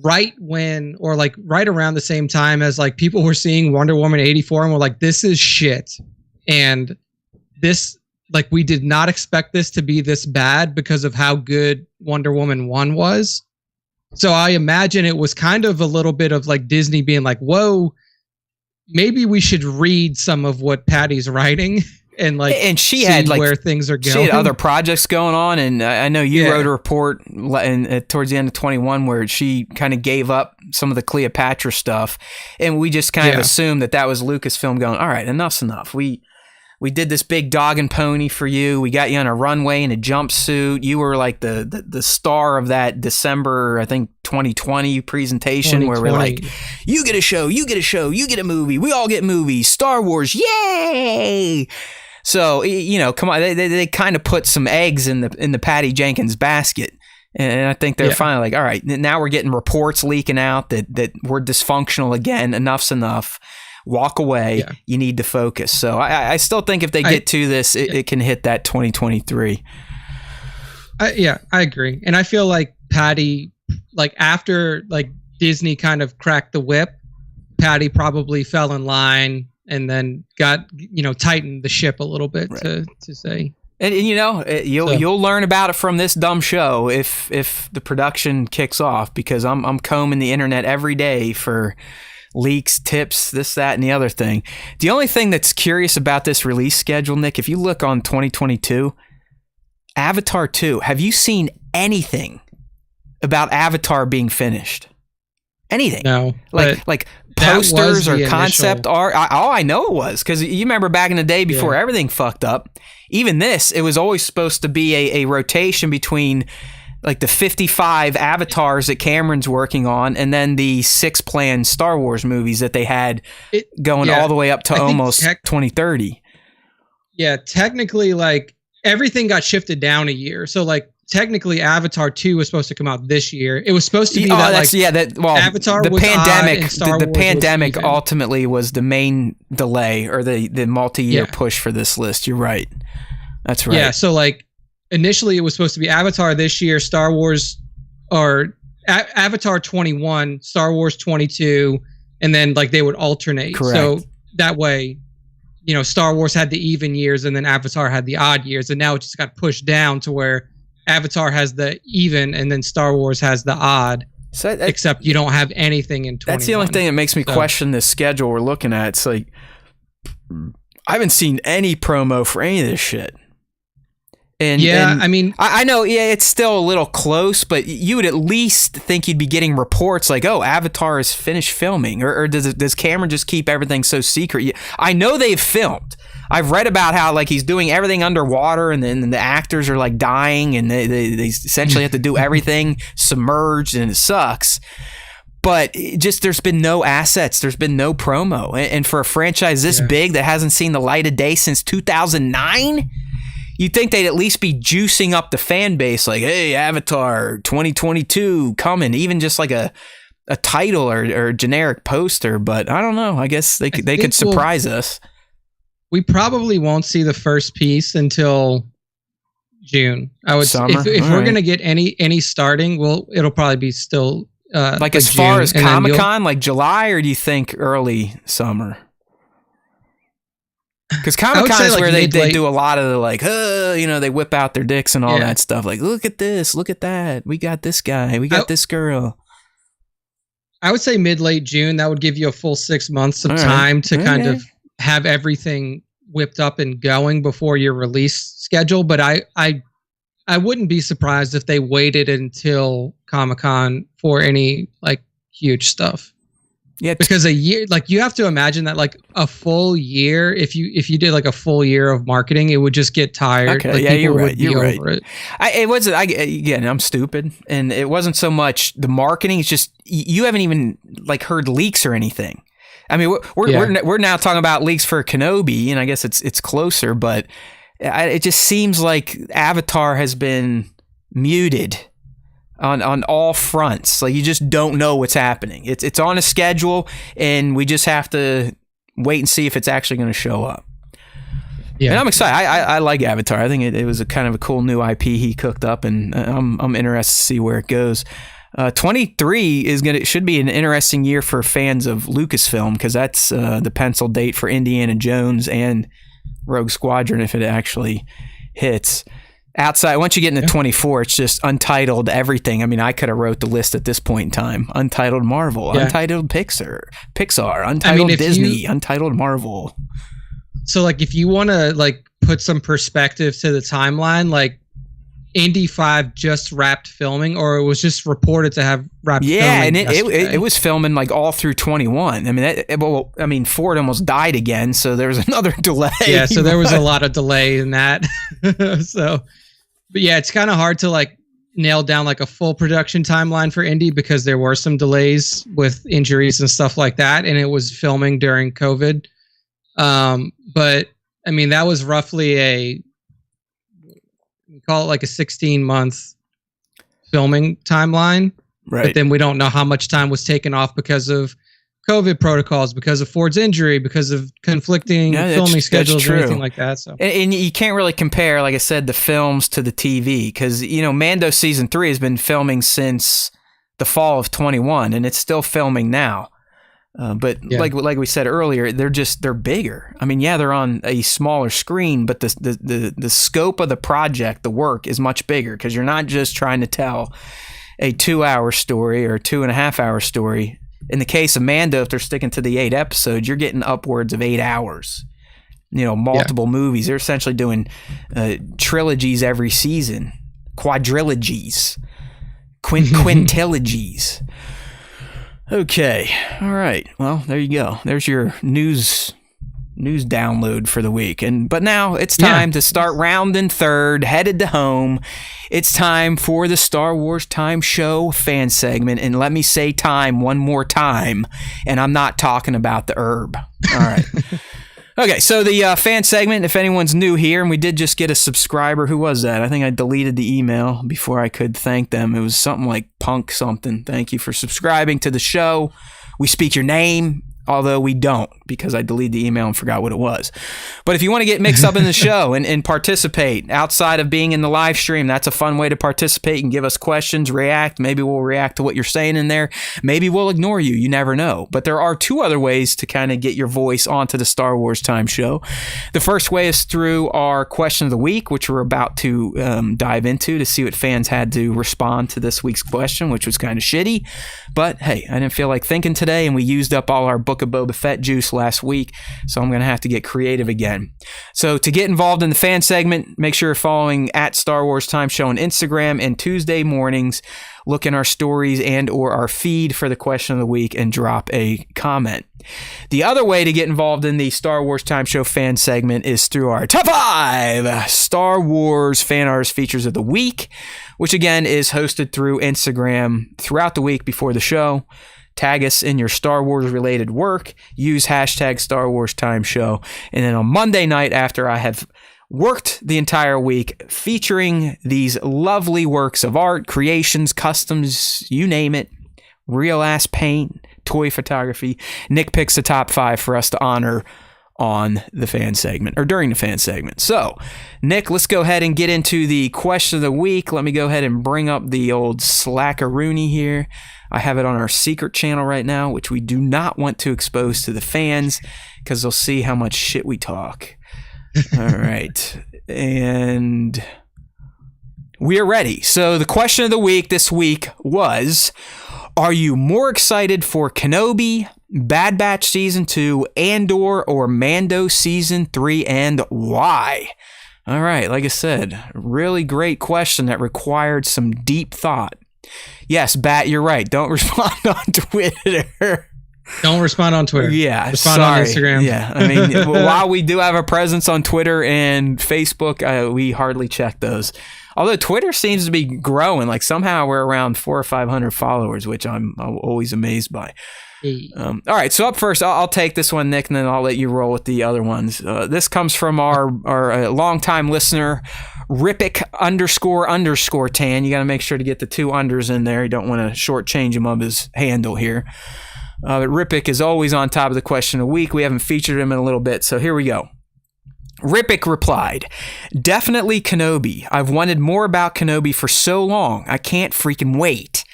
right around the same time as like people were seeing Wonder Woman 84 and were like, this is shit. And this, like, we did not expect this to be this bad because of how good Wonder Woman 1 was. So I imagine it was kind of a little bit of like Disney being like, whoa, maybe we should read some of what Patty's writing and like she had like where things are going. She had other projects going on, and I know you wrote a report towards the end of 21 where she kind of gave up some of the Cleopatra stuff, and we just kind of assumed that was Lucasfilm going, all right, enough's enough. We did this big dog and pony for you. We got you on a runway in a jumpsuit. You were like the star of that December, I think, 2020 presentation where we're like, you get a show, you get a show, you get a movie. We all get movies. Star Wars, yay! So, you know, come on. They kind of put some eggs in the Patty Jenkins basket. And I think they're finally like, all right, now we're getting reports leaking out that we're dysfunctional again. Enough's enough. Walk away. Yeah. You need to focus. So I still think if they get to this, it can hit that 2023. I agree. And I feel like Patty, like after like Disney kind of cracked the whip, Patty probably fell in line and then got tightened the ship a little bit to say. And you'll learn about it from this dumb show if the production kicks off, because I'm combing the internet every day for leaks, tips, this, that, and the other thing. The only thing that's curious about this release schedule, Nick, if you look on 2022, Avatar 2, have you seen anything about Avatar being finished? Anything? No. Like posters or concept art? I know it was, because you remember back in the day before everything fucked up, even this, it was always supposed to be a rotation between like the 55 avatars that Cameron's working on and then the 6 planned Star Wars movies that they had going all the way up to almost 2030. Yeah, technically, like, everything got shifted down a year. So, like, technically Avatar 2 was supposed to come out this year. It was supposed to be Avatar the was pandemic, odd and Star the Wars pandemic was ultimately was the main delay, or the multi-year push for this list. You're right. That's right. Yeah, so like initially it was supposed to be Avatar this year, Star Wars, or Avatar 21, Star Wars 22, and then like they would alternate. Correct. So that way, Star Wars had the even years and then Avatar had the odd years, and now it just got pushed down to where Avatar has the even and then Star Wars has the odd. So except you don't have anything in 21. That's the only thing that makes me question this schedule we're looking at. It's like, I haven't seen any promo for any of this shit. And I mean, I know, it's still a little close, but you would at least think you'd be getting reports like, oh, Avatar is finished filming, or does Cameron just keep everything so secret? I know they've filmed. I've read about how like he's doing everything underwater, and then the actors are like dying, and they essentially have to do everything submerged, and it sucks. But there's been no assets, there's been no promo, and for a franchise this big that hasn't seen the light of day since 2009. You'd think they'd at least be juicing up the fan base, like, hey, Avatar 2022 coming, even just like a title or generic poster. But I don't know. I guess they could surprise us. We probably won't see the first piece until June. I would say if we're gonna get any starting, it'll probably be still like as far as Comic-Con, like July, or do you think early summer? Because Comic-Con is where they do a lot of the like, they whip out their dicks and all that stuff. Like, look at this, look at that. We got this guy. We got this girl. I would say mid-late June. That would give you a full 6 months of time to kind of have everything whipped up and going before your release schedule. But I wouldn't be surprised if they waited until Comic-Con for any like huge stuff. Yeah, because a year, like you have to imagine that like a full year, if you did like a full year of marketing, it would just get tired. Okay, like, you're right. You're right. It wasn't. Again, I'm stupid, and it wasn't so much the marketing. It's just you haven't even like heard leaks or anything. I mean, we're now talking about leaks for Kenobi, and I guess it's closer, but it just seems like Avatar has been muted on all fronts. Like you just don't know what's happening. It's on a schedule, and we just have to wait and see if it's actually going to show up. Yeah, and I'm excited. I like Avatar. I think it was a kind of a cool new IP he cooked up, and I'm interested to see where it goes. 23 should be an interesting year for fans of Lucasfilm, because that's the pencil date for Indiana Jones and Rogue Squadron if it actually hits. Outside, once you get into 24, it's just Untitled everything. I mean, I could have wrote the list at this point in time. Untitled Marvel, Untitled Pixar, Untitled Disney, Untitled Marvel. So, like, if you want to, like, put some perspective to the timeline, like, Indy 5 just wrapped filming, or it was just reported to have wrapped filming. Yeah, and it was filming, like, all through 21. I mean, Ford almost died again, so there was another delay. Yeah, so there was a lot of delay in that. But yeah, it's kind of hard to like nail down like a full production timeline for Indy, because there were some delays with injuries and stuff like that, and it was filming during COVID. But I mean, that was roughly we call it like a 16-month filming timeline. Right. But then we don't know how much time was taken off because of COVID protocols, because of Ford's injury, because of conflicting filming schedules or anything like that. So, and you can't really compare, like I said, the films to the TV, because Mando season 3 has been filming since the fall of 21, and it's still filming now. But like we said earlier, they're bigger. I mean, yeah, they're on a smaller screen, but the scope of the project, the work, is much bigger because you're not just trying to tell a 2-hour story or a 2.5-hour story. In the case of Mando, if they're sticking to the 8 episodes, you're getting upwards of 8 hours. Multiple movies. They're essentially doing trilogies every season, quadrilogies, quintilogies. Okay. All right. Well, there you go. There's your news download for the week. But now it's time to start rounding third, headed to home. It's time for the Star Wars Time Show fan segment. And let me say time one more time. And I'm not talking about the herb. All right. Okay, so the fan segment, if anyone's new here, and we did just get a subscriber. Who was that? I think I deleted the email before I could thank them. It was something like Punk something. Thank you for subscribing to the show. We speak your name, although we don't, because I deleted the email and forgot what it was. But if you want to get mixed up in the show and participate outside of being in the live stream, that's a fun way to participate and give us questions, react. Maybe we'll react to what you're saying in there. Maybe we'll ignore you. You never know. But there are 2 other ways to kind of get your voice onto the Star Wars Time Show. The first way is through our question of the week, which we're about to dive into to see what fans had to respond to this week's question, which was kind of shitty. But hey, I didn't feel like thinking today, and we used up all our Book of Boba Fett juice last week, so I'm going to have to get creative again. So to get involved in the fan segment, make sure you're following at Star Wars Time Show on Instagram, and Tuesday mornings, look in our stories and or our feed for the question of the week and drop a comment. The other way to get involved in the Star Wars Time Show fan segment is through our Top 5 Star Wars Fan Artist Features of the Week, which again is hosted through Instagram throughout the week before the show. Tag us in your Star Wars related work, use hashtag Star Wars Time Show, and then on Monday night after I have worked the entire week featuring these lovely works of art, creations, customs, you name it, real ass paint, toy photography, Nick picks the top 5 for us to honor on the fan segment, or during the fan segment. So, Nick, let's go ahead and get into the question of the week. Let me go ahead and bring up the old Slackaroony here. I have it on our secret channel right now, which we do not want to expose to the fans because they'll see how much shit we talk. All right. And we are ready. So the question of the week this week was, are you more excited for Kenobi, Bad Batch Season 2, Andor, or Mando Season 3, and why? All right, like I said, really great question that required some deep thought. Yes, Bat, you're right. Don't respond on Twitter. Don't respond on Twitter. Yeah, respond on Instagram. Yeah, I mean, while we do have a presence on Twitter and Facebook, we hardly check those. Although Twitter seems to be growing, like somehow we're around 400 or 500 followers, which I'm always amazed by. All right, so up first, I'll take this one, Nick, and then I'll let you roll with the other ones. This comes from our longtime listener, Rippick __ tan. You got to make sure to get the 2 unders in there. You don't want to shortchange him of his handle here. But Rippick is always on top of the question of the week. We haven't featured him in a little bit, so here we go. Rippick replied, "Definitely Kenobi. I've wanted more about Kenobi for so long. I can't freaking wait.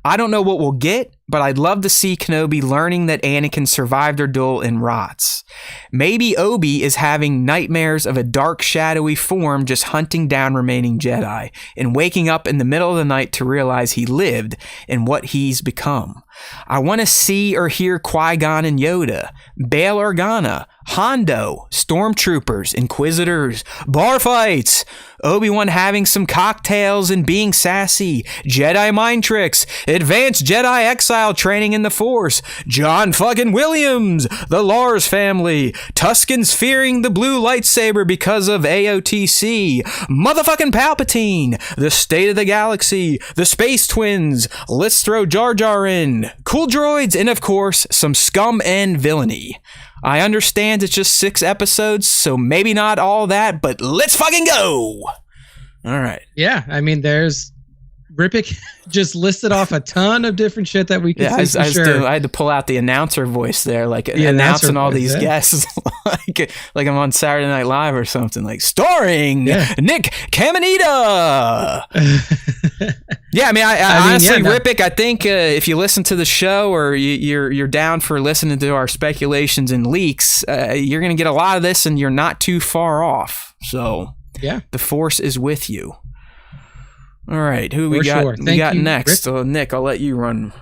I don't know what we'll get, but I'd love to see Kenobi learning that Anakin survived their duel in Rots. Maybe Obi is having nightmares of a dark, shadowy form just hunting down remaining Jedi and waking up in the middle of the night to realize he lived and what he's become. I want to see or hear Qui-Gon and Yoda, Bail Organa, Hondo, Stormtroopers, Inquisitors, bar fights, Obi-Wan having some cocktails and being sassy, Jedi mind tricks, advanced Jedi exile training in the Force, John fucking Williams, the Lars family, Tuskens fearing the blue lightsaber because of AOTC, motherfucking Palpatine, the state of the galaxy, the space twins, let's throw Jar Jar in, cool droids, and of course, some scum and villainy. I understand it's just 6 episodes, so maybe not all that, but let's fucking go!" All right. Yeah, I mean, there's... Rippick just listed off a ton of different shit that we can see for sure. I had to pull out the announcer voice there, like announcing all these guests, like I'm on Saturday Night Live or something, like starring Nick Caminita. Yeah, I mean, I honestly, yeah, no. Rippick, I think if you listen to the show or you're down for listening to our speculations and leaks, you're going to get a lot of this, and you're not too far off. So yeah, the force is with you. All right, who we For got? sure. We got you, next. Nick, I'll let you run.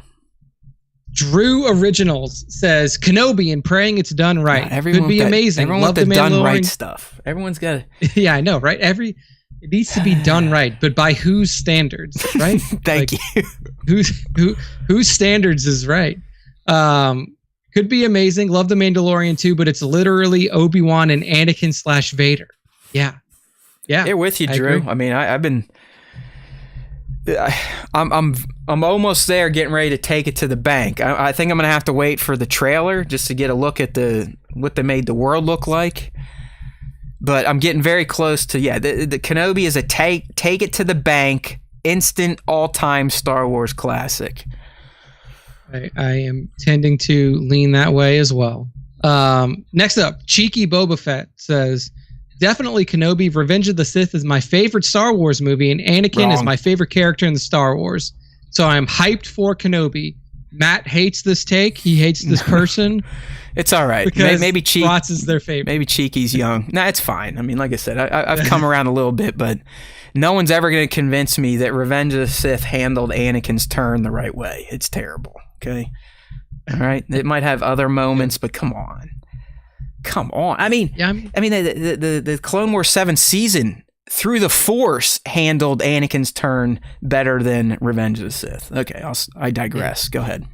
Drew Originals says Kenobi and praying it's done right. God, Could be amazing. Everyone Love with the done right Mandalorian. stuff. Everyone's got to. Yeah, I know, right? It needs to be done right, but by whose standards, right? Thank you. Whose standards is right? Could be amazing. Love the Mandalorian too, but it's literally Obi-Wan and Anakin / Vader. Yeah. They're with you, Drew. I mean, I've been. I'm almost there, getting ready to take it to the bank. I think I'm gonna have to wait for the trailer just to get a look at what they made the world look like. But I'm getting very close to the Kenobi is a take it to the bank, instant all-time Star Wars classic. I am tending to lean that way as well. Next up, Cheeky Boba Fett says, definitely Kenobi. Revenge of the Sith is my favorite Star Wars movie, and Anakin is my favorite character in the Star Wars. So I'm hyped for Kenobi. Matt hates this take. He hates this person. It's all right. Because maybe Rots is their favorite. Maybe Cheeky's young. Nah, it's fine. I mean, like I said, I've come around a little bit, but no one's ever going to convince me that Revenge of the Sith handled Anakin's turn the right way. It's terrible. Okay. All right. It might have other moments, but come on. I mean, the Clone Wars 7th season through the Force handled Anakin's turn better than Revenge of the Sith. Okay, I digress. Go ahead.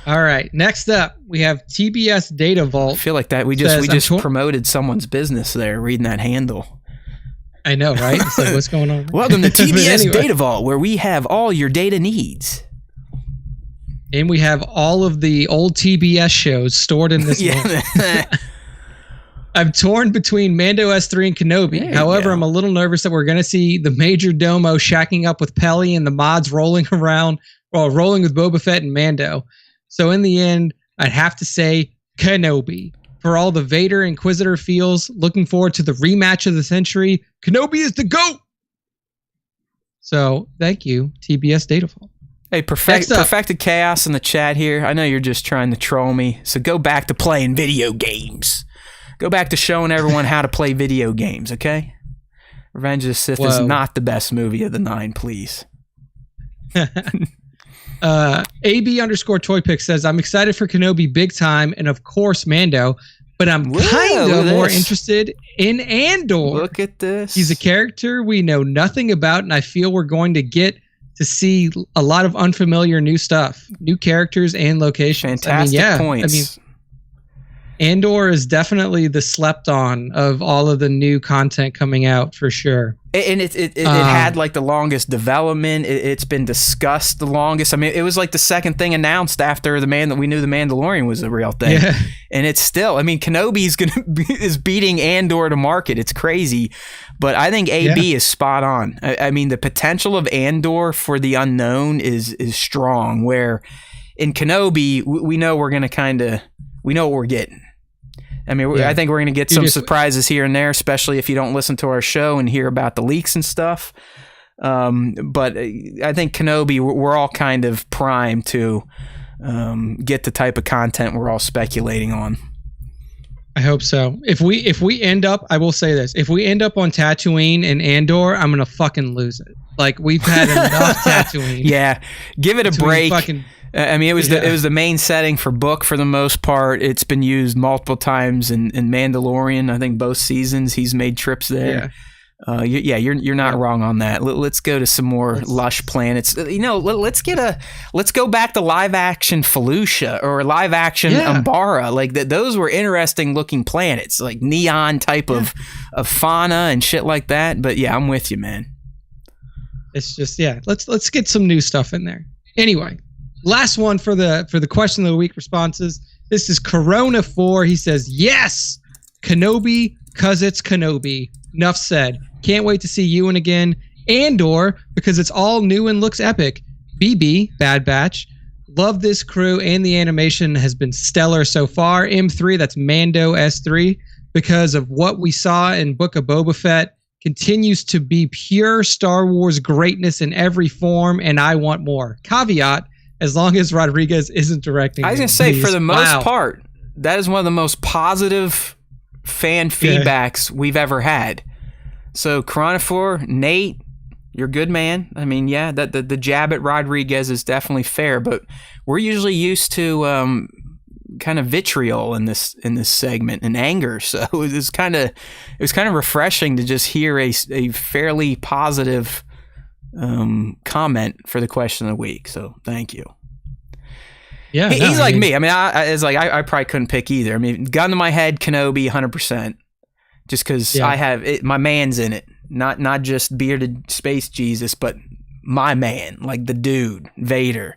All right. Next up, we have TBS Data Vault. I feel like that we just promoted someone's business there, reading that handle. I know, right? It's like, what's going on? Welcome to TBS Data Vault, where we have all your data needs. And we have all of the old TBS shows stored in this vault. I'm torn between Mando S3 and Kenobi. However, I'm a little nervous that we're going to see the Major Domo shacking up with Peli and the mods rolling with Boba Fett and Mando. So in the end, I'd have to say Kenobi. For all the Vader Inquisitor feels, looking forward to the rematch of the century. Kenobi is the GOAT! So, thank you, TBS Data Vault. Hey, Perfected Chaos in the chat here. I know you're just trying to troll me, so go back to playing video games. Go back to showing everyone how to play video games, okay? Revenge of the Sith is not the best movie of the 9, please. AB_ToyPick says, I'm excited for Kenobi big time, and of course Mando, but I'm kind of more interested in Andor. Look at this. He's a character we know nothing about, and I feel we're going to get to see a lot of unfamiliar new stuff, new characters and locations. Fantastic points. Andor is definitely the slept on of all of the new content coming out for sure. And it had like the longest development. It's been discussed the longest. I mean, it was like the second thing announced after we knew the Mandalorian was a real thing. Yeah. And it's still, I mean, Kenobi is beating Andor to market. It's crazy, but I think AB is spot on. I mean, the potential of Andor for the unknown is strong. Where in Kenobi, we know we're gonna we know what we're getting. I mean, I think we're going to get some surprises here and there, especially if you don't listen to our show and hear about the leaks and stuff. But I think Kenobi, we're all kind of primed to get the type of content we're all speculating on. I hope so. If we end up, I will say this, if we end up on Tatooine and Andor, I'm going to fucking lose it. Like, we've had enough Tatooine. Yeah. Give it a break. I mean, it was the main setting for book for the most part. It's been used multiple times in Mandalorian. I think both seasons he's made trips there. You're not wrong on that. Let's go to some more lush planets. Let's go back to live action Felucia or live action Umbara. Like those were interesting looking planets, like neon type of fauna and shit like that. But yeah, I'm with you, man. It's just let's get some new stuff in there. Anyway. Last one for the question of the week responses. This is Corona 4. He says, yes, Kenobi, cause it's Kenobi. Enough said. Can't wait to see Ewan again. Andor, because it's all new and looks epic. BB, Bad Batch. Love this crew, and the animation has been stellar so far. M3, that's Mando S3, because of what we saw in Book of Boba Fett. continues to be pure Star Wars greatness in every form, and I want more. Caveat, as long as Rodriguez isn't directing. I was going to say, for the most part, that is one of the most positive fan feedbacks we've ever had. So, Chronophore, Nate, you're a good man. I mean, yeah, the jab at Rodriguez is definitely fair, but we're usually used to kind of vitriol in this segment and anger. So it was kind of refreshing to just hear a fairly positive comment for the question of the week. So thank you. Yeah, he's like me. I mean, I probably couldn't pick either. I mean, gun to my head, Kenobi, 100%. Just because I have it, my man's in it. Not just bearded space Jesus, but my man, like the dude, Vader.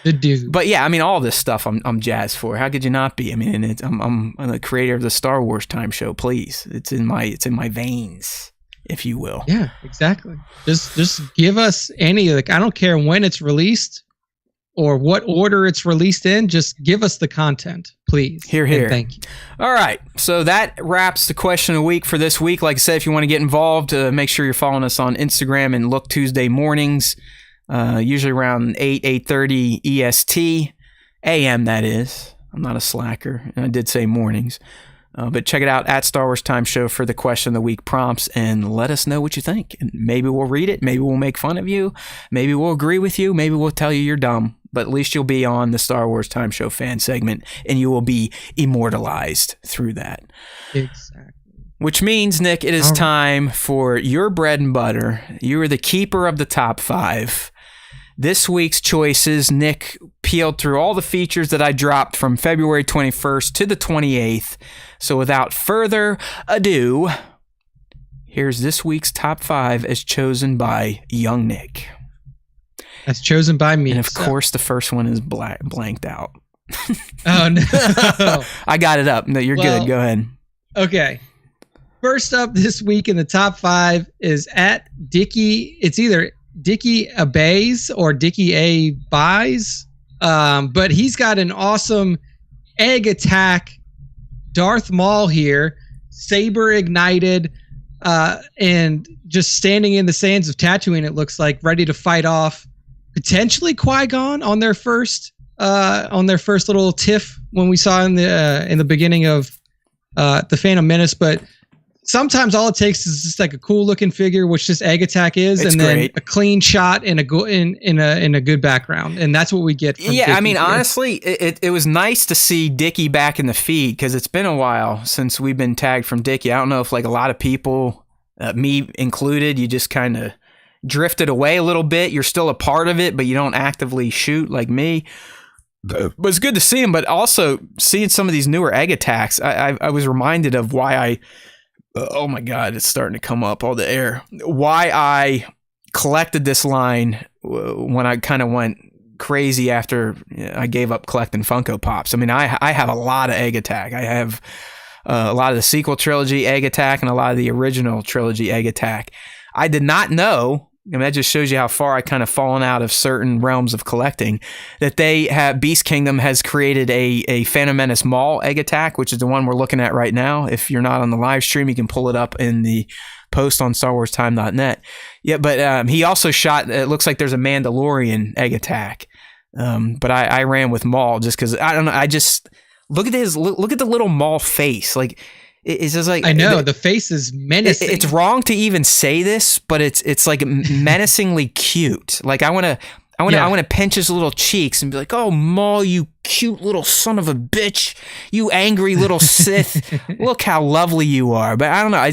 The dude. But yeah, I mean, all this stuff I'm jazzed for. How could you not be? I mean, I'm the creator of the Star Wars Time Show. Please, it's in my veins, if you will. Yeah, exactly. Just give us any, like, I don't care when it's released or what order it's released in. Just give us the content, please. Hear, hear. And thank you. All right, so that wraps the question of the week for this week. Like I said, if you want to get involved, make sure you're following us on Instagram and Look Tuesday mornings. Usually around 8:30 EST, AM that is. I'm not a slacker, and I did say mornings. But check it out at Star Wars Time Show for the question of the week prompts, and let us know what you think. And maybe we'll read it, maybe we'll make fun of you, maybe we'll agree with you, maybe we'll tell you you're dumb. But at least you'll be on the Star Wars Time Show fan segment, and you will be immortalized through that. Exactly. Which means, Nick, it is time for your bread and butter. You are the keeper of the top 5. This week's choices, Nick peeled through all the features that I dropped from February 21st to the 28th. So without further ado, here's this week's top 5 as chosen by young Nick. As chosen by me. And of course, the first one is blanked out. Oh, no. I got it up. No, you're good. Go ahead. Okay. First up this week in the top 5 is at Dickie. It's either Dickie Abays or Dickie A. Buys. But he's got an awesome egg attack Darth Maul here, saber ignited, and just standing in the sands of Tatooine, it looks like, ready to fight off potentially Qui-Gon on their first little tiff when we saw in the beginning of the Phantom Menace. But sometimes all it takes is just like a cool looking figure, which this egg attack is, it's and then great. A clean shot in a good background, and that's what we get. From yeah, Dickie I mean, here. honestly, it was nice to see Dickie back in the feed because it's been a while since we've been tagged from Dickie. I don't know if like a lot of people, me included, you just kind of drifted away a little bit. You're still a part of it, but you don't actively shoot like me. But it's good to see him. But also seeing some of these newer egg attacks, I was reminded of why I. Oh my God, it's starting to come up all the air. Why I collected this line when I kind of went crazy after I gave up collecting Funko Pops. I mean, I have a lot of Egg Attack. I have a lot of the sequel trilogy Egg Attack and a lot of the original trilogy Egg Attack. I did not know, I mean, that just shows you how far I kind of fallen out of certain realms of collecting, that they have, Beast Kingdom has created a Phantom Menace Maul Egg Attack, which is the one we're looking at right now. If you're not on the live stream, you can pull it up in the post on StarWarsTime.net. Yeah, but he also shot, it looks like there's a Mandalorian Egg Attack. But I ran with Maul just because, I don't know, I just, look at the little Maul face. Like, it's just like, I know the face is menacing. It's wrong to even say this, but it's like menacingly cute. Like I want to pinch his little cheeks and be like, "Oh, Maul, you cute little son of a bitch, you angry little Sith. Look how lovely you are." But I don't know.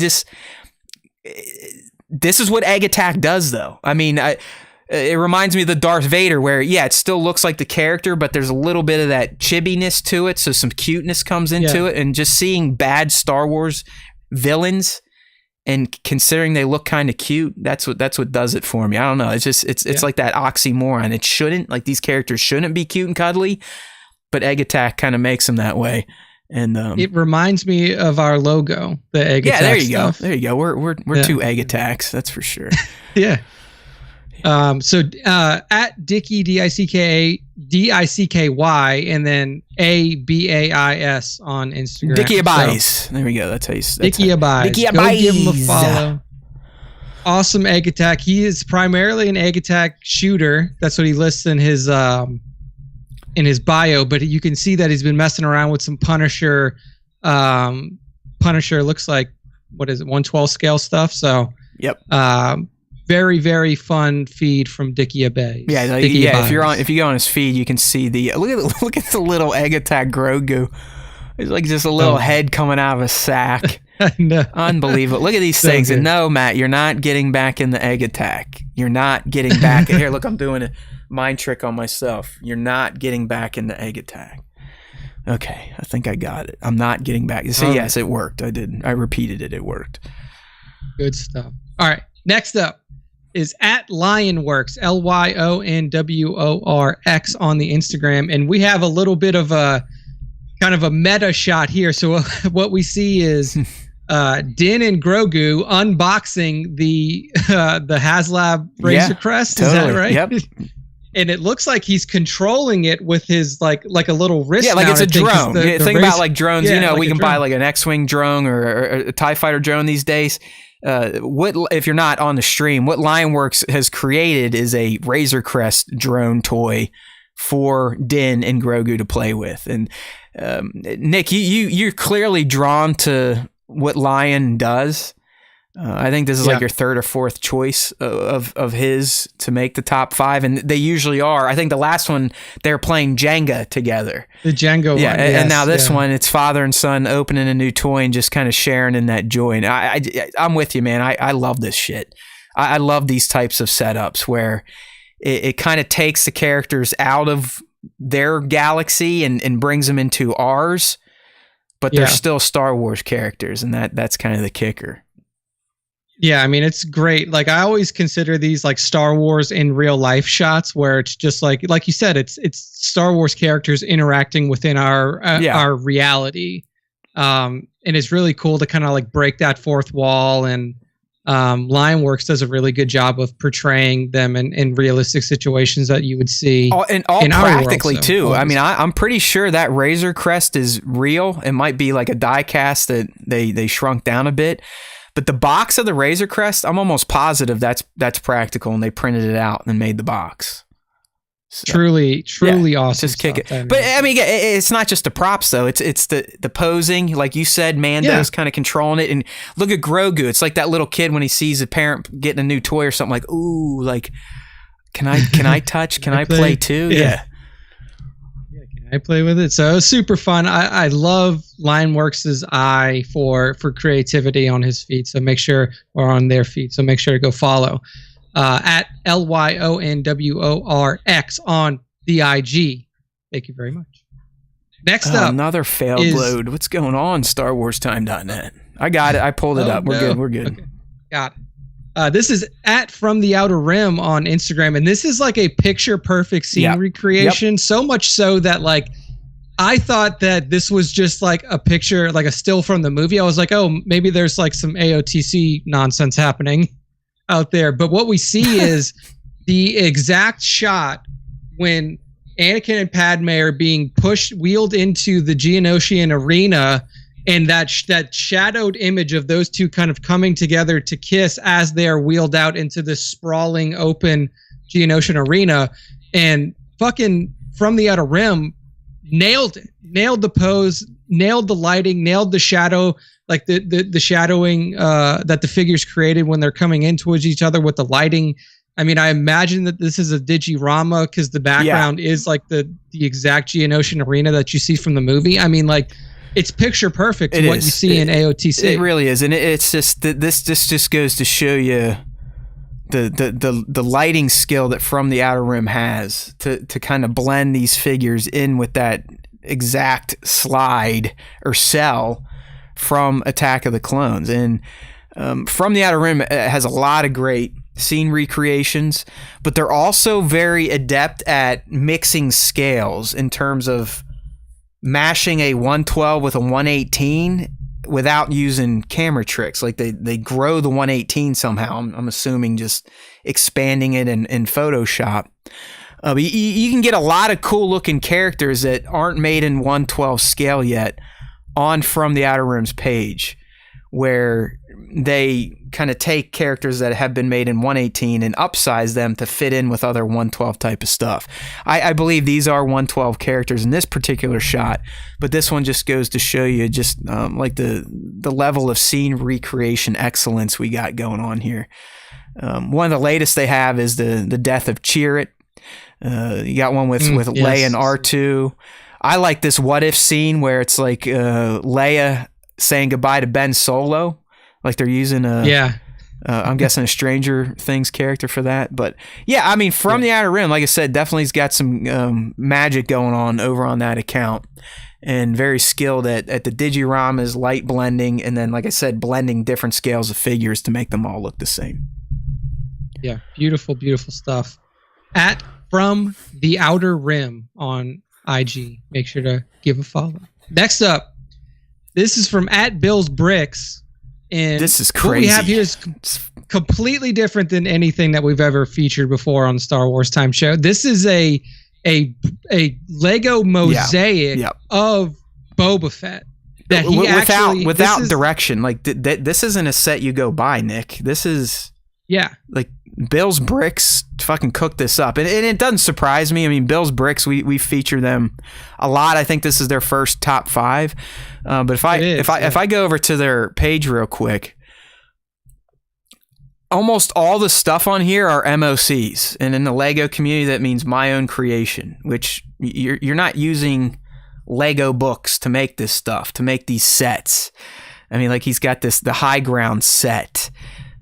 This is what Egg Attack does, though. I mean, it reminds me of the Darth Vader, where it still looks like the character, but there's a little bit of that chibbiness to it, so some cuteness comes into it. And just seeing bad Star Wars villains, and considering they look kind of cute, that's what does it for me. I don't know. It's just it's like that oxymoron. It shouldn't, like, these characters shouldn't be cute and cuddly, but Egg Attack kind of makes them that way. And it reminds me of our logo, the Egg Attack. Yeah, there you stuff. go. There you go. We're two Egg Attacks, that's for sure. Yeah. So at Dickie DICKY and then ABAIS on Instagram. Dickie Abies. There we go. That's how you say Dickie Abies. Dickie Go give him a Abies. follow. awesome egg attack. He is primarily an egg attack shooter. That's what he lists in his bio. But you can see that he's been messing around with some Punisher. Punisher looks like, what is it, 112 scale stuff. So yep. Very, very fun feed from Dickie Abay. Yeah, like, yeah. If you go on his feed, you can see the look at the little egg attack Grogu. It's like just a little head coming out of a sack. No. Unbelievable. Look at these So things. good. And no, Matt, you're not getting back in the egg attack. You're not getting back. Here, look, I'm doing a mind trick on myself. You're not getting back in the egg attack. Okay, I think I got it. I'm not getting back. So yes, it worked. I did. I repeated it. It worked. Good stuff. All right. Next up is at Lionworks, LYONWORX on the Instagram. And we have a little bit of a kind of a meta shot here. So what we see is Din and Grogu unboxing the HasLab Razor Crest. Totally. Is that right? Yep. And it looks like he's controlling it with his like a little wrist. Yeah, like mount, it's a drone. Think about like drones. Yeah, you know, like we a can drone. buy like an X-wing drone or a TIE fighter drone these days. What if you're not on the stream? What Lionworks has created is a Razor Crest drone toy for Din and Grogu to play with. And Nick, you're clearly drawn to what Lion does. I think this is like your third or fourth choice of his to make the top 5, and they usually are. I think the last one they're playing Jenga together. The Jenga one. And now this one, it's father and son opening a new toy and just kind of sharing in that joy. And I'm with you, man. I love this shit. I love these types of setups where it kind of takes the characters out of their galaxy and brings them into ours, but they're still Star Wars characters, and that's kind of the kicker. Yeah, I mean, it's great. Like, I always consider these like Star Wars in real life shots where it's just like you said, it's Star Wars characters interacting within our reality. And it's really cool to kind of like break that fourth wall. And Lionworks does a really good job of portraying them in realistic situations that you would see. And all practically world, too. I mean, I'm pretty sure that Razor Crest is real. It might be like a die cast that they shrunk down a bit. But the box of the Razor Crest, I'm almost positive that's practical, and they printed it out and made the box. So, truly awesome. Just kick it. But I mean, it's not just the props though. It's the posing, like you said. Mando's kind of controlling it, and look at Grogu. It's like that little kid when he sees a parent getting a new toy or something. Like, ooh, like can I touch? Can I play too? Yeah. I play with it. So it was super fun. I love Lionworks' eye for creativity on his feed. So make sure, or on their feed. So make sure to go follow at LYONWORX on the IG. Thank you very much. Next up. Another failed load. What's going on, StarWarsTime.net? I got it. I pulled it up. We're good. Okay. Got it. This is at From the Outer Rim on Instagram, and this is like a picture perfect scene recreation. So much so that like I thought that this was just like a picture, like a still from the movie. I was like, oh, maybe there's like some AOTC nonsense happening out there. But what we see is the exact shot when Anakin and Padme are being wheeled into the Geonosian arena. And that shadowed image of those two kind of coming together to kiss as they are wheeled out into this sprawling open Geonosian arena, and fucking From the Outer Rim nailed it, nailed the pose, nailed the lighting, nailed the shadow, like the shadowing that the figures created when they're coming in towards each other with the lighting. I mean, I imagine that this is a digirama because the background is like the exact Geonosian arena that you see from the movie. I mean, like. It's picture perfect what you see in AOTC. It really is, and it's just this just goes to show you the lighting skill that From the Outer Rim has to kind of blend these figures in with that exact slide or cell from Attack of the Clones. And From the Outer Rim has a lot of great scene recreations, but they're also very adept at mixing scales in terms of mashing a 112 with a 118 without using camera tricks. Like they grow the 118 somehow. I'm assuming just expanding it in Photoshop. But you can get a lot of cool looking characters that aren't made in 112 scale yet on From the Outer Rim's page, where they kind of take characters that have been made in 118 and upsize them to fit in with other 112 type of stuff. I believe these are 112 characters in this particular shot, but this one just goes to show you just like the level of scene recreation excellence we got going on here. One of the latest they have is the death of Chirrut. You got one with Leia and R2. I like this what if scene where it's like Leia saying goodbye to Ben Solo, like they're using I'm guessing a Stranger Things character for that. But yeah, I mean, from the Outer Rim, like I said, definitely's got some magic going on over on that account, and very skilled at the digiramas, light blending, and then, like I said, blending different scales of figures to make them all look the same. Yeah, beautiful, beautiful stuff. At From the Outer Rim on IG. Make sure to give a follow. Next up, this is from at Bill's Bricks. And this is crazy. What we have here is completely different than anything that we've ever featured before on Star Wars Time Show. This is a Lego mosaic of Boba Fett. That he without direction. Like this isn't a set you go buy, Nick. This is like Bill's Bricks fucking cooked this up, and it doesn't surprise me. I mean, Bill's Bricks, we feature them a lot. I think this is their first top 5. But if I go over to their page real quick, almost all the stuff on here are MOCs, and in the Lego community, that means my own creation. Which you're not using Lego books to make this stuff, to make these sets. I mean, like he's got the High Ground set.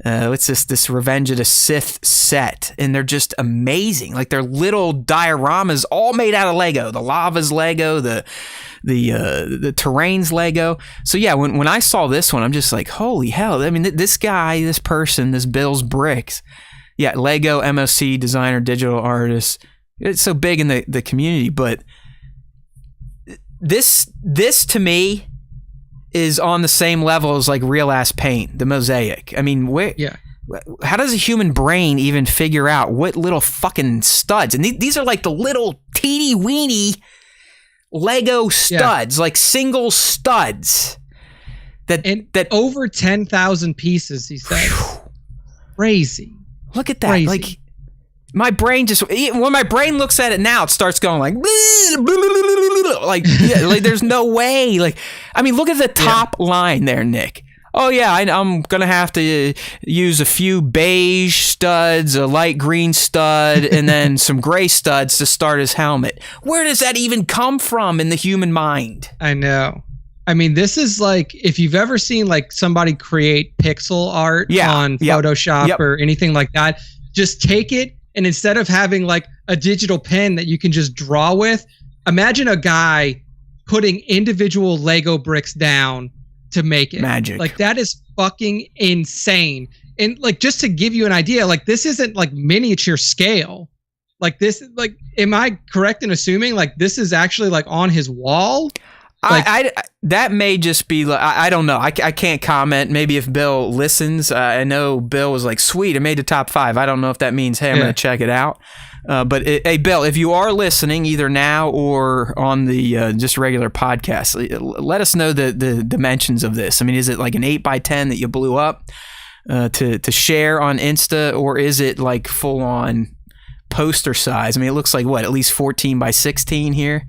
It's this Revenge of the Sith set, and they're just amazing. Like they're little dioramas, all made out of Lego. The lava's Lego, the terrain's Lego. So yeah, when I saw this one, I'm just like, holy hell! I mean, this guy, this person, this Bill's Bricks, Lego MOC designer, digital artist. It's so big in the community, but this to me is on the same level as like real ass paint, the mosaic. I mean, how does a human brain even figure out what little fucking studs? And these are like the little teeny weeny Lego studs, like single studs. That over 10,000 pieces, he said. Crazy. Look at that. Crazy. Like my brain when my brain looks at it now, it starts going like there's no way. Like, I mean, look at the top line there, Nick. Oh yeah, I'm gonna have to use a few beige studs, a light green stud, and then some gray studs to start his helmet. Where does that even come from in the human mind? I know. I mean, this is like if you've ever seen like somebody create pixel art on Photoshop or anything like that. Just take it, and instead of having like a digital pen that you can just draw with, imagine a guy putting individual Lego bricks down to make it. Magic. Like that is fucking insane. And like, just to give you an idea, like this isn't like miniature scale. Like this, like, am I correct in assuming like this is actually like on his wall? Like, that may just be, I don't know. I can't comment. Maybe if Bill listens, I know Bill was like, sweet, I made the top 5. I don't know if that means, hey, I'm going to check it out. But hey, Bill, if you are listening either now or on the just regular podcast, let us know the dimensions of this. I mean, is it like an 8x10 that you blew up to share on Insta, or is it like full on poster size? I mean, it looks like at least 14x16 here.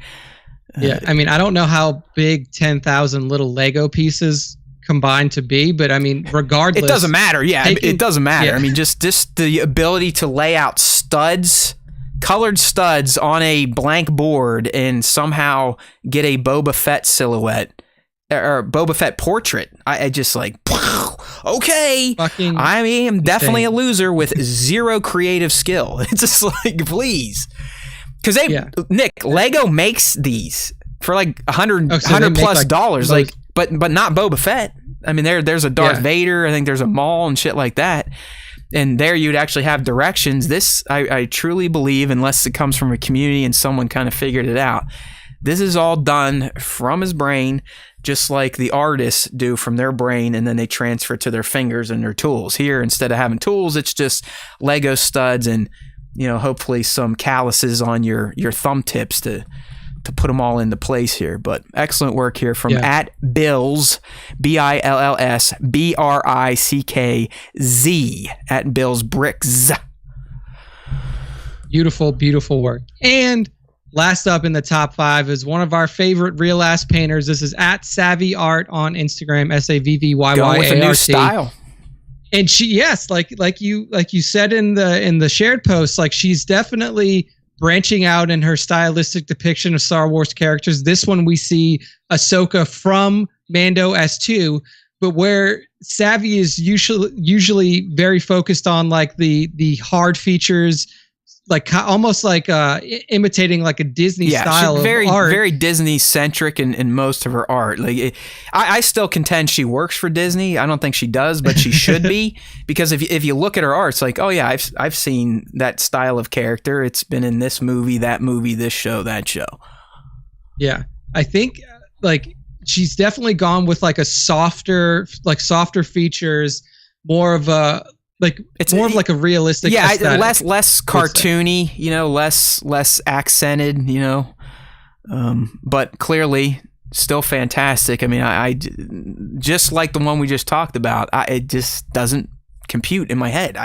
I mean, I don't know how big 10,000 little Lego pieces combined to be, but I mean, regardless, it doesn't matter. It doesn't matter. I mean, just the ability to lay out studs, colored studs on a blank board, and somehow get a Boba Fett silhouette or Boba Fett portrait. I just like, okay. I mean, I'm definitely a loser with zero creative skill. It's just like, please. Because Nick, Lego makes these for like $100 plus dollars, like, but not Boba Fett. I mean, there's a Darth Vader. I think there's a Maul and shit like that. And there you'd actually have directions. This, I truly believe, unless it comes from a community and someone kind of figured it out, this is all done from his brain, just like the artists do from their brain, and then they transfer to their fingers and their tools. Here, instead of having tools, it's just Lego studs and hopefully some calluses on your thumb tips to to put them all into place here. But excellent work here from Yeah. at Bills, BILLS BRICKZ at Bills Bricks. Beautiful, beautiful work. And last up in the top 5 is one of our favorite real ass painters. This is at Savvy Art on Instagram, SAVVYYART. Going with a new style. And she, yes, like you said in the shared post, like she's definitely branching out in her stylistic depiction of Star Wars characters. This one we see Ahsoka from Mando S2, but where Savvy is usually very focused on like the hard features, like almost like imitating like a Disney style of art. Very Disney centric in most of her art. Like I still contend she works for Disney. I don't think she does, but she should be, because if you look at her art, it's like, oh yeah, I've seen that style of character. It's been in this movie, this show, that show. Yeah, I think like she's definitely gone with like a softer features, more of a. Like it's more of like a realistic, aesthetic. less cartoony, less accented, but clearly still fantastic. I mean, I just like the one we just talked about. It just doesn't compute in my head.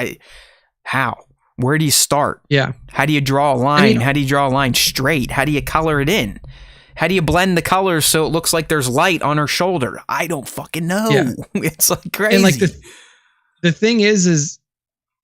Where do you start? Yeah. How do you draw a line? How do you draw a line straight? How do you color it in? How do you blend the colors so it looks like there's light on her shoulder? I don't fucking know. Yeah. It's like crazy. And like the thing is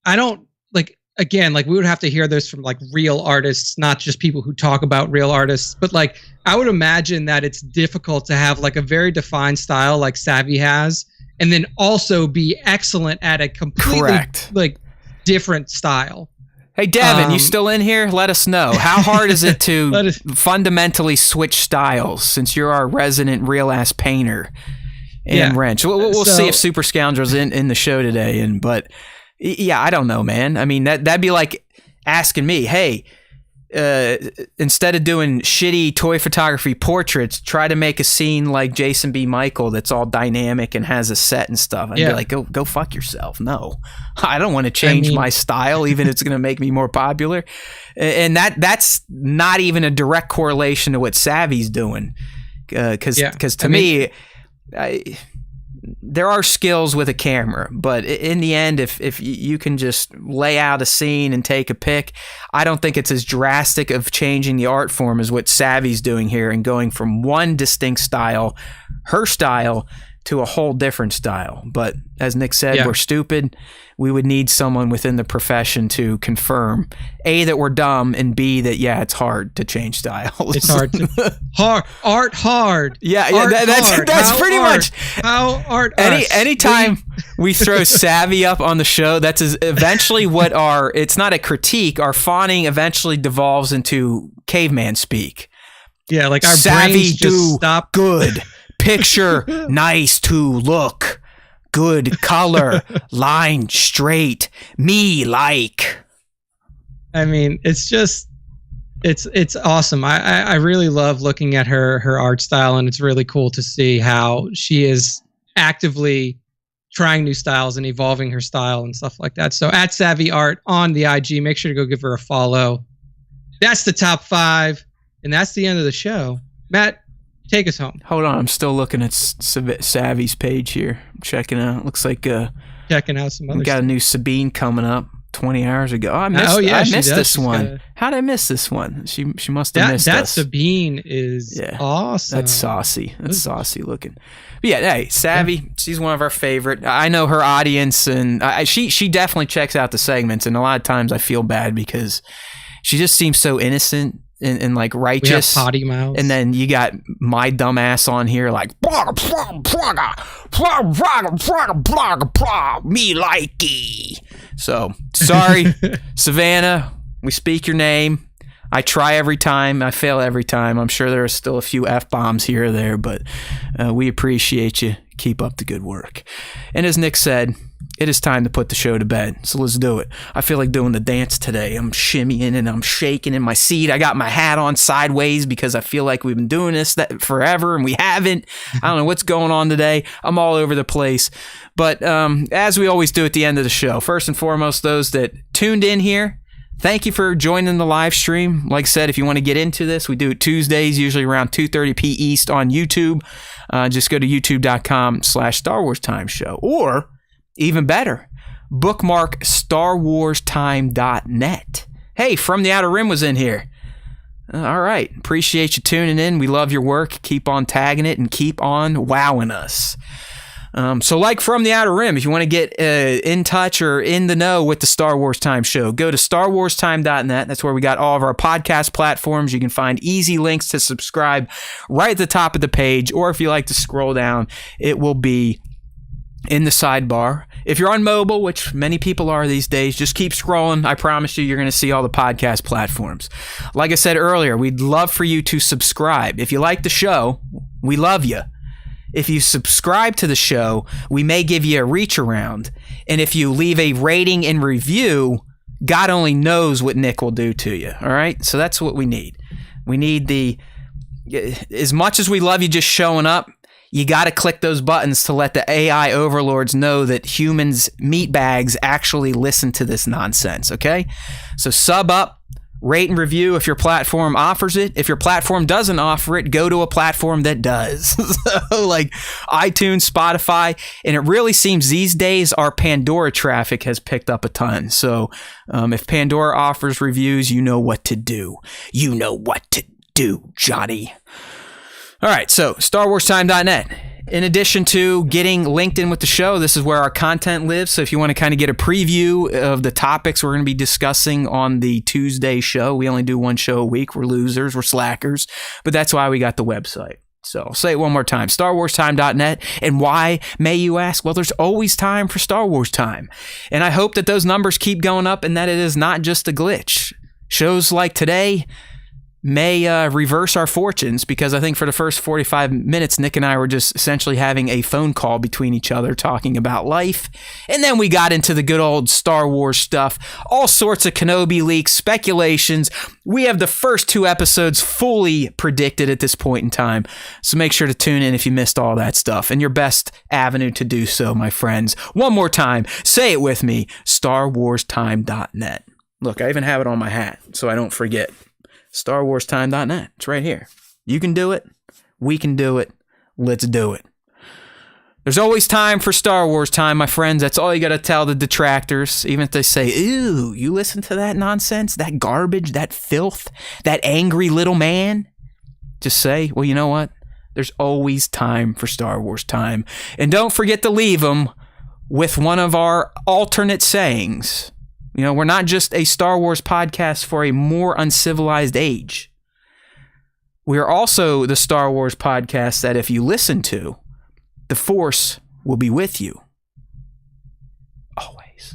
I don't like, again, like we would have to hear this from like real artists, not just people who talk about real artists, but like I would imagine that it's difficult to have like a very defined style like Savvy has, and then also be excellent at a completely like different style. Hey Devin, you still in here? Let us know. How hard is it to fundamentally switch styles, since you're our resident real ass painter? And wrench. We'll see if Super Scoundrel's in the show today. But yeah, I don't know, man. I mean, that'd be like asking me, hey, instead of doing shitty toy photography portraits, try to make a scene like Jason B. Michael that's all dynamic and has a set and stuff. I'd be like, go fuck yourself. No, I don't want to change my style, even if it's going to make me more popular. And that's not even a direct correlation to what Savvy's doing. Because to me, there are skills with a camera, but in the end, if you can just lay out a scene and take a pic, I don't think it's as drastic of changing the art form as what Savvy's doing here and going from one distinct style, her style, to a whole different style. But as Nick said, we're stupid. We would need someone within the profession to confirm A, that we're dumb, and B, that it's hard to change styles. It's hard. Hard. Yeah, that's pretty much how art. Anytime we throw Savvy up on the show, that's eventually what it's not a critique. Our fawning eventually devolves into caveman speak. Yeah, like our Savvy brains just stop. Good. Picture nice to look, good color, line straight, me like. I mean, it's just it's awesome. I really love looking at her art style, and it's really cool to see how she is actively trying new styles and evolving her style and stuff like that. So at Savvy Art on the IG, make sure to go give her a follow. That's the top 5, and that's the end of the show. Matt, take us home. Hold on, I'm still looking at Savvy's page here. I'm checking out. Looks like checking out some other. We got a new Sabine coming up 20 hours ago. I missed this one. How did I miss this one? She must have missed us. That Sabine is awesome. That's saucy. That's saucy looking. But hey, Savvy, she's one of our favorite. I know her audience, and she definitely checks out the segments, and a lot of times I feel bad because she just seems so innocent and like righteous. We have potty mouths. And then you got my dumb ass on here like me likey. So sorry, Savannah. We speak your name. I try every time. I fail every time. I'm sure there are still a few F-bombs here or there, but we appreciate you. Keep up the good work. And as Nick said, it is time to put the show to bed. So let's do it. I feel like doing the dance today. I'm shimmying and I'm shaking in my seat. I got my hat on sideways because I feel like we've been doing this forever and we haven't. I don't know what's going on today. I'm all over the place. But as we always do at the end of the show, first and foremost, those that tuned in here, thank you for joining the live stream. Like I said, if you want to get into this, we do it Tuesdays, usually around 2:30 p. East on YouTube. Just go to youtube.com/Star Wars Time Show. Or, even better, bookmark StarWarsTime.net. Hey, From the Outer Rim was in here. All right. Appreciate you tuning in. We love your work. Keep on tagging it and keep on wowing us. So like From the Outer Rim, if you want to get in touch or in the know with the Star Wars Time Show, go to StarWarsTime.net. That's where we got all of our podcast platforms. You can find easy links to subscribe right at the top of the page. Or if you like to scroll down, it will be in the sidebar. If you're on mobile, which many people are these days, just keep scrolling. I promise you're going to see all the podcast platforms. Like I said earlier, we'd love for you to subscribe. If you like the show, we love you. If you subscribe to the show, we may give you a reach around. And if you leave a rating and review, God only knows what Nick will do to you. All right? So that's what we need. We need as much as we love you just showing up, you got to click those buttons to let the AI overlords know that humans, meatbags, actually listen to this nonsense, okay? So sub up, rate and review if your platform offers it. If your platform doesn't offer it, go to a platform that does. So like iTunes, Spotify, and it really seems these days our Pandora traffic has picked up a ton. So if Pandora offers reviews, you know what to do. You know what to do, Johnny. All right, so StarWarsTime.net. In addition to getting linked in with the show, this is where our content lives. So if you want to kind of get a preview of the topics we're going to be discussing on the Tuesday show, we only do one show a week. We're losers, we're slackers, but that's why we got the website. So I'll say it one more time, StarWarsTime.net. And why, may you ask? Well, there's always time for Star Wars time. And I hope that those numbers keep going up and that it is not just a glitch. Shows like today may reverse our fortunes, because I think for the first 45 minutes, Nick and I were just essentially having a phone call between each other talking about life. And then we got into the good old Star Wars stuff, all sorts of Kenobi leaks, speculations. We have the first 2 episodes fully predicted at this point in time. So make sure to tune in if you missed all that stuff. And your best avenue to do so, my friends, one more time, say it with me, StarWarsTime.net. Look, I even have it on my hat so I don't forget. StarWarsTime.net. It's right here. You can do it. We can do it. Let's do it. There's always time for Star Wars time, my friends. That's all you got to tell the detractors. Even if they say, ew, you listen to that nonsense, that garbage, that filth, that angry little man. Just say, well, you know what? There's always time for Star Wars time. And don't forget to leave them with one of our alternate sayings. You know, we're not just a Star Wars podcast for a more uncivilized age. We are also the Star Wars podcast that if you listen to, the Force will be with you. Always.